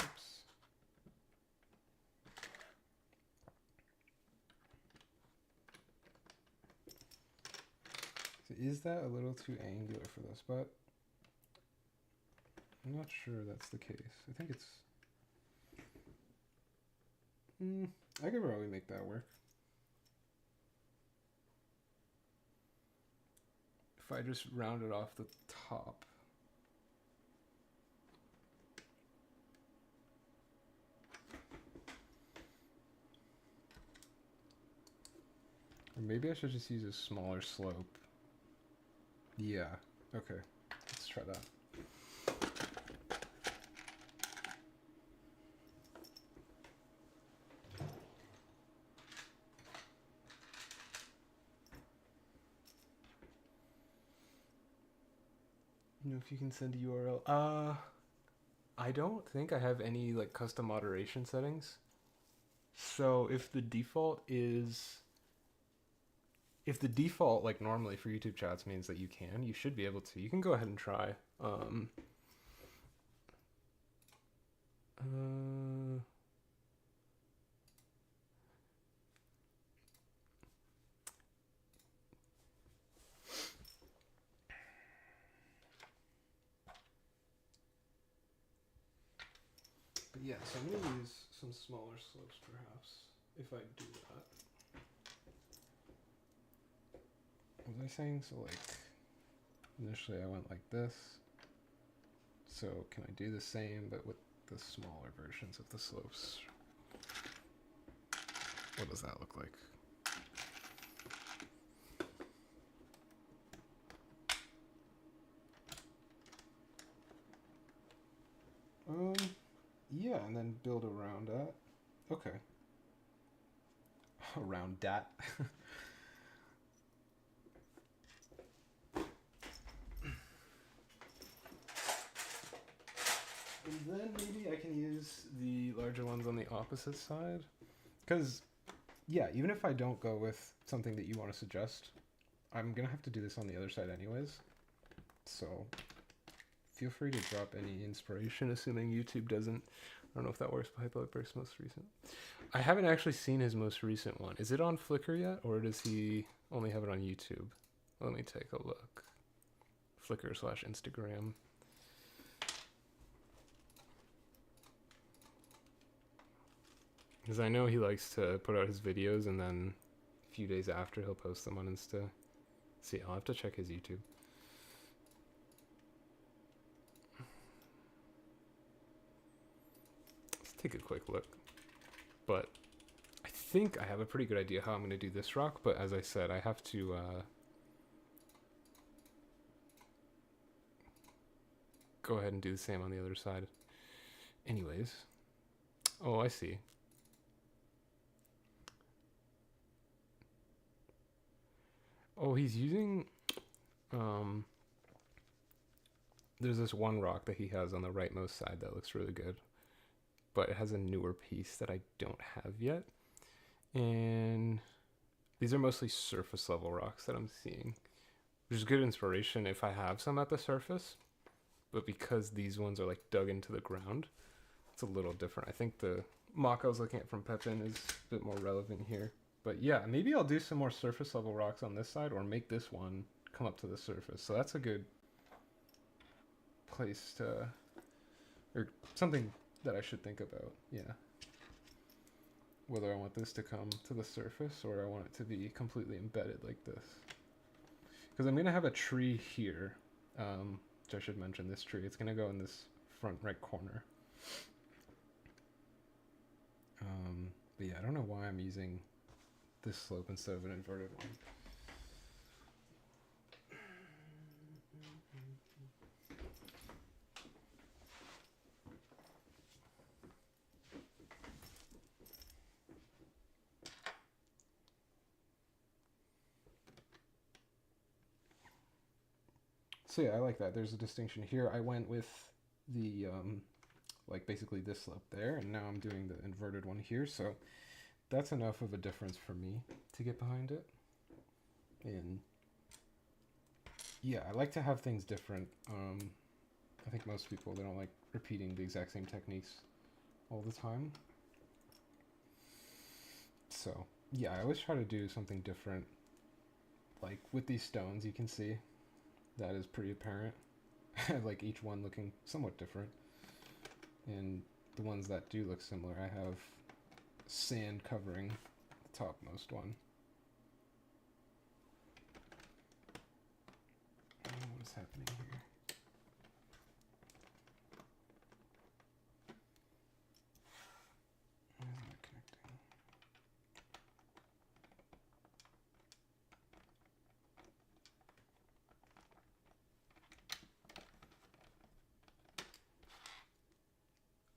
S1: Oops. So is that a little too angular for this? But I'm not sure that's the case. I think it's. I could probably make that work. If I just round it off the top. Or maybe I should just use a smaller slope. Yeah, okay. Let's try that. You know if you can send a URL. I don't think I have any like custom moderation settings. So if the default like normally for YouTube chats means that you should be able to. You can go ahead and try. But yeah, so I'm gonna use some smaller slopes perhaps if I do that. What was I saying? So like initially I went like this. So can I do the same but with the smaller versions of the slopes? What does that look like? Um, yeah, and then build around that. Okay. Around that. And then maybe I can use the larger ones on the opposite side. Because, yeah, even if I don't go with something that you want to suggest, I'm going to have to do this on the other side anyways. So, feel free to drop any inspiration, assuming YouTube doesn't. I don't know if that works, but Hyperburst's most recent. I haven't actually seen his most recent one. Is it on Flickr yet, or does he only have it on YouTube? Let me take a look. Flickr/Instagram. Because I know he likes to put out his videos and then a few days after he'll post them on Insta. See, I'll have to check his YouTube. Let's take a quick look. But I think I have a pretty good idea how I'm going to do this rock, but as I said, I have to go ahead and do the same on the other side. Anyways. Oh, I see. Oh, he's using... there's this one rock that he has on the rightmost side that looks really good. But it has a newer piece that I don't have yet. And these are mostly surface level rocks that I'm seeing. Which is good inspiration if I have some at the surface. But because these ones are like dug into the ground, it's a little different. I think the mock I was looking at from Pepin is a bit more relevant here. But yeah, maybe I'll do some more surface level rocks on this side or make this one come up to the surface. So that's a good place to, or something that I should think about. Yeah. Whether I want this to come to the surface or I want it to be completely embedded like this. Because I'm going to have a tree here, which I should mention this tree. It's going to go in this front right corner. But yeah, I don't know why I'm using this slope instead of an inverted one. So yeah, I like that. There's a distinction here. I went with the, like basically this slope there, and now I'm doing the inverted one here. So that's enough of a difference for me to get behind it. And yeah, I like to have things different. I think most people, they don't like repeating the exact same techniques all the time. So yeah, I always try to do something different. Like with these stones, you can see that is pretty apparent. Like each one looking somewhat different. And the ones that do look similar, I have sand covering the topmost one. I don't know what is happening here. Why is it not connecting?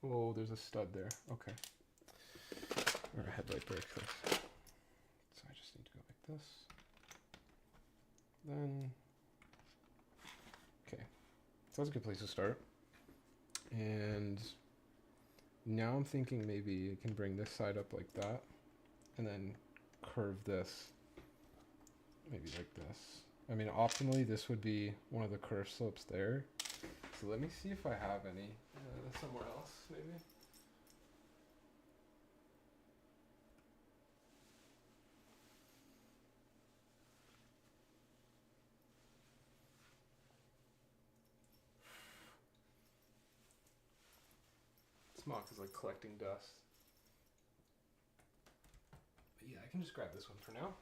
S1: Oh, there's a stud there. Okay. Or a headlight break. So I just need to go like this. Then, okay. So that's a good place to start. And now I'm thinking maybe I can bring this side up like that. And then curve this. Maybe like this. I mean, optimally, this would be one of the curve slopes there. So let me see if I have any somewhere else, maybe. This mock is like collecting dust. But yeah, I can just grab this one for now.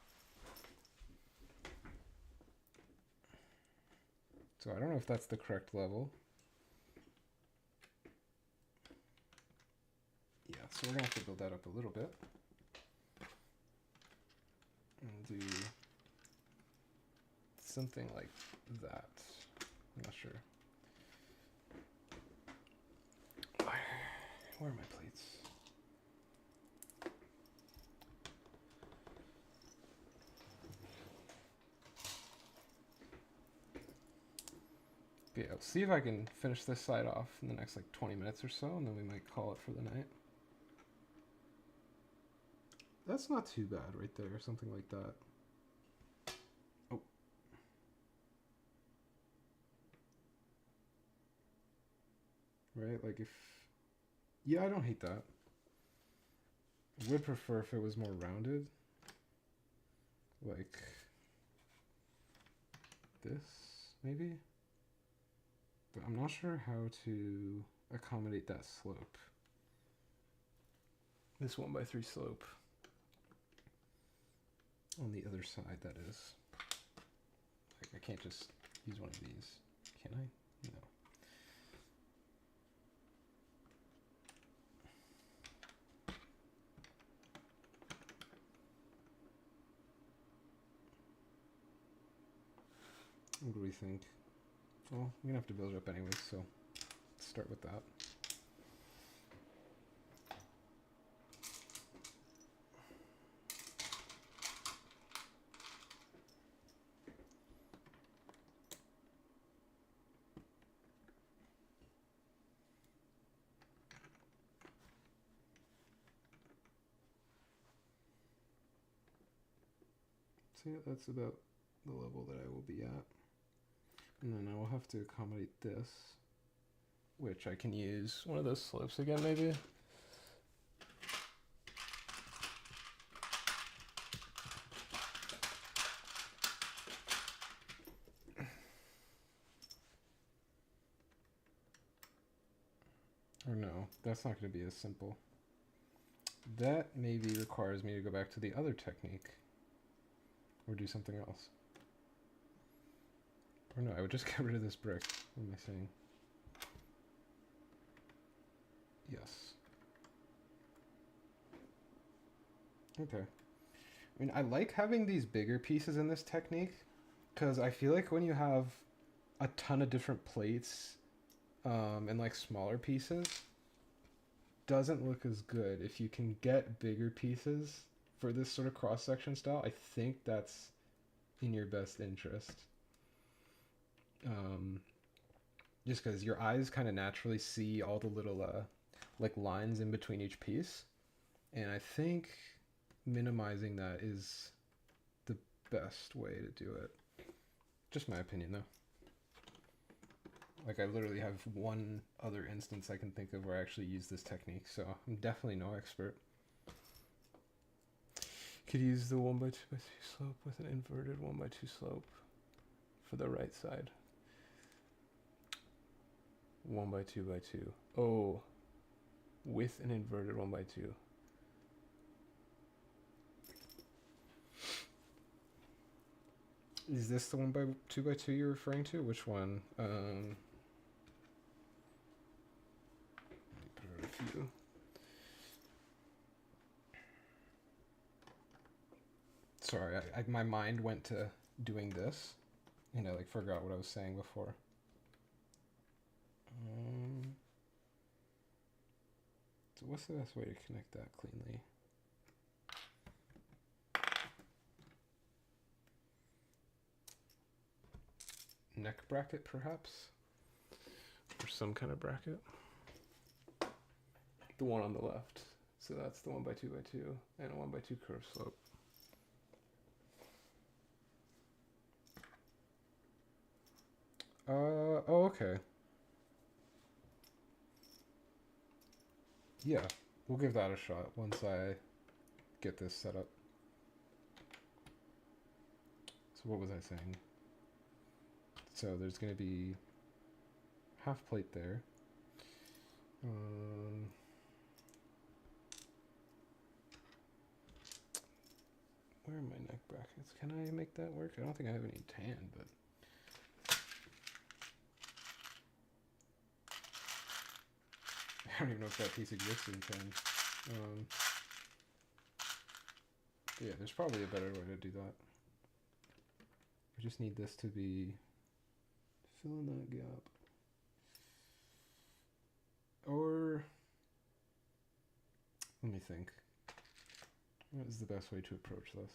S1: So I don't know if that's the correct level. Yeah, so we're gonna have to build that up a little bit. And do something like that. I'm not sure. Where are my plates? Yeah, let's see if I can finish this side off in the next like 20 minutes or so, and then we might call it for the night. That's not too bad right there, something like that. Oh. Right, like if... Yeah, I don't hate that. I would prefer if it was more rounded. Like... this, maybe? But I'm not sure how to accommodate that slope. This 1x3 slope. On the other side, that is. Like, I can't just use one of these. Can I? No. What do we think? Well, we're gonna have to build it up anyways, so let's start with that. So yeah, that's about the level that I will be at. And then I will have to accommodate this, which I can use one of those slopes again, maybe. Or no, that's not going to be as simple. That maybe requires me to go back to the other technique. Or do something else. Or no, I would just get rid of this brick. What am I saying? Yes. Okay. I mean, I like having these bigger pieces in this technique, because I feel like when you have a ton of different plates and like smaller pieces, doesn't look as good. If you can get bigger pieces for this sort of cross-section style, I think that's in your best interest. Just because your eyes kind of naturally see all the little like lines in between each piece, and I think minimizing that is the best way to do it. Just my opinion, though. Like, I literally have one other instance I can think of where I actually use this technique, so I'm definitely no expert. Could use the 1x2x3 slope with an inverted 1x2 slope for the right side. 1x2x2. Oh, with an inverted 1x2. Is this the 1x2x2 you're referring to? Which one? Put out a few. Sorry, my mind went to doing this, and I like forgot what I was saying before. So what's the best way to connect that cleanly? Neck bracket, perhaps? Or some kind of bracket? The one on the left. So that's the 1x2x2 and a 1x2 curve slope. Oh, okay. Yeah, we'll give that a shot once I get this set up. So what was I saying? So there's going to be half plate there. Where are my neck brackets? Can I make that work? I don't think I have any tan, but... I don't even know if that piece exists in tan. Yeah, there's probably a better way to do that. I just need this to be fill in that gap. Or Let me think. What is the best way to approach this?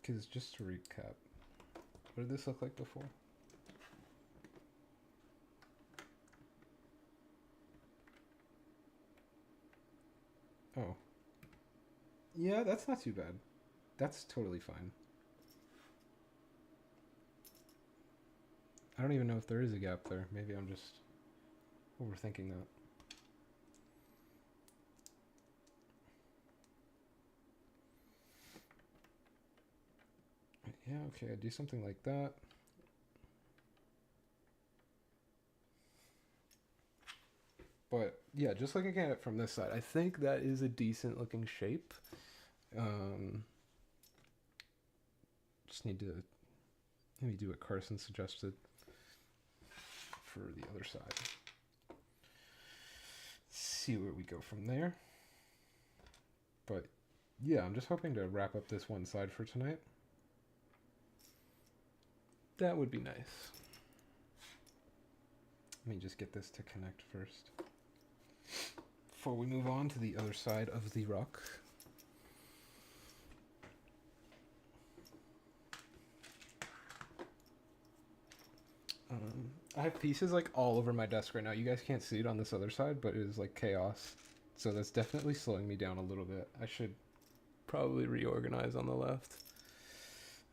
S1: Because just to recap, what did this look like before? Oh. Yeah, that's not too bad. That's totally fine. I don't even know if there is a gap there. Maybe I'm just overthinking that. Yeah, okay, I do something like that. But yeah, just looking at it from this side, I think that is a decent looking shape. Just need to maybe do what Carson suggested for the other side. See where we go from there. But yeah, I'm just hoping to wrap up this one side for tonight. That would be nice. Let me just get this to connect first before we move on to the other side of the rock. I have pieces like all over my desk right now. You guys can't see it on this other side, but it is like chaos. So that's definitely slowing me down a little bit. I should probably reorganize on the left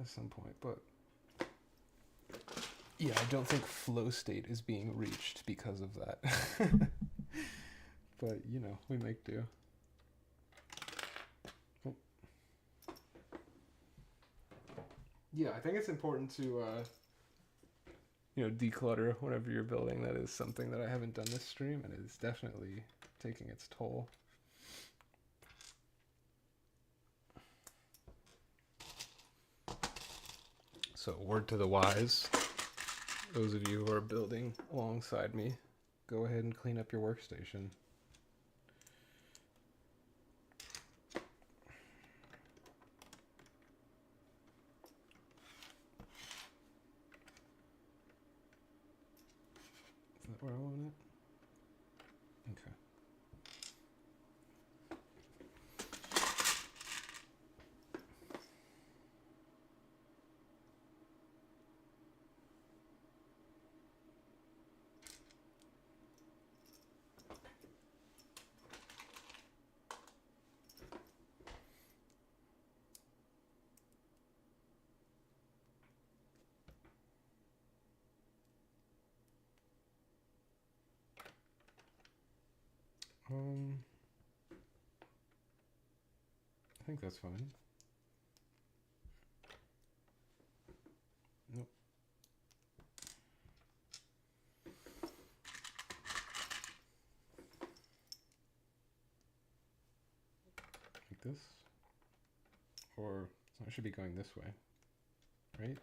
S1: at some point, but yeah, I don't think flow state is being reached because of that. But, you know, we make do. Oh. Yeah, I think it's important to, declutter whenever you're building. That is something that I haven't done this stream, and it's definitely taking its toll. So, word to the wise, those of you who are building alongside me, go ahead and clean up your workstation. Is that where I want it? Okay. I think that's fine. Nope. Like this? Or so I should be going this way, right?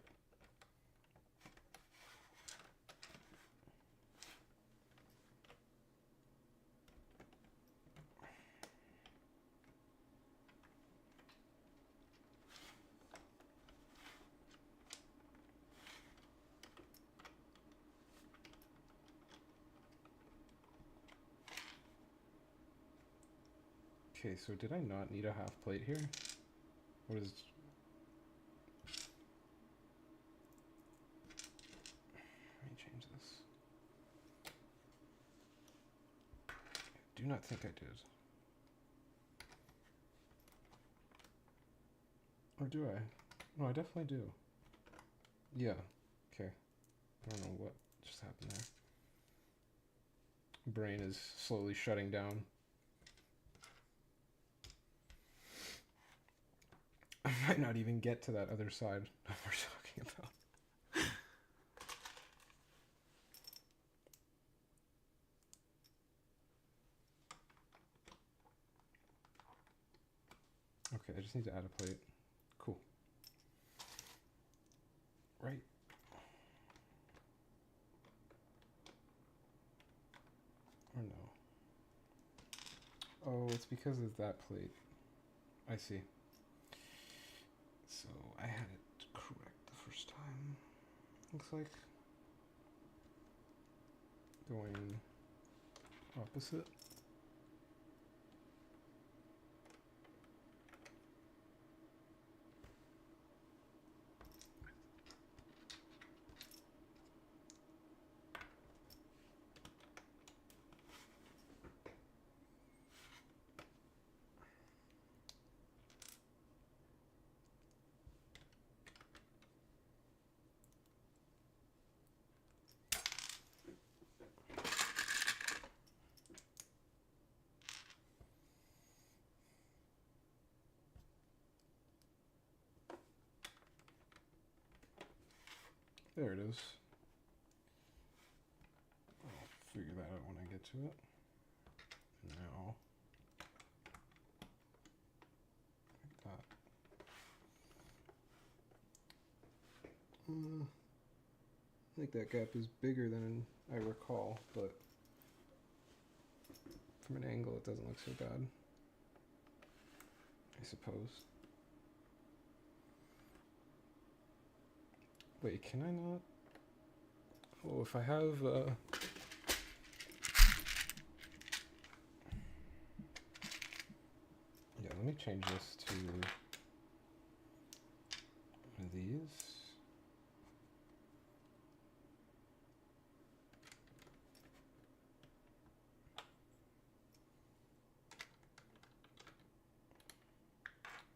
S1: Okay, so did I not need a half plate here? What is... Let me change this. I do not think I did. Or do I? No, I definitely do. Yeah, okay. I don't know what just happened there. Brain is slowly shutting down. I might not even get to that other side that we're talking about. Okay, I just need to add a plate. Cool. Right. Or no. Oh, it's because of that plate. I see. So I had it correct the first time. Looks like. going opposite. There it is. I'll figure that out when I get to it. Now, like that. I think that gap is bigger than I recall, but from an angle it doesn't look so bad, I suppose. Wait, can I not? Oh, if I have, yeah, let me change this to one of these.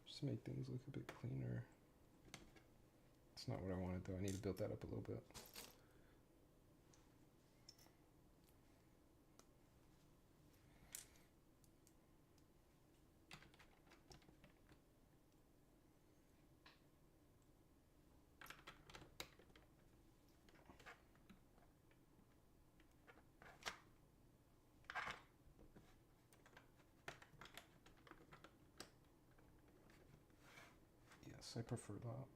S1: Just to make things look a bit cleaner. It's not what I wanted though, I need to build that up a little bit. Yes, I prefer that.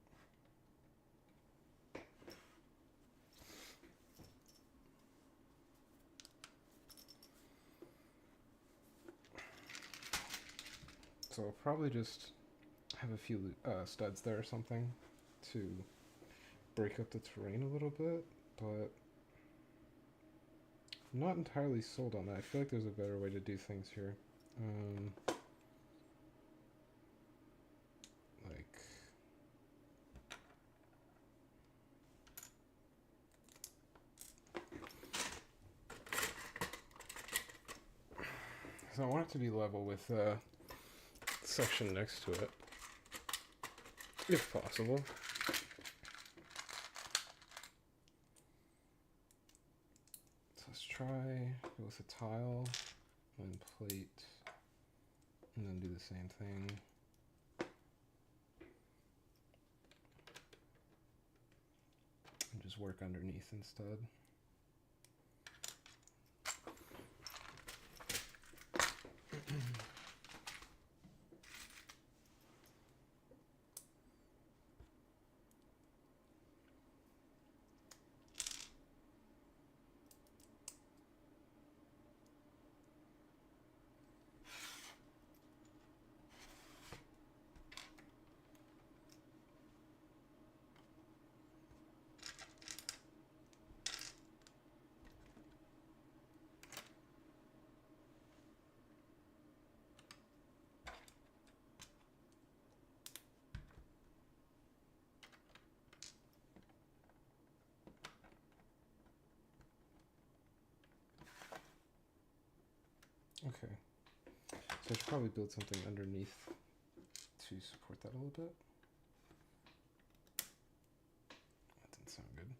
S1: So I'll probably just have a few studs there or something to break up the terrain a little bit, but I'm not entirely sold on that. I feel like there's a better way to do things here. Like, so I want it to be level with the section next to it, if possible. So let's try go with a tile and plate, and then do the same thing. And just work underneath instead. Okay, so I should probably build something underneath to support that a little bit. That didn't sound good.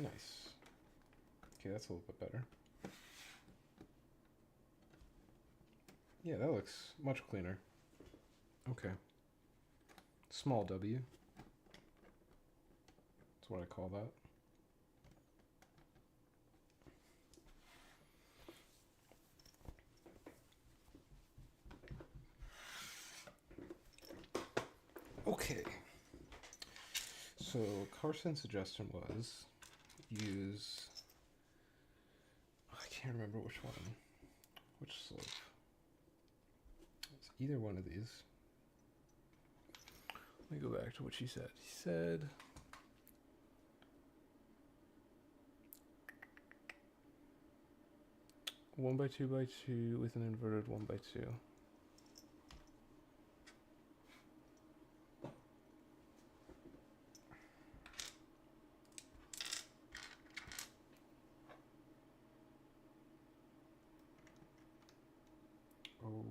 S1: Nice. Okay, that's a little bit better. Yeah, that looks much cleaner. Okay. Small W. That's what I call that. Okay. So Carson's suggestion was use, I can't remember which one, which slope. It's either one of these. Let me go back to what she said. He said, one by two by two with an inverted 1x2. Oh,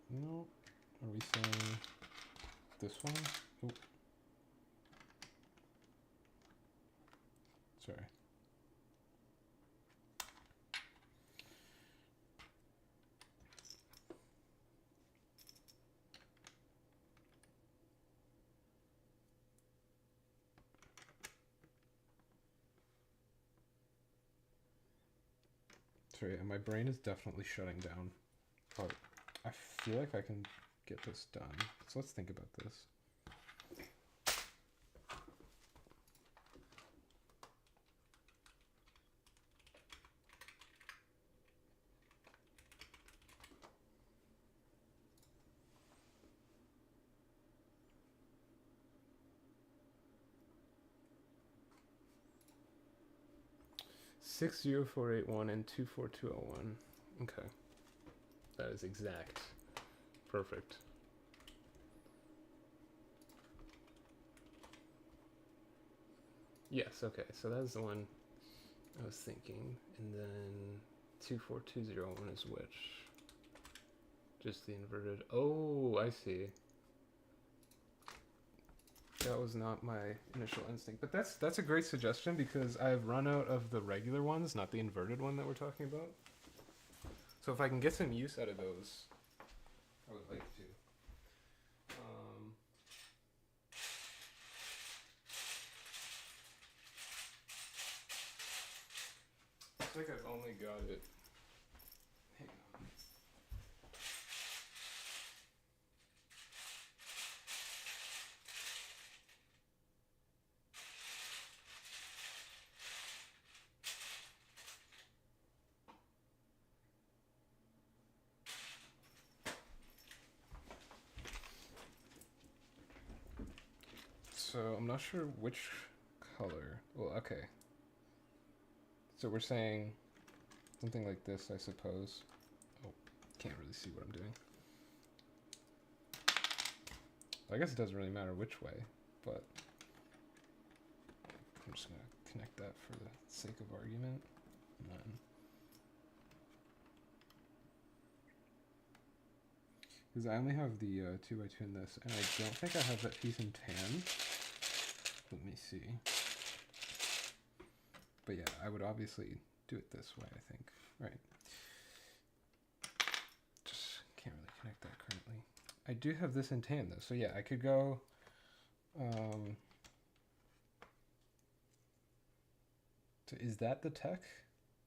S1: no. Are we saying this one? Oh. Sorry. Sorry, my brain is definitely shutting down. But I feel like I can get this done. So let's think about this. Six 0481 and 24201. Okay. That is exact. Perfect. Yes, okay. So that's the one I was thinking. And then 24201 is which? Just the inverted. Oh, I see. That was not my initial instinct. But that's a great suggestion because I've run out of the regular ones, not the inverted one that we're talking about. So if I can get some use out of those, I would like to. Looks like I've only got it. Hang on. So I'm not sure which color. Well, okay. So we're saying something like this, I suppose. Oh, can't really see what I'm doing. I guess it doesn't really matter which way, but I'm just gonna connect that for the sake of argument. And then, because I only have the 2x2 in this, and I don't think I have that piece in tan. Let me see. But yeah, I would obviously do it this way, I think. Right. Just can't really connect that currently. I do have this in tan though, so yeah, I could go so is that the tech?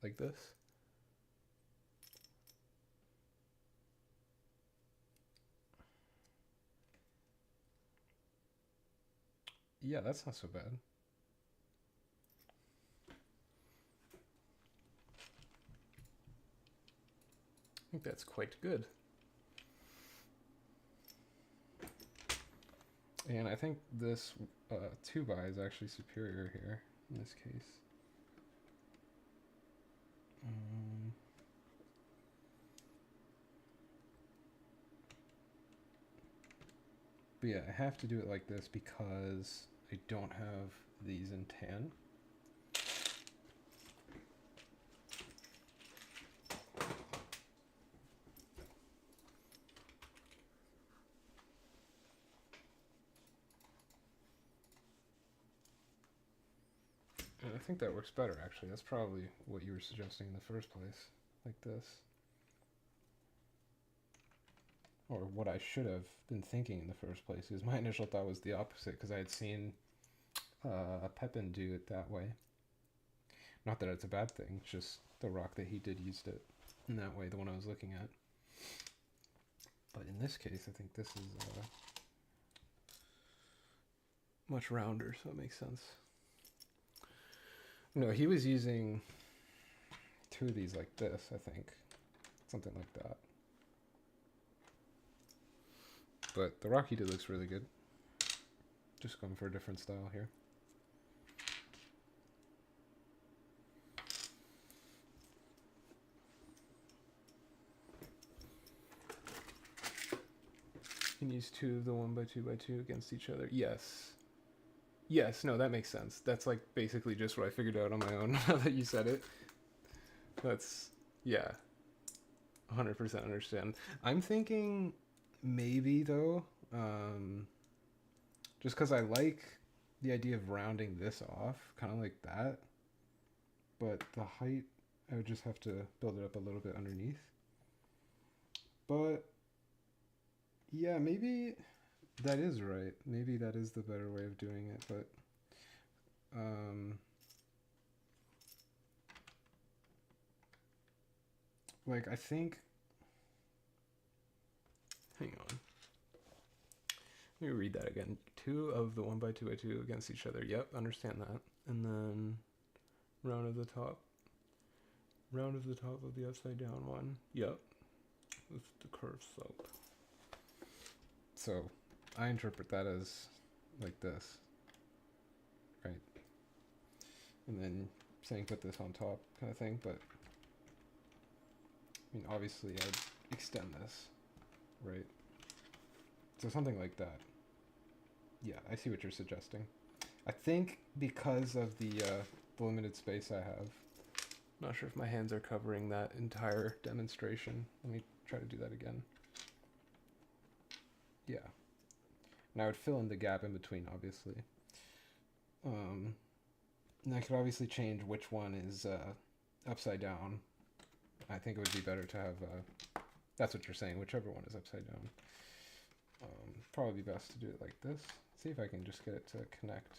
S1: Like this? Yeah, that's not so bad. I think that's quite good. And I think this 2x is actually superior here in this case. But yeah, I have to do it like this because I don't have these in tan. And I think that works better, actually. That's probably what you were suggesting in the first place, like this. Or what I should have been thinking in the first place, because my initial thought was the opposite, because I had seen Pepin do it that way. Not that it's a bad thing, it's just the rock that he did used it in that way, the one I was looking at. But in this case, I think this is much rounder, so it makes sense. No, he was using two of these like this, I think. Something like that. But the rock he did looks really good. Just going for a different style here. You can use two of the 1x2x2 against each other. Yes. Yes, no, that makes sense. That's like basically just what I figured out on my own now that you said it. That's, yeah. 100% understand. I'm thinking maybe though, just because I like the idea of rounding this off, kind of like that, but the height, I would just have to build it up a little bit underneath. But yeah, maybe that is right. Maybe that is the better way of doing it, but like I think, hang on. Let me read that again. Two of the 1x2x2 against each other. Yep, understand that. And then round of the top. Round of the top of the upside down one. Yep. With the curved slope. So I interpret that as like this. Right. And then saying put this on top kind of thing, but I mean obviously I'd extend this, right? So something like that. Yeah, I see what you're suggesting. I think because of the limited space I have, I'm not sure if my hands are covering that entire demonstration. Let me try to do that again. Yeah. And I would fill in the gap in between, obviously. And I could obviously change which one is upside down. I think it would be better to have, that's what you're saying, whichever one is upside down. Probably best to do it like this. See if I can just get it to connect.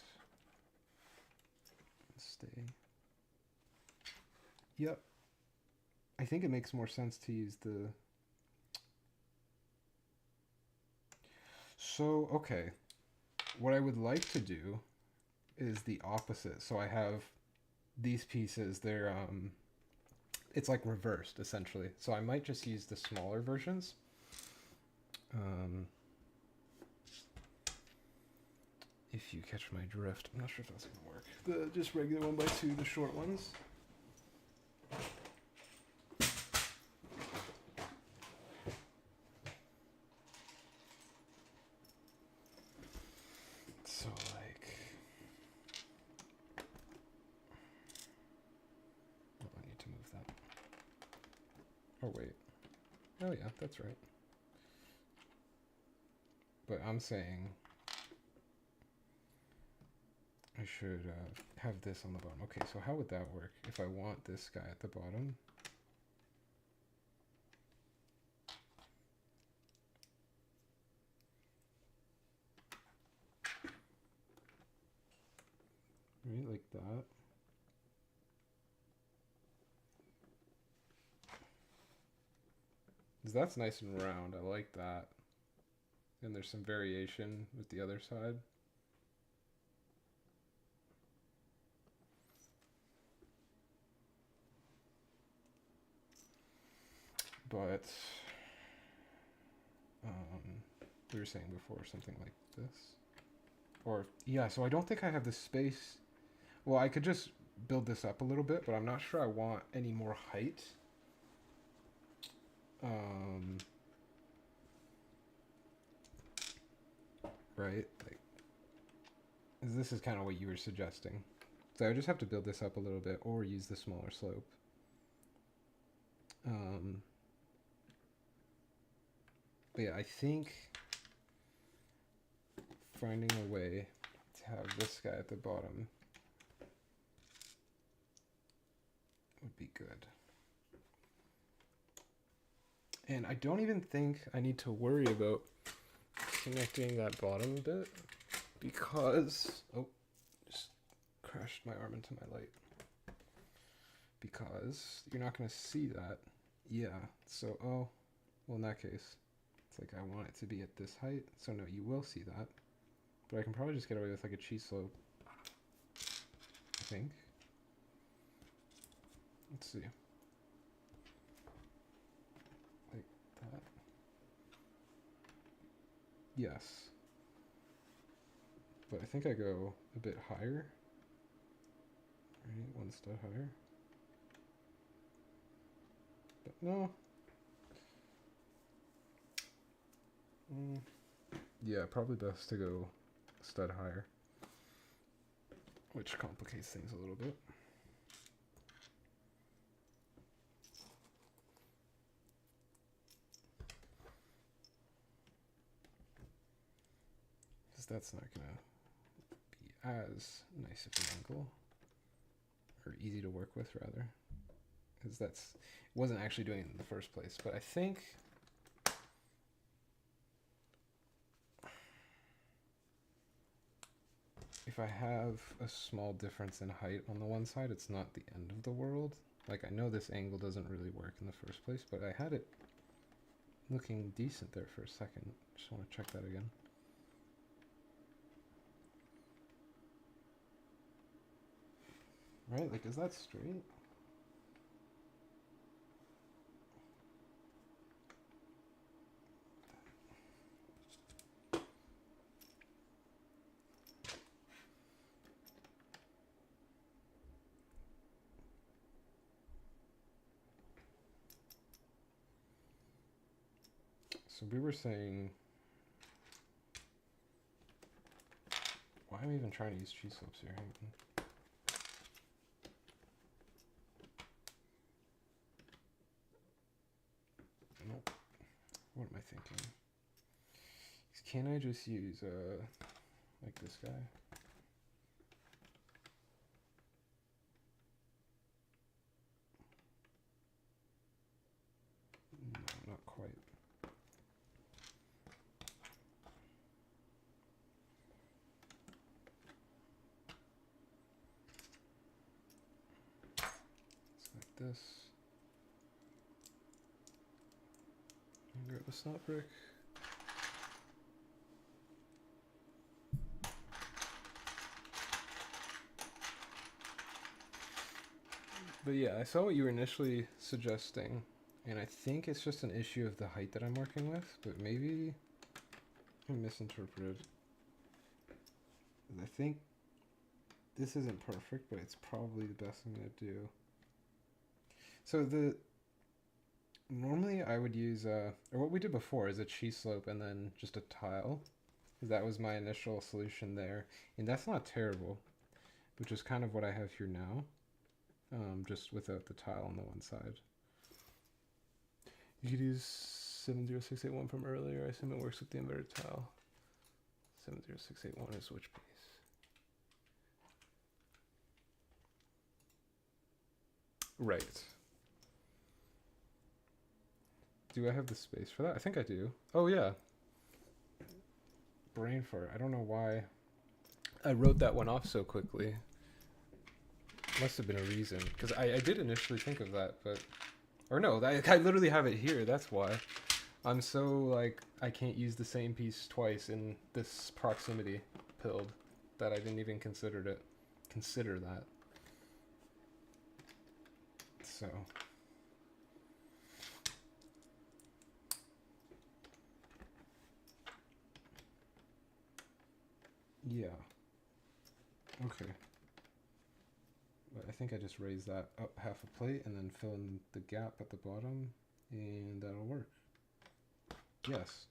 S1: Stay. Yep. I think it makes more sense to use the... So, okay. What I would like to do is the opposite. So I have these pieces, they're, it's like reversed, essentially. So I might just use the smaller versions. If you catch my drift. I'm not sure if that's going to work. The just regular 1x2, the short ones. So like... Oh, I need to move that. Oh, wait. Oh, yeah, that's right. But I'm saying... I should have this on the bottom. Okay, so how would that work if I want this guy at the bottom? Right, like that. Because that's nice and round. I like that. And there's some variation with the other side. But we were saying before something like this. Or, yeah, so I don't think I have the space. Well, I could just build this up a little bit, but I'm not sure I want any more height. Right? Like, this is kind of what you were suggesting. So I just have to build this up a little bit or use the smaller slope. But yeah, I think finding a way to have this guy at the bottom be good. And I don't even think I need to worry about connecting that bottom bit because, oh, just crashed my arm into my light. Because you're not going to see that. Yeah, so, oh, well, in that case, it's like I want it to be at this height. So no, you will see that. But I can probably just get away with like a cheese slope, I think. Let's see. Like that. Yes. But I think I go a bit higher. Right, one stud higher. But no. Yeah, probably best to go a stud higher. Which complicates things a little bit. Because that's not going to be as nice of an angle. Or easy to work with, rather. Because that's wasn't actually doing it in the first place. But I think if I have a small difference in height on the one side, it's not the end of the world. Like, I know this angle doesn't really work in the first place, but I had it looking decent there for a second. Just want to check that again. Right, like, is that straight? So we were saying, why am I even trying to use cheese slopes here? Nope. What am I thinking? Can I just use like this guy? No, not quite. This. And grab a snot brick. But yeah, I saw what you were initially suggesting, and I think it's just an issue of the height that I'm working with, but maybe I misinterpreted. I think this isn't perfect, but it's probably the best I'm going to do. So normally I would use, or what we did before is a cheese slope and then just a tile. That was my initial solution there. And that's not terrible, which is kind of what I have here now, just without the tile on the one side. You could use 70681 from earlier. I assume it works with the inverted tile. 70681 is which piece? Right. Do I have the space for that? I think I do. Oh, yeah. Brain fart. I don't know why I wrote that one off so quickly. Must have been a reason. Because I did initially think of that, but... Or no, I literally have it here. That's why. I'm so, like, I can't use the same piece twice in this proximity build that I didn't even consider that. So... Yeah. Okay. But I think I just raise that up half a plate and then fill in the gap at the bottom, and that'll work. Yes.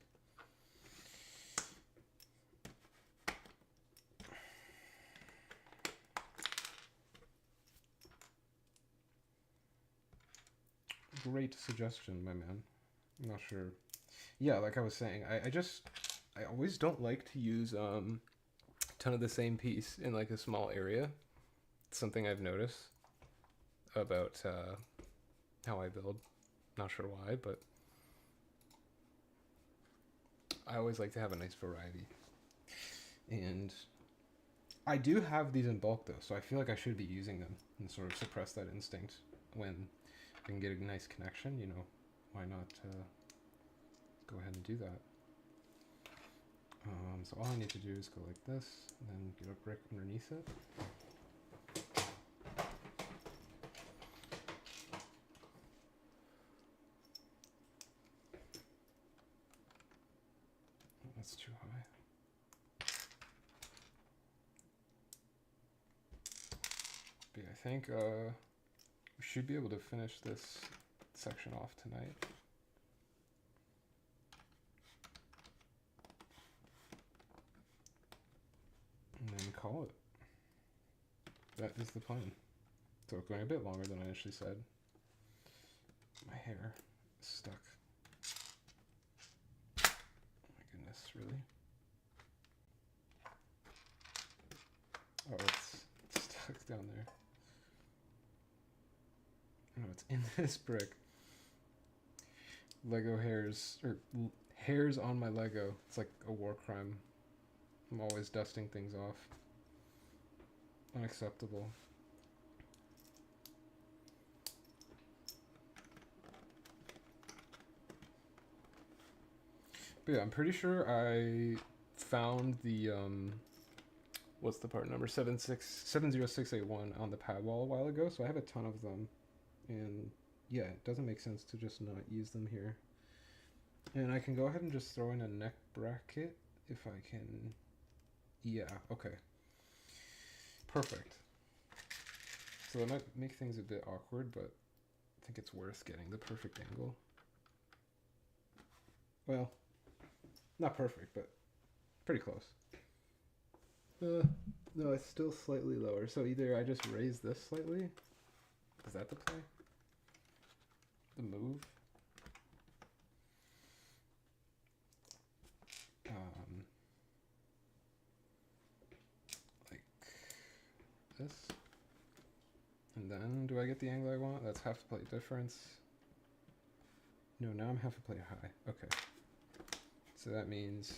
S1: Great suggestion, my man. I'm not sure. Yeah, like I was saying, I always don't like to use a ton of the same piece in like a small area. It's something I've noticed. about how I build. Not sure why, but I always like to have a nice variety. And I do have these in bulk though, so I feel like I should be using them and sort of suppress that instinct when I can get a nice connection, you know, why not go ahead and do that. So all I need to do is go like this, and then get a brick underneath it. That's too high. But yeah, I think we should be able to finish this section off tonight. And then call it. That is the plan. So going a bit longer than I initially said. My hair is stuck. Oh my goodness, really? Oh, it's stuck down there. No, it's in this brick. Lego hairs, or hairs on my Lego. It's like a war crime. I'm always dusting things off. Unacceptable. But yeah, I'm pretty sure I found the what's the part number 70681 on the pad wall a while ago, so I have a ton of them. And yeah, it doesn't make sense to just not use them here. And I can go ahead and just throw in a neck bracket if I can. Yeah, okay. Perfect. So that might make things a bit awkward, but I think it's worth getting the perfect angle. Well, not perfect, but pretty close. No, it's still slightly lower. So either I just raise this slightly. Is that the play? The move? Like this. And then, do I get the angle I want? That's half a plate difference. No, now I'm half a plate high. Okay. So that means...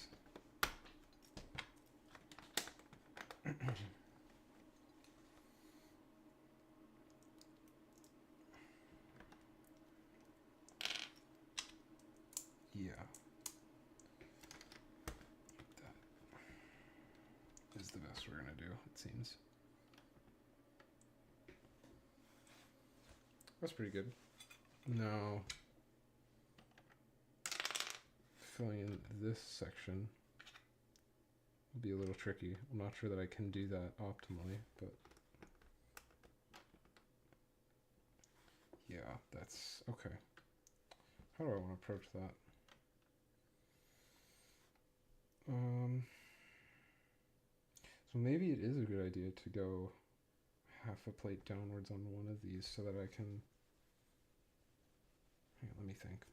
S1: yeah. That is the best we're gonna do, it seems. That's pretty good. Now, filling in this section will be a little tricky. I'm not sure that I can do that optimally, but yeah, that's okay. How do I want to approach that? So maybe it is a good idea to go half a plate downwards on one of these so that I can... Hang on, let me think.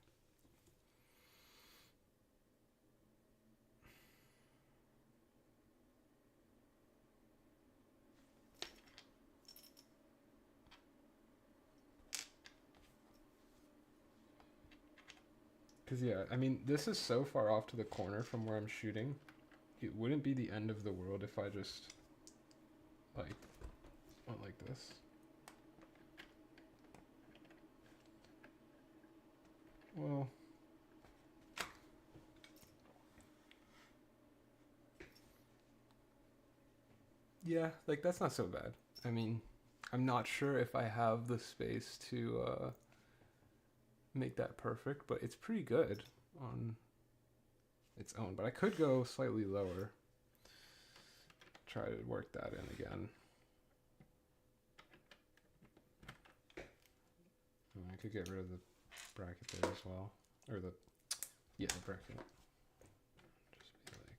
S1: Because yeah, I mean, this is so far off to the corner from where I'm shooting. It wouldn't be the end of the world if I just, like, went like this. Well, yeah, like, that's not so bad. I mean, I'm not sure if I have the space to make that perfect, but it's pretty good on its own. But I could go slightly lower. Try to work that in again. And I could get rid of the bracket there as well. Or the, yeah, the bracket. Just be like...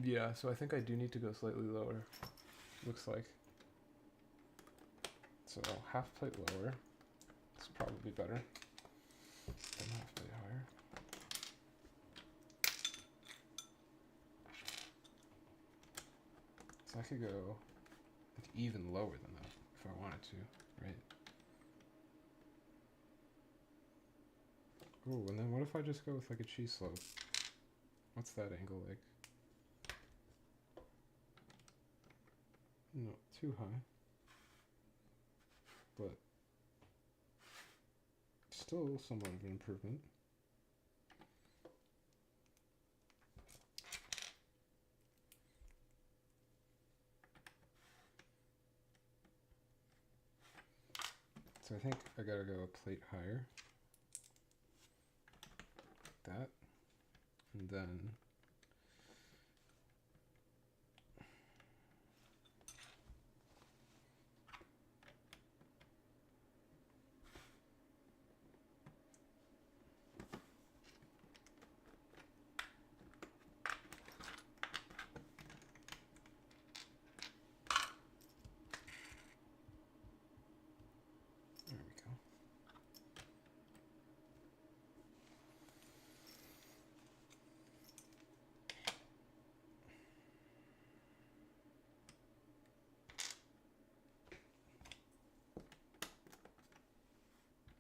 S1: yeah, so I think I do need to go slightly lower. Looks like. So half plate lower. It's probably better. Don't have to be higher. So I could go like even lower than that if I wanted to, right? Oh, and then what if I just go with like a cheese slope? What's that angle like? No, too high. But still somewhat of an improvement. So I think I gotta go a plate higher. Like that. And then there we go.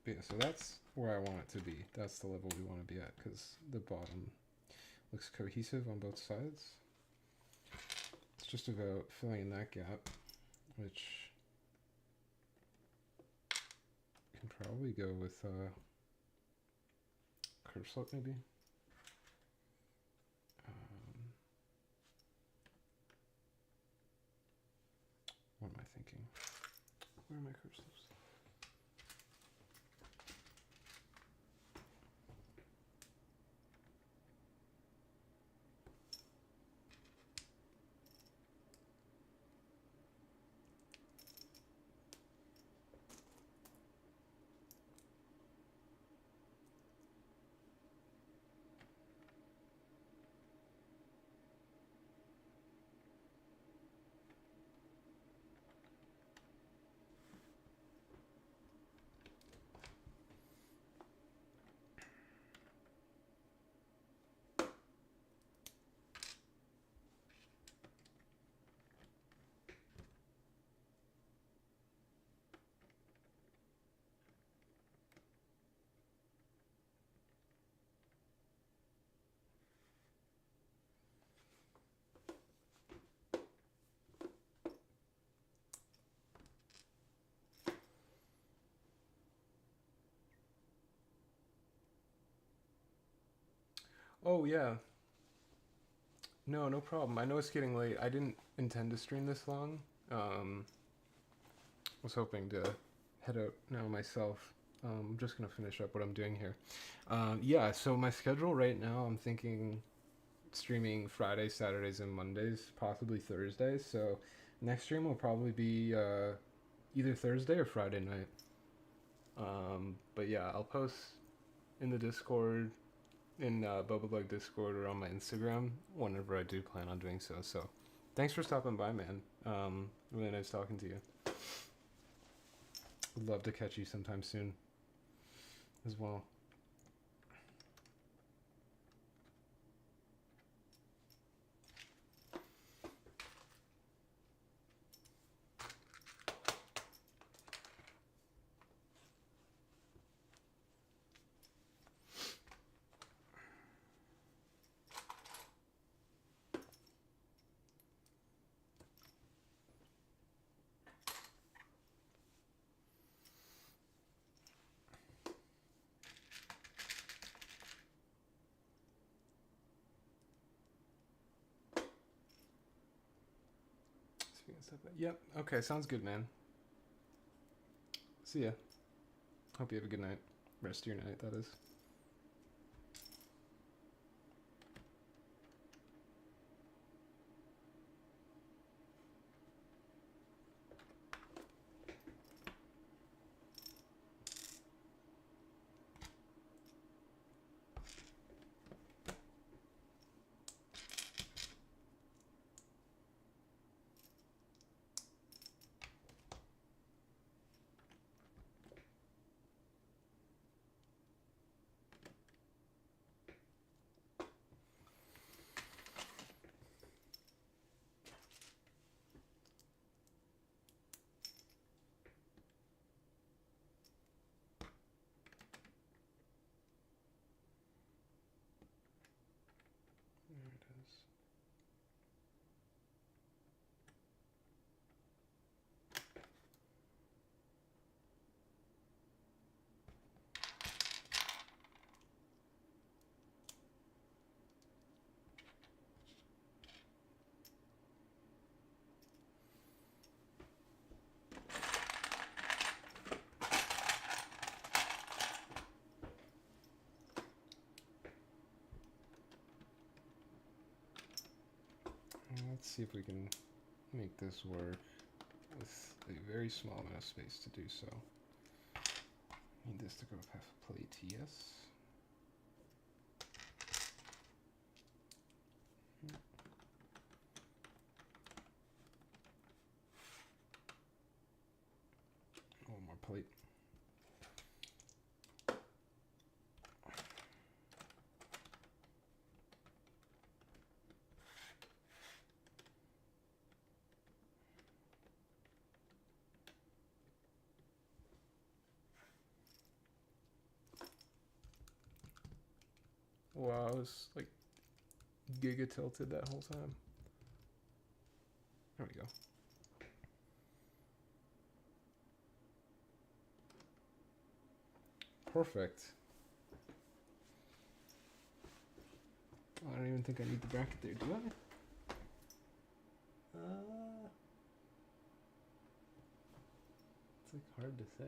S1: But yeah, so that's where I want it to be. That's the level we want to be at because the bottom looks cohesive on both sides. It's just about filling in that gap, which can probably go with curve slope maybe. What am I thinking? Where are my curve slopes? Oh yeah. No, no problem. I know it's getting late. I didn't intend to stream this long. Was hoping to head out now myself. I'm just gonna finish up what I'm doing here. Yeah, so my schedule right now, I'm thinking streaming Fridays, Saturdays, and Mondays, possibly Thursdays. So next stream will probably be either Thursday or Friday night. But yeah, I'll post in the Discord, in Bubblebug Discord, or on my Instagram whenever I do plan on doing so. So thanks for stopping by, man. Really nice talking to you. Would love to catch you sometime soon as well. Yep. Okay. Sounds good, man. See ya. Hope you have a good night. Rest of your night, that is. Let's see if we can make this work with a very small amount of space to do so. Need this to go past plate, yes. One more plate. Wow, I was like giga tilted that whole time. There we go. Perfect. I don't even think I need the bracket there, do I? It's like hard to say.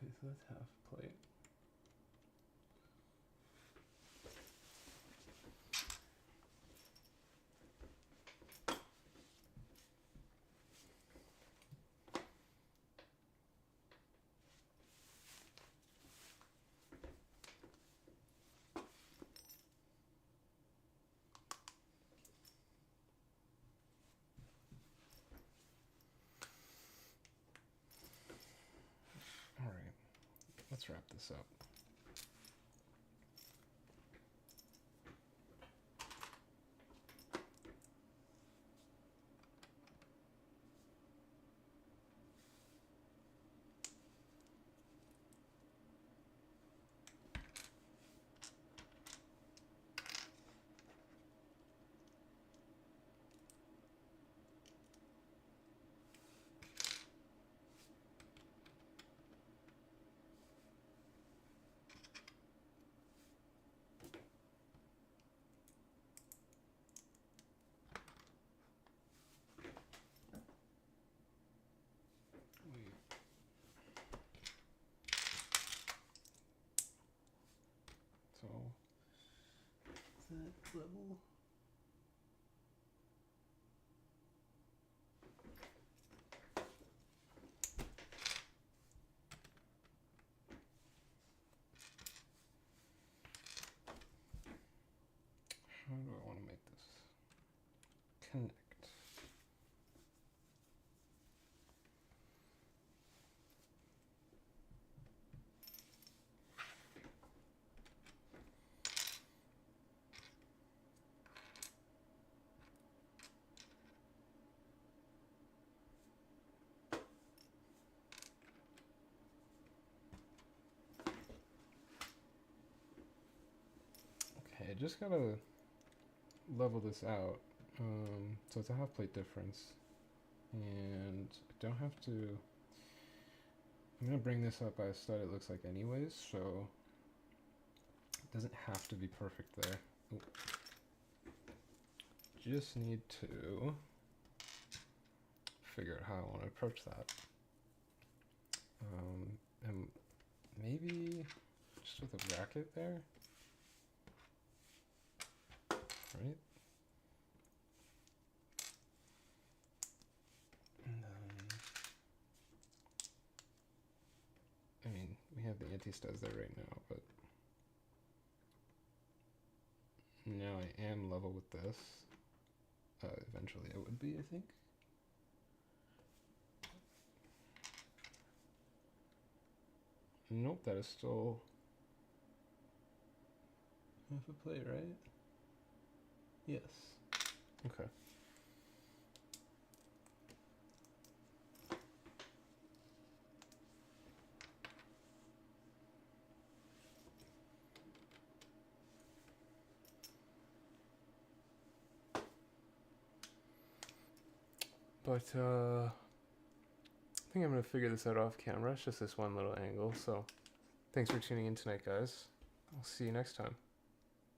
S1: Okay, so that's half plate. All right, let's wrap this up. So, is that level? How do I want to make this connect? Okay, I just gotta level this out. So it's a half plate difference. And I don't have to. I'm gonna bring this up as stud it looks like anyways, so it doesn't have to be perfect there. Ooh. Just need to figure out how I want to approach that. And maybe just with a bracket there, right? And then, I mean, we have the anti-studs there right now, but now I am level with this. Eventually I would be, I think. Nope, that is still half a plate, right? Yes. Okay. But I think I'm gonna figure this out off camera. It's just this one little angle. So thanks for tuning in tonight, guys. I'll see you next time.